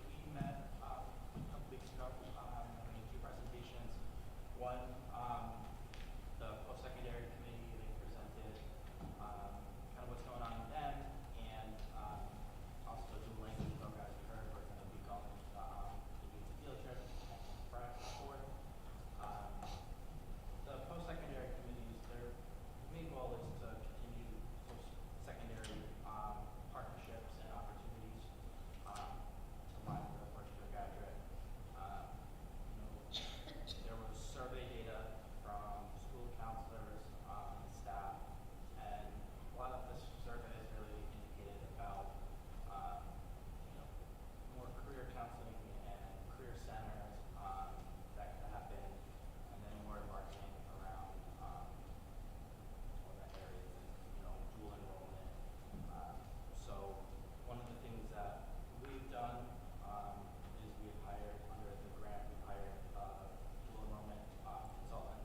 G: we met a couple weeks ago, having two presentations. One, the post-secondary committee, they presented kind of what's going on with them, and also the language program, as we heard, we're going to be going to do the field trip and Bradford. The post-secondary committees, their main goal is to continue post-secondary partnerships and opportunities to line with the first-year graduate. There was survey data from school counselors and staff, and a lot of this survey has really indicated about more career counseling and career centers that could happen, and then more marketing around all that areas and dual enrollment. So one of the things that we've done is we've hired, under the grant, we've hired a dual enrollment consultant.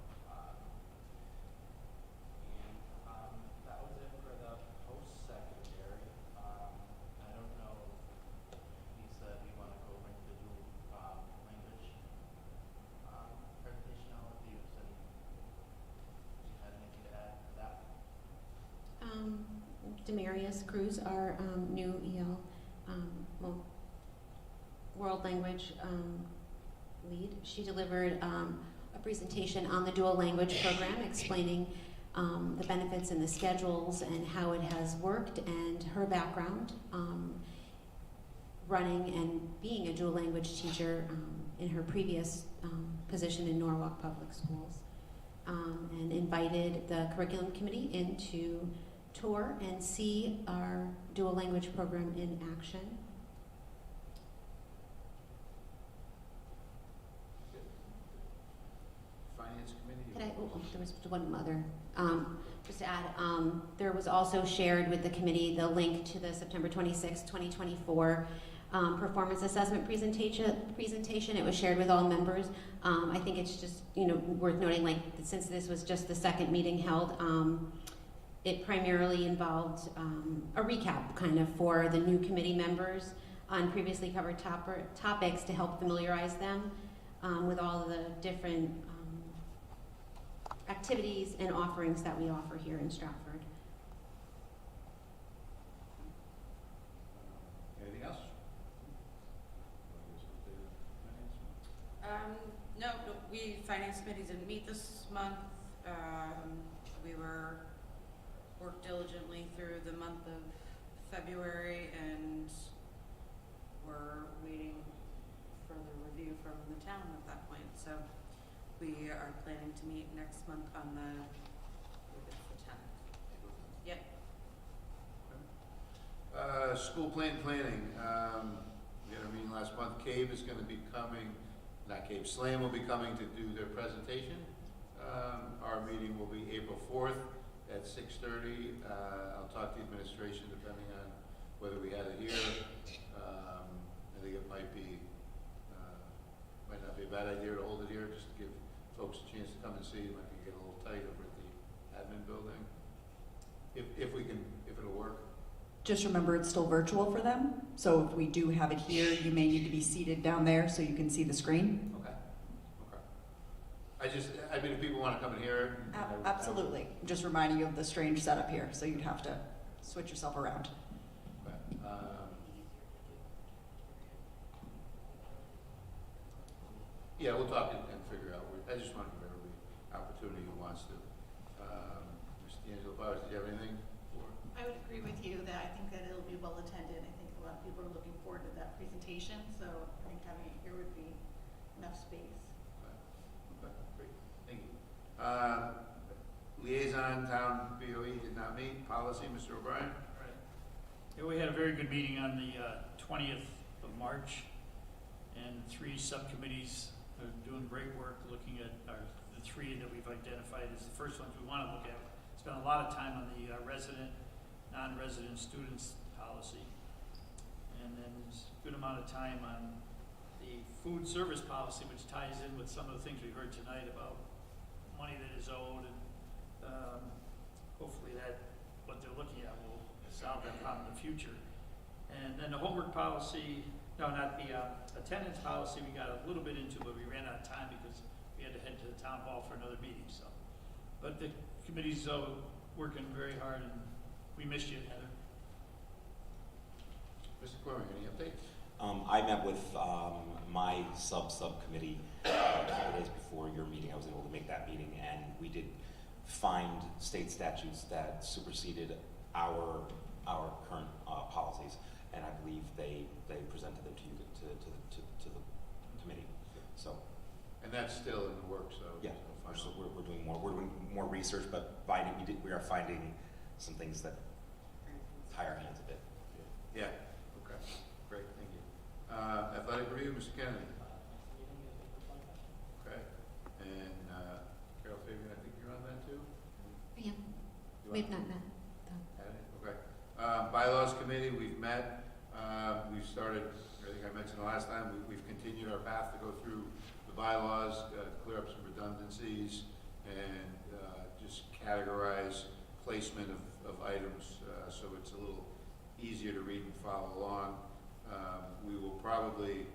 G: And that was it for the post-secondary. I don't know, Lisa, if you want to go over into the dual language presentation, I'll let you, if you had anything to add to that.
U: Demarius Cruz, our new EL world language lead. She delivered a presentation on the dual language program explaining the benefits and the schedules and how it has worked and her background running and being a dual language teacher in her previous position in Norwalk Public Schools, and invited the curriculum committee in to tour and see our dual language program in action. one mother. Just to add, there was also shared with the committee the link to the September 26, 2024 performance assessment presentation. It was shared with all members. I think it's just, worth noting, like, since this was just the second meeting held, it primarily involved a recap kind of for the new committee members on previously covered topics to help familiarize them with all of the different activities and offerings that we offer here in Stratford.
B: Anything else?
N: No, Finance Committee didn't meet this month. We worked diligently through the month of February, and we're waiting for the review from the town at that point. So we are planning to meet next month on the 10th. Yep.
B: School planning. We had a meeting last month. CAVE is going to be coming. Not CAVE, SLAM will be coming to do their presentation. Our meeting will be April 4th at 6:30. I'll talk to the administration depending on whether we had it here. I think it might not be a bad idea to hold it here, just to give folks a chance to come and see. It might be get a little tight over at the admin building. If it'll work.
V: Just remember it's still virtual for them, so if we do have it here, you may need to be seated down there so you can see the screen.
B: Okay. If people want to come in here.
V: Absolutely. I'm just reminding you of the strange setup here, so you'd have to switch yourself around.
B: Okay. Yeah, we'll talk and figure out. I just want to give everybody opportunity who wants to. Mr. D'Angelo Powers, did you have anything?
K: I would agree with you that I think that it'll be well attended. I think a lot of people are looking forward to that presentation, so I think having it here would be enough space.
B: Okay, great. Thank you. Liaison Town BOE did not meet. Policy, Mr. O'Brien.
M: Right. Yeah, we had a very good meeting on the 20th of March, and 3 subcommittees are doing great work looking at the 3 that we've identified as the first ones we want to look at. Spent a lot of time on the non-resident students policy, and then there's a good amount of time on the food service policy, which ties in with some of the things we heard tonight about money that is owed, and hopefully what they're looking at will solve that problem in the future. And then the homework policy, no, not the attendance policy, we got a little bit into, but we ran out of time because we had to head to the town hall for another meeting. So, but the committee's working very hard, and we missed you, Heather.
B: Mr. Cormier, any updates?
S: I met with my subcommittee a couple days before your meeting. I was able to make that meeting, and we did find state statutes that superseded our current policies, and I believe they presented them to you to the committee. So,
B: and that's still in the works, though.
S: Yeah, so we're doing more research, but we are finding some things that tie our hands a bit.
B: Yeah. Okay. Great. Thank you. Athletic review, Mr. Kennedy. Okay. And Carol Fabian, I think you're on that too.
U: Yeah. We've not met.
B: Okay. Bylaws committee, we've met. We've started. I think I mentioned the last time. We've continued our path to go through the bylaws, clear up some redundancies, and just categorize placement of items so it's a little easier to read and follow along. We will probably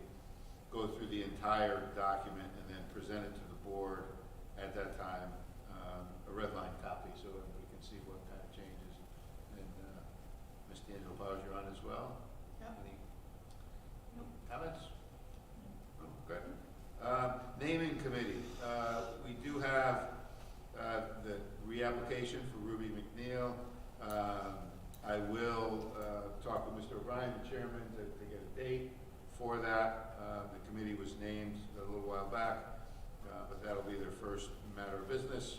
B: go through the entire document and then present it to the board at that time, a red line copy so everybody can see what kind of changes. And Ms. D'Angelo Powers, you're on as well?
K: Yep.
B: Any comments? Okay. Naming committee. We do have the reapplication for Ruby McNeil. I will talk with Mr. O'Brien, the chairman, to get a date for that. The committee was named a little while back, but that'll be their first matter of business.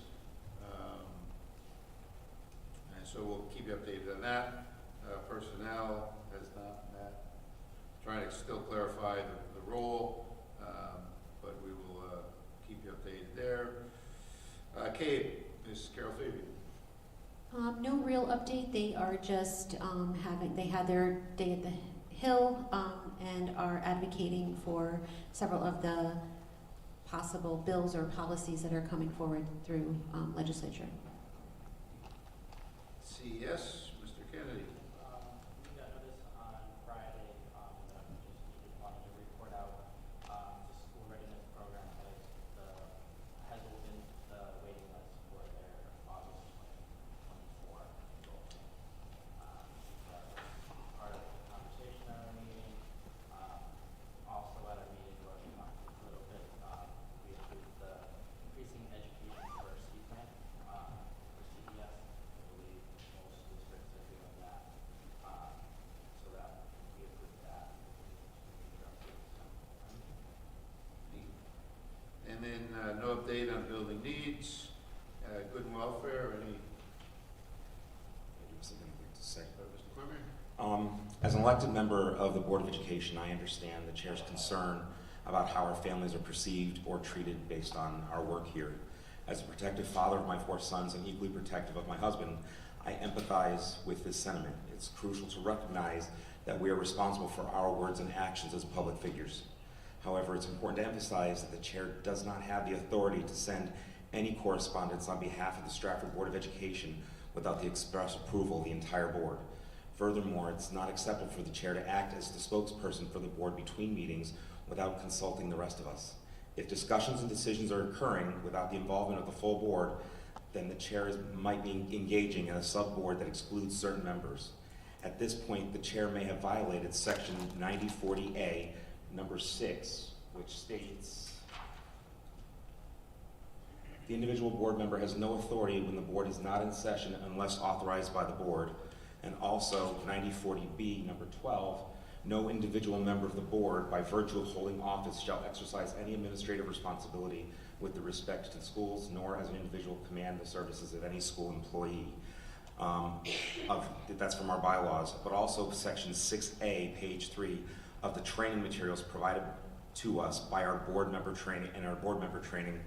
B: And so we'll keep you updated on that. Personnel has not met. Trying to still clarify the role, but we will keep you updated there. CAVE, Ms. Carol Fabian.
U: No real update. They are just they had their day at the Hill and are advocating for several of the possible bills or policies that are coming forward through legislature.
B: CES, Mr. Kennedy.
G: We got notice on Friday that wanted to report out the school readiness program has opened the waiting list for their August 2024 enrollment. That was part of the conversation at our meeting. Also at our meeting where we talked a little bit, we approved the increasing education for CPAN for CES. I believe most districts are doing that. So that we approved that.
B: And then no update on building needs, good and welfare, any?
S: Something I'd like to say.
B: Mr. Cormier?
S: As an elected member of the Board of Education, I understand the chair's concern about how our families are perceived or treated based on our work here. As a protective father of my 4 sons and equally protective of my husband, I empathize with this sentiment. It's crucial to recognize that we are responsible for our words and actions as public figures. However, it's important to emphasize that the chair does not have the authority to send any correspondence on behalf of the Stratford Board of Education without the express approval of the entire board. Furthermore, it's not acceptable for the chair to act as the spokesperson for the board between meetings without consulting the rest of us. If discussions and decisions are occurring without the involvement of the full board, then the chair might be engaging in a sub-board that excludes certain members. At this point, the chair may have violated section 9040A, number 6, which states, the individual board member has no authority when the board is not in session unless authorized by the board. And also 9040B, number 12, no individual member of the board, by virtue of holding office, shall exercise any administrative responsibility with respect to schools, nor as an individual command the services of any school employee. That's from our bylaws, but also section 6A, page 3, of the training materials provided to us by our board member training and our board member training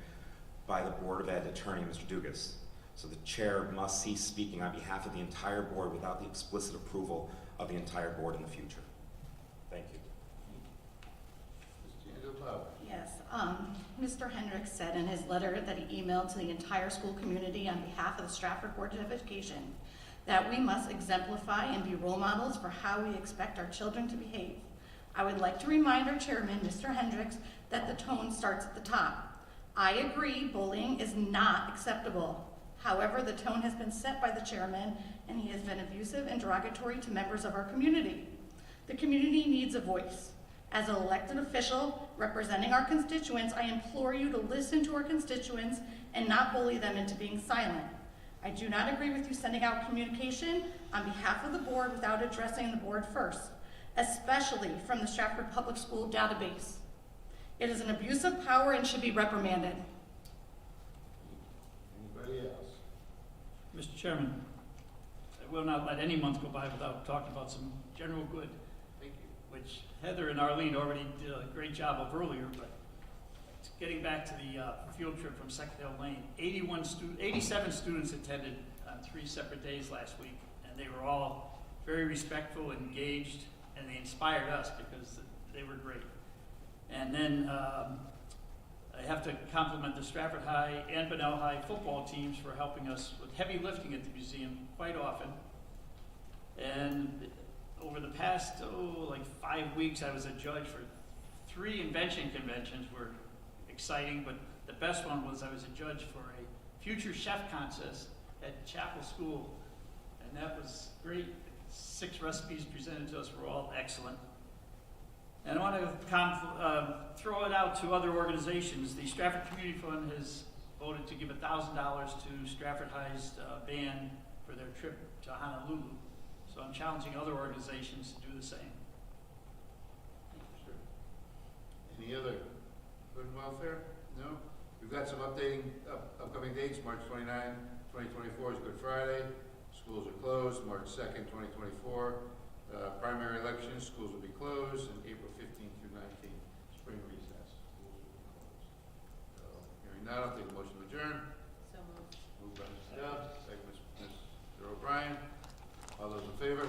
S: by the Board of Ed attorney, Mr. Dugas. So the chair must cease speaking on behalf of the entire board without the explicit approval of the entire board in the future. Thank you.
K: Yes, Mr. Hendricks said in his letter that he emailed to the entire school community on behalf of the Stratford Board of Education that we must exemplify and be role models for how we expect our children to behave. I would like to remind our chairman, Mr. Hendricks, that the tone starts at the top. I agree bullying is not acceptable. However, the tone has been set by the chairman and he has been abusive and derogatory to members of our community. The community needs a voice. As an elected official representing our constituents, I implore you to listen to our constituents and not bully them into being silent. I do not agree with you sending out communication on behalf of the board without addressing the board first, especially from the Stratford Public School database. It is an abuse of power and should be reprimanded.
B: Anybody else?
M: Mr. Chairman, I will not let any month go by without talking about some general good.
B: Thank you.
M: Which Heather and Arlene already did a great job of earlier, but getting back to the field trip from Second Hill Lane, 87 students attended on 3 separate days last week, and they were all very respectful, engaged, and they inspired us because they were great. And then I have to compliment the Stratford High and Bunnell High football teams for helping us with heavy lifting at the museum quite often. And over the past, like 5 weeks, I was a judge for 3 invention conventions. Were exciting, but the best one was I was a judge for a future chef contest at Chapel School, and that was great. 6 recipes presented to us were all excellent. And I want to throw it out to other organizations. The Stratford Community Fund has voted to give $1,000 to Stratford High's band for their trip to Honolulu. So I'm challenging other organizations to do the same.
B: Sure. Any other good and welfare? No? We've got some upcoming dates. March 29, 2024 is Good Friday. Schools are closed. March 2nd, 2024. Primary elections, schools will be closed. And April 15th through 19th, spring recess. Schools will be closed. So, hearing none, I'll take a motion to adjourn.
N: So moved.
B: Moved by Brian. All those in favor?